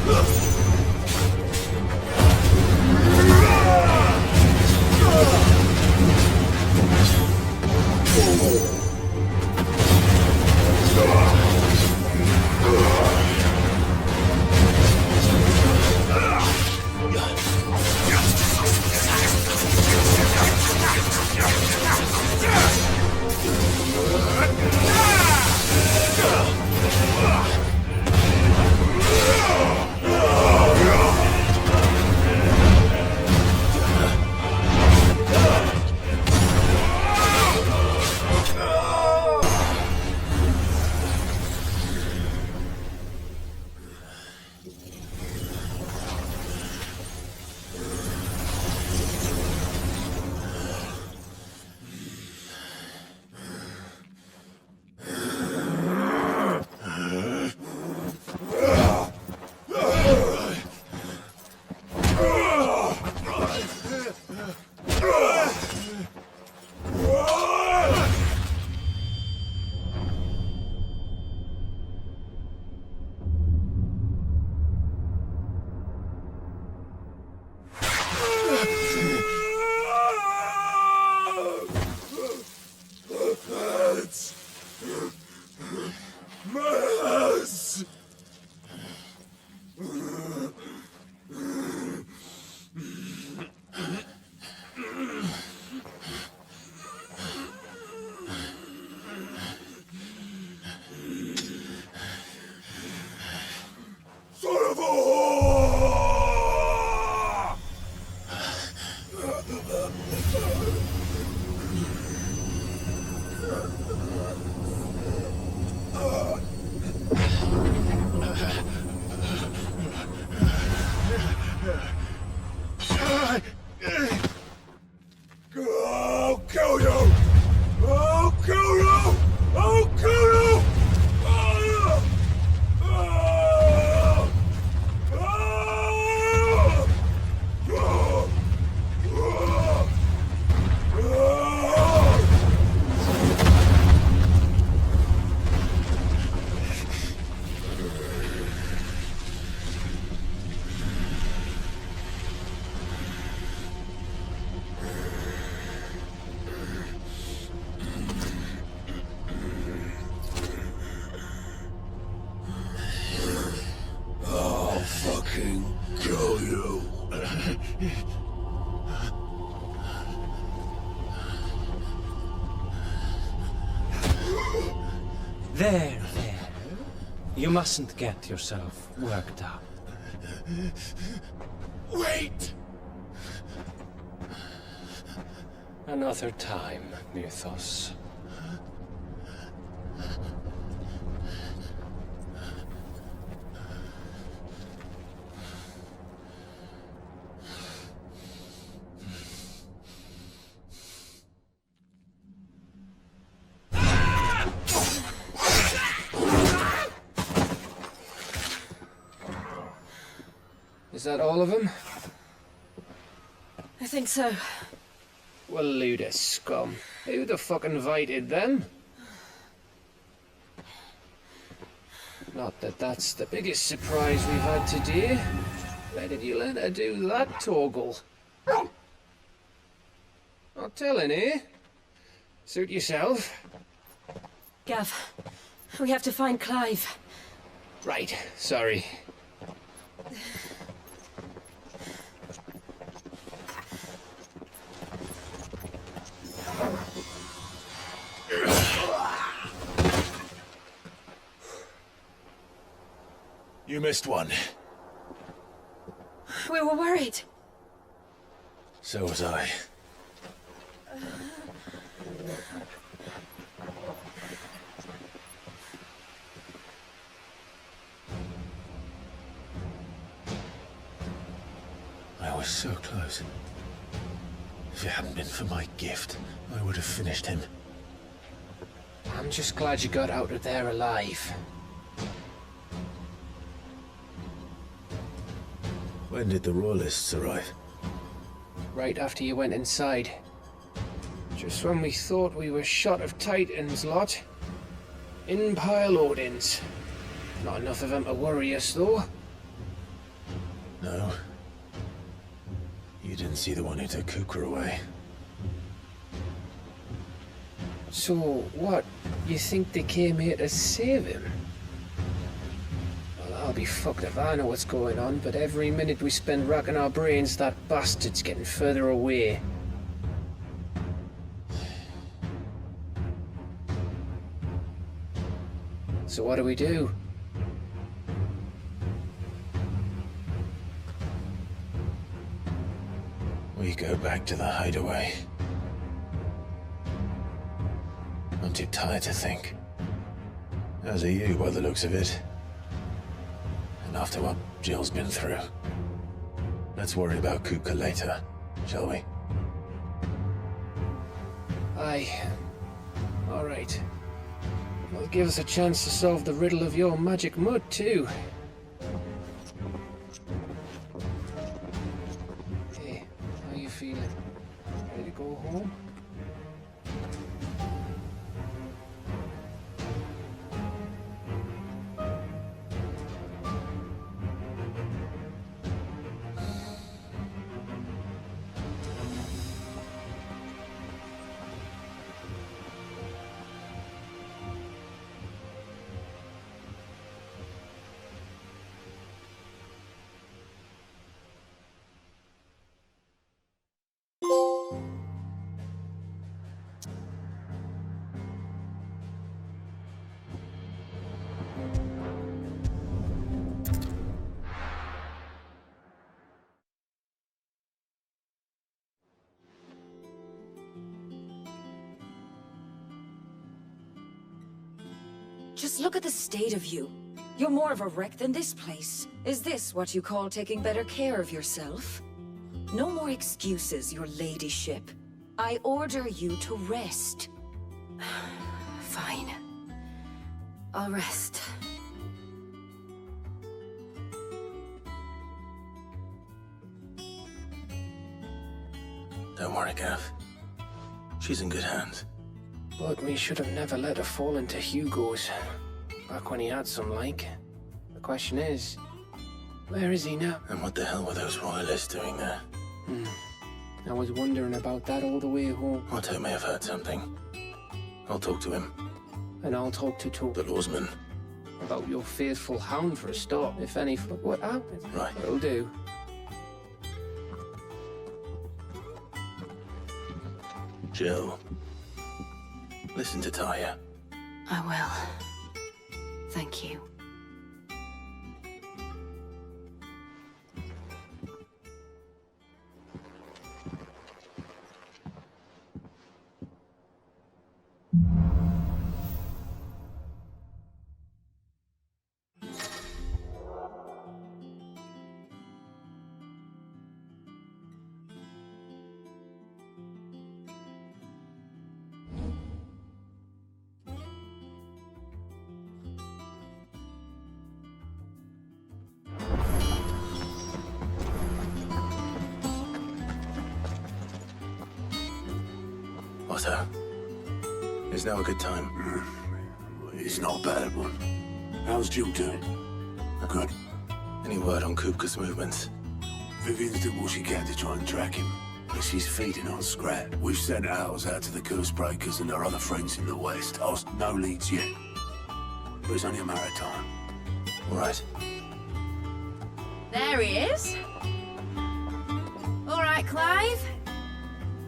[SPEAKER 1] Ugh.
[SPEAKER 22] There. You mustn't get yourself worked up.
[SPEAKER 8] Wait!
[SPEAKER 22] Another time, Mythos. Is that all of them?
[SPEAKER 2] I think so.
[SPEAKER 22] Well, load of scum. Who the fuck invited them? Not that that's the biggest surprise we've had today. Where did you let her do that, Torgal? Not telling, eh? Suit yourself.
[SPEAKER 2] Gav, we have to find Clive.
[SPEAKER 22] Right, sorry.
[SPEAKER 1] You missed one.
[SPEAKER 2] We were worried.
[SPEAKER 1] So was I. I was so close. If it hadn't been for my gift, I would have finished him.
[SPEAKER 22] I'm just glad you got out of there alive.
[SPEAKER 1] When did the Royalists arrive?
[SPEAKER 22] Right after you went inside. Just when we thought we were shot of Titans, lot. In pile Odins. Not enough of them to worry us, though.
[SPEAKER 1] No. You didn't see the one who took Kukra away.
[SPEAKER 22] So, what? You think they came here to save him? Well, I'll be fucked if I know what's going on, but every minute we spend racking our brains, that bastard's getting further away. So what do we do?
[SPEAKER 1] We go back to the hideaway. I'm too tired to think. As are you, by the looks of it. And after what Jill's been through. Let's worry about Kuka later, shall we?
[SPEAKER 22] Aye. All right. Well, give us a chance to solve the riddle of your magic mud, too. Hey, how you feeling? Ready to go home?
[SPEAKER 2] Just look at the state of you. You're more of a wreck than this place. Is this what you call taking better care of yourself? No more excuses, your ladyship. I order you to rest. Fine. I'll rest.
[SPEAKER 1] Don't worry, Gav. She's in good hands.
[SPEAKER 22] But we should have never let her fall into Hugo's. Back when he had some like. The question is, where is he now?
[SPEAKER 1] And what the hell were those royalists doing there?
[SPEAKER 22] I was wondering about that all the way home.
[SPEAKER 1] Otto may have heard something. I'll talk to him.
[SPEAKER 22] And I'll talk to
[SPEAKER 1] the lawsman.
[SPEAKER 22] About your faithful hound for a start, if any. But what happened?
[SPEAKER 1] Right.
[SPEAKER 22] It'll do.
[SPEAKER 1] Jill. Listen to Taya.
[SPEAKER 2] I will.
[SPEAKER 4] Thank you.
[SPEAKER 1] Otto, is now a good time?
[SPEAKER 8] It's not a bad one. How's Jill doing? Good.
[SPEAKER 1] Any word on Kupka's movements?
[SPEAKER 8] Vivian's doing what she can to try and track him, but she's feeding on scrap. We've sent ours out to the Curse Breakers and our other friends in the West. No leads yet, but it's only a matter of time.
[SPEAKER 1] All right.
[SPEAKER 9] There he is. All right, Clive.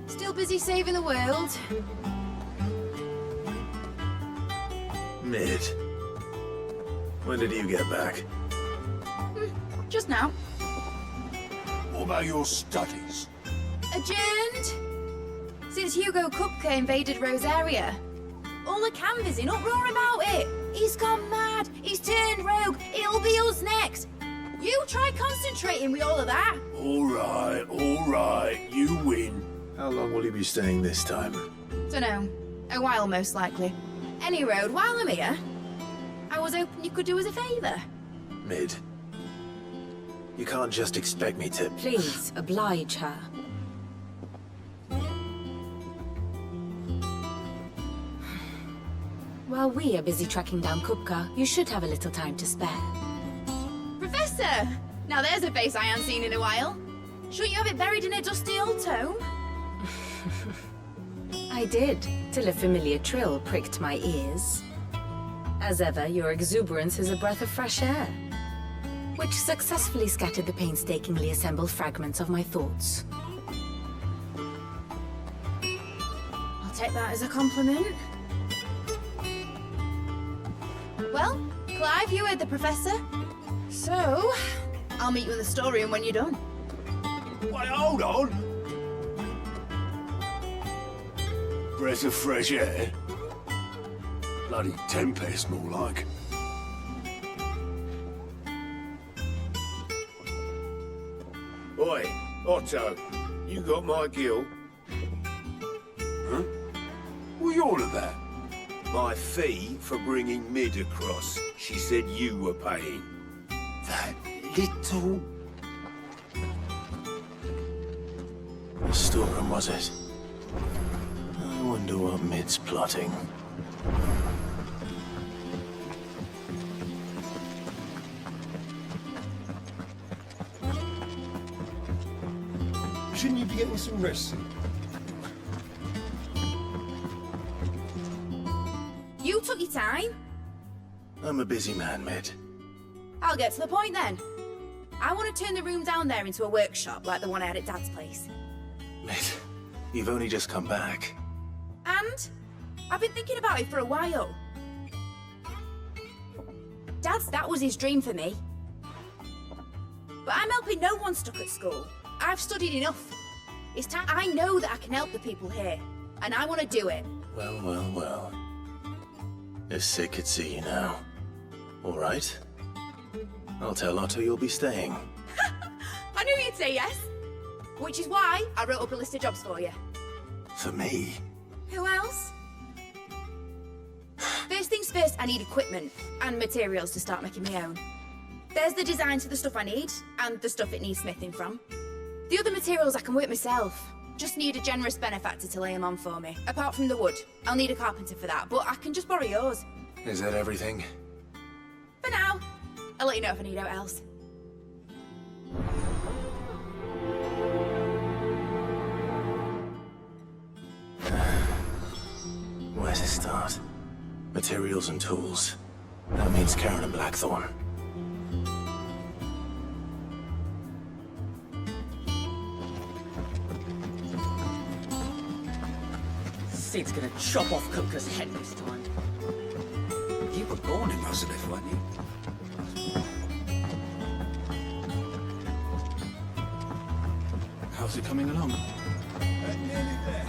[SPEAKER 9] Still busy saving the world.
[SPEAKER 1] Mid. When did you get back?
[SPEAKER 9] Just now.
[SPEAKER 8] What about your studies?
[SPEAKER 9] Adjourned. Since Hugo Kupka invaded Rosaria. All the canvass in uproar about it. He's gone mad. He's turned rogue. It'll be us next. You try concentrating with all of that.
[SPEAKER 8] All right. You win.
[SPEAKER 1] How long will you be staying this time?
[SPEAKER 9] Dunno. A while, most likely. Any road, while I'm here, I was hoping you could do us a favour.
[SPEAKER 1] Mid. You can't just expect me to...
[SPEAKER 13] Please, oblige her. While we are busy tracking down Kupka, you should have a little time to spare.
[SPEAKER 9] Professor! Now there's a face I haven't seen in a while. Shouldn't you have it buried in a dusty old tome?
[SPEAKER 13] I did, till a familiar trill pricked my ears. As ever, your exuberance is a breath of fresh air, which successfully scattered the painstakingly assembled fragments of my thoughts.
[SPEAKER 9] I'll take that as a compliment. Well, Clive, you heard the Professor. So, I'll meet you in the storeroom when you're done.
[SPEAKER 8] Wait, hold on. Breath of fresh air. Bloody tempest, more like.
[SPEAKER 10] Oi, Otto, you got my gill?
[SPEAKER 8] Huh? What are you on about?
[SPEAKER 10] My fee for bringing Mid across. She said you were paying.
[SPEAKER 8] That little...
[SPEAKER 1] The storeroom, was it? I wonder what Mid's plotting.
[SPEAKER 8] Shouldn't you be getting some rest?
[SPEAKER 9] You took your time.
[SPEAKER 1] I'm a busy man, Mid.
[SPEAKER 9] I'll get to the point then. I want to turn the room down there into a workshop like the one I had at Dad's place.
[SPEAKER 1] Mid, you've only just come back.
[SPEAKER 9] And I've been thinking about it for a while. That was his dream for me. But I'm helping no one stuck at school. I've studied enough. It's time. I know that I can help the people here, and I want to do it.
[SPEAKER 1] Well. If Sid could see you now. All right. I'll tell Otto you'll be staying.
[SPEAKER 9] I knew you'd say yes. Which is why I wrote up a list of jobs for you.
[SPEAKER 1] For me?
[SPEAKER 9] Who else? First things first, I need equipment and materials to start making my own. There's the designs for the stuff I need, and the stuff it needs smithing from. The other materials I can work myself. Just need a generous benefactor to lay them on for me. Apart from the wood. I'll need a carpenter for that, but I can just borrow yours.
[SPEAKER 1] Is that everything?
[SPEAKER 9] For now. I'll let you know if I need out else.
[SPEAKER 1] Where to start? Materials and tools. That means Karen and Blackthorn.
[SPEAKER 23] Sid's gonna chop off Kupka's head this time. You
[SPEAKER 3] were born in Rosalith, weren't you?
[SPEAKER 1] How's it coming along?
[SPEAKER 3] Nearly there.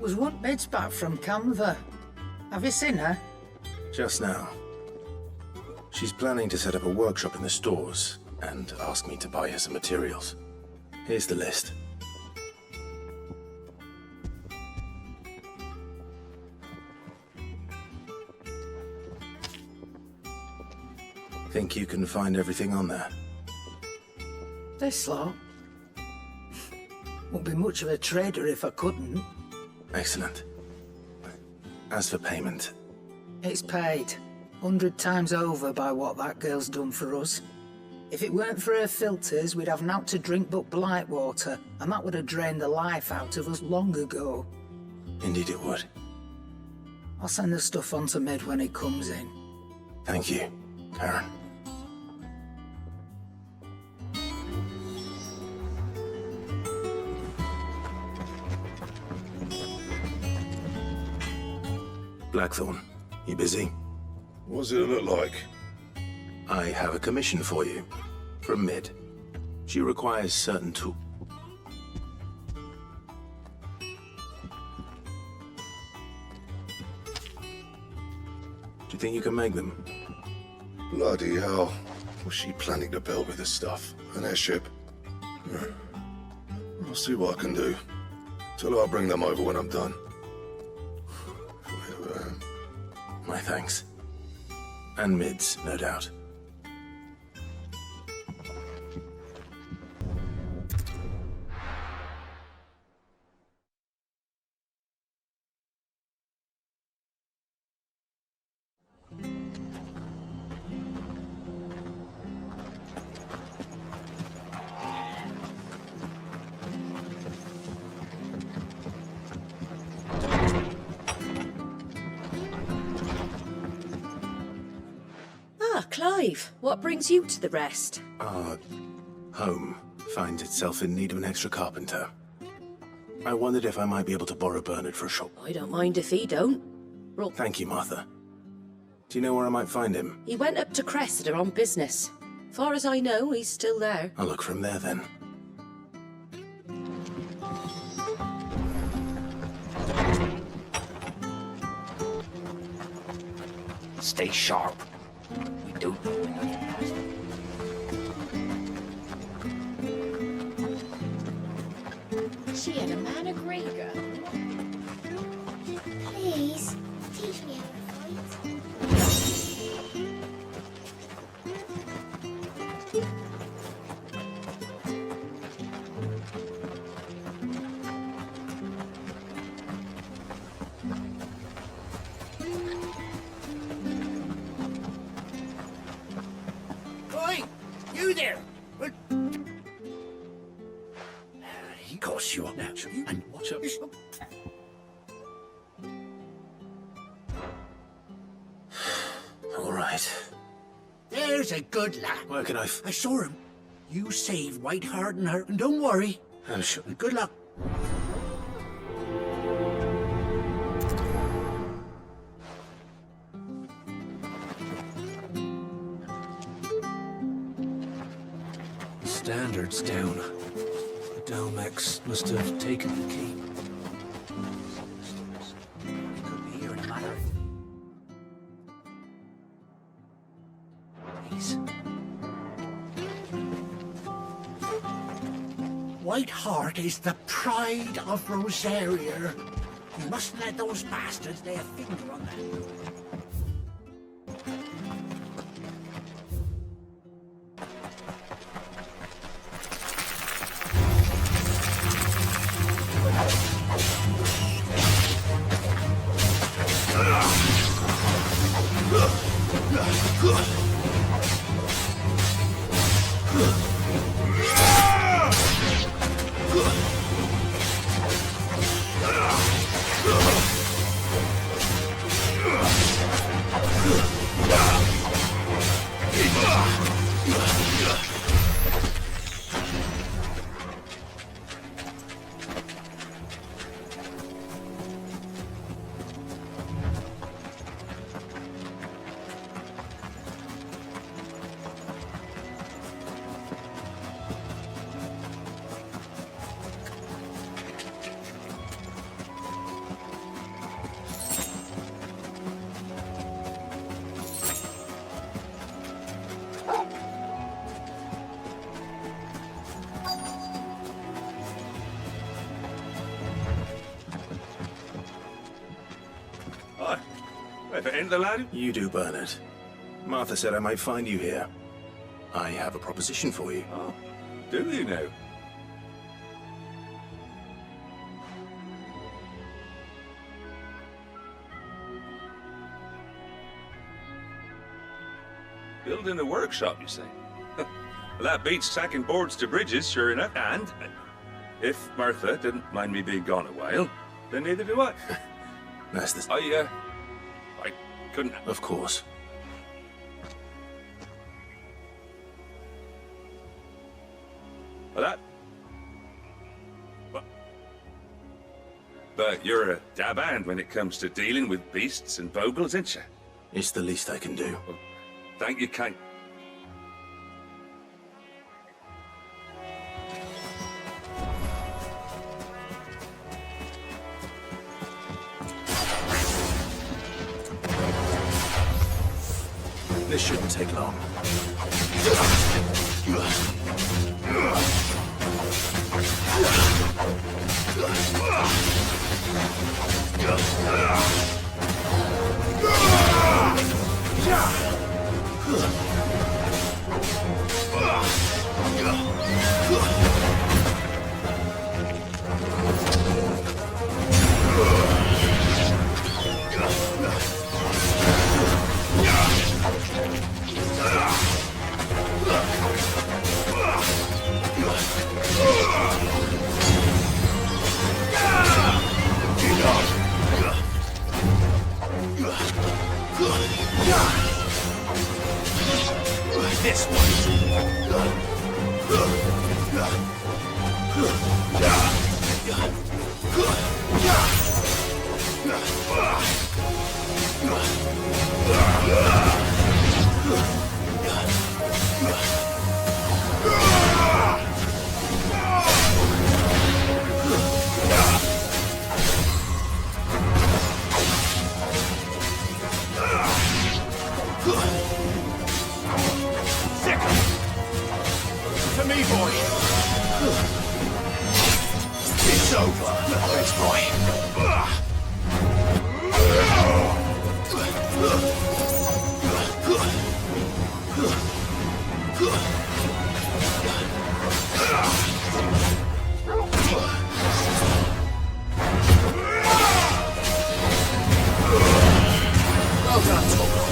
[SPEAKER 16] Was what bed's back from Canva? Have you seen her?
[SPEAKER 1] Just now. She's planning to set up a workshop in the stores and ask me to buy her some materials. Here's the list. Think you can find everything on there?
[SPEAKER 16] This lot? Won't be much of a trader if I couldn't.
[SPEAKER 1] Excellent. As for payment...
[SPEAKER 16] It's paid. 100 times over by what that girl's done for us. If it weren't for her filters, we'd have naught to drink but blight water, and that would have drained the life out of us long ago.
[SPEAKER 1] Indeed it would.
[SPEAKER 16] I'll send the stuff on to Mid when it comes in.
[SPEAKER 1] Thank you, Karen. Blackthorn, you busy?
[SPEAKER 5] What does it look like?
[SPEAKER 1] I have a commission for you. From Mid. She requires certain tools. Do you think you can make them?
[SPEAKER 5] Bloody hell. What's she planning to build with this stuff? An airship? I'll see what I can do. Tell her I'll bring them over when I'm done.
[SPEAKER 1] My thanks. And Mid's, no doubt.
[SPEAKER 2] Clive, what brings you to the rest?
[SPEAKER 1] Our home finds itself in need of an extra carpenter. I wondered if I might be able to borrow Bernard for a shop.
[SPEAKER 2] I don't mind if he don't.
[SPEAKER 1] Thank you, Martha. Do you know where I might find him?
[SPEAKER 2] He went up to Cressida on business. Far as I know, he's still there.
[SPEAKER 1] I'll look from there then.
[SPEAKER 3] Stay sharp. We don't know when you're past.
[SPEAKER 6] She had a man of Gregor.
[SPEAKER 23] Please, teach me how to fight.
[SPEAKER 3] Oi! You there! He calls you up now, and watch up.
[SPEAKER 1] All right.
[SPEAKER 3] There's a good lad.
[SPEAKER 1] Where can I
[SPEAKER 3] saw him. You save Whiteheart and her, and don't worry.
[SPEAKER 1] I'm sure.
[SPEAKER 3] Good luck.
[SPEAKER 7] Standards down. The Dalmex must have taken the key.
[SPEAKER 3] He could be here in a matter. Please. Whiteheart is the pride of Rosaria. You mustn't let those bastards lay a finger on that.
[SPEAKER 17] if it ain't the lad?
[SPEAKER 1] You do, Bernard. Martha said I might find you here. I have a proposition for you.
[SPEAKER 17] Oh, do you now? Building a workshop, you say? Well, that beats sacking boards to bridges, sure enough. And if Martha didn't mind me being gone a while, then neither do I.
[SPEAKER 1] That's the...
[SPEAKER 17] I couldn't...
[SPEAKER 1] Of course.
[SPEAKER 17] Well, that... Well, but you're a dab hand when it comes to dealing with beasts and bogles, ain't you?
[SPEAKER 1] It's the least I can do.
[SPEAKER 17] Well, thank you, kind.
[SPEAKER 1] This shouldn't take long. This
[SPEAKER 8] To me, boy. It's over. Thanks, boy. Well done, Toro.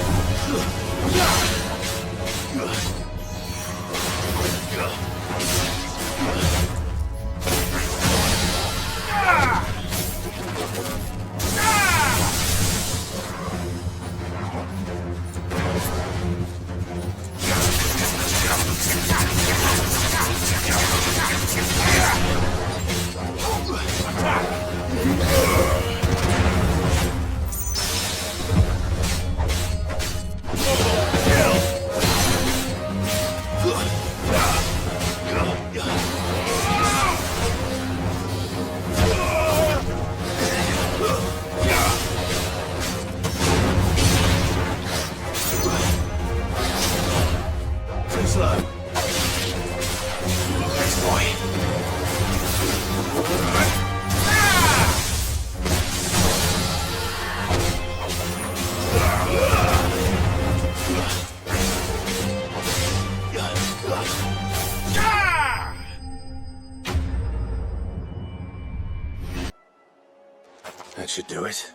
[SPEAKER 1] That should do it.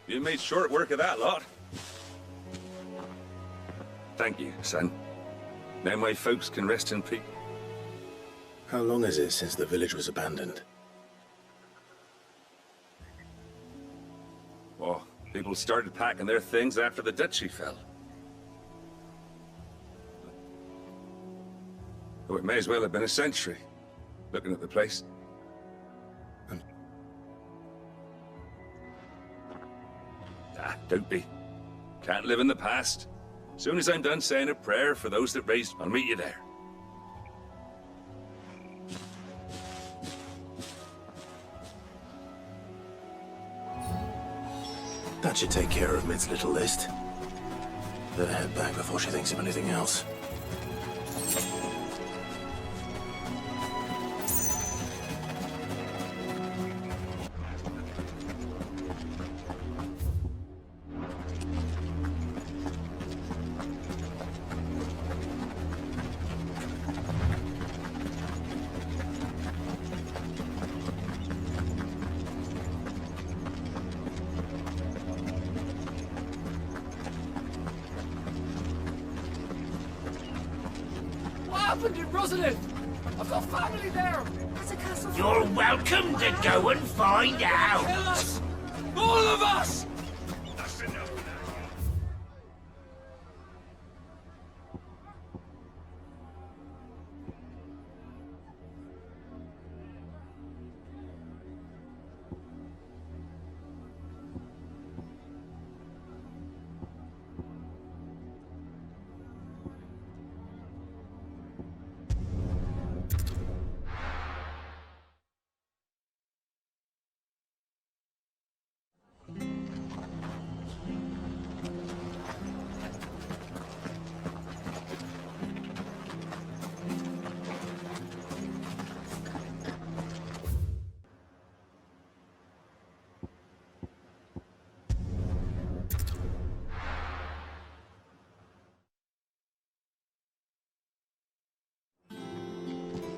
[SPEAKER 17] You made short work of that lot. Thank you, son. Now my folks can rest in peace.
[SPEAKER 1] How long is it since the village was abandoned?
[SPEAKER 17] Oh, people started packing their things after the duchy fell. Oh, it may as well have been a century, looking at the place. Don't be. Can't live in the past. Soon as I'm done saying a prayer for those that raised, I'll meet you there.
[SPEAKER 1] That should take care of Mid's little list. Better head back before she thinks of anything else.
[SPEAKER 3] happened in Rosalith? I've got family there. There's a castle.
[SPEAKER 10] You're welcome to go and find out.
[SPEAKER 3] Kill us! All of us!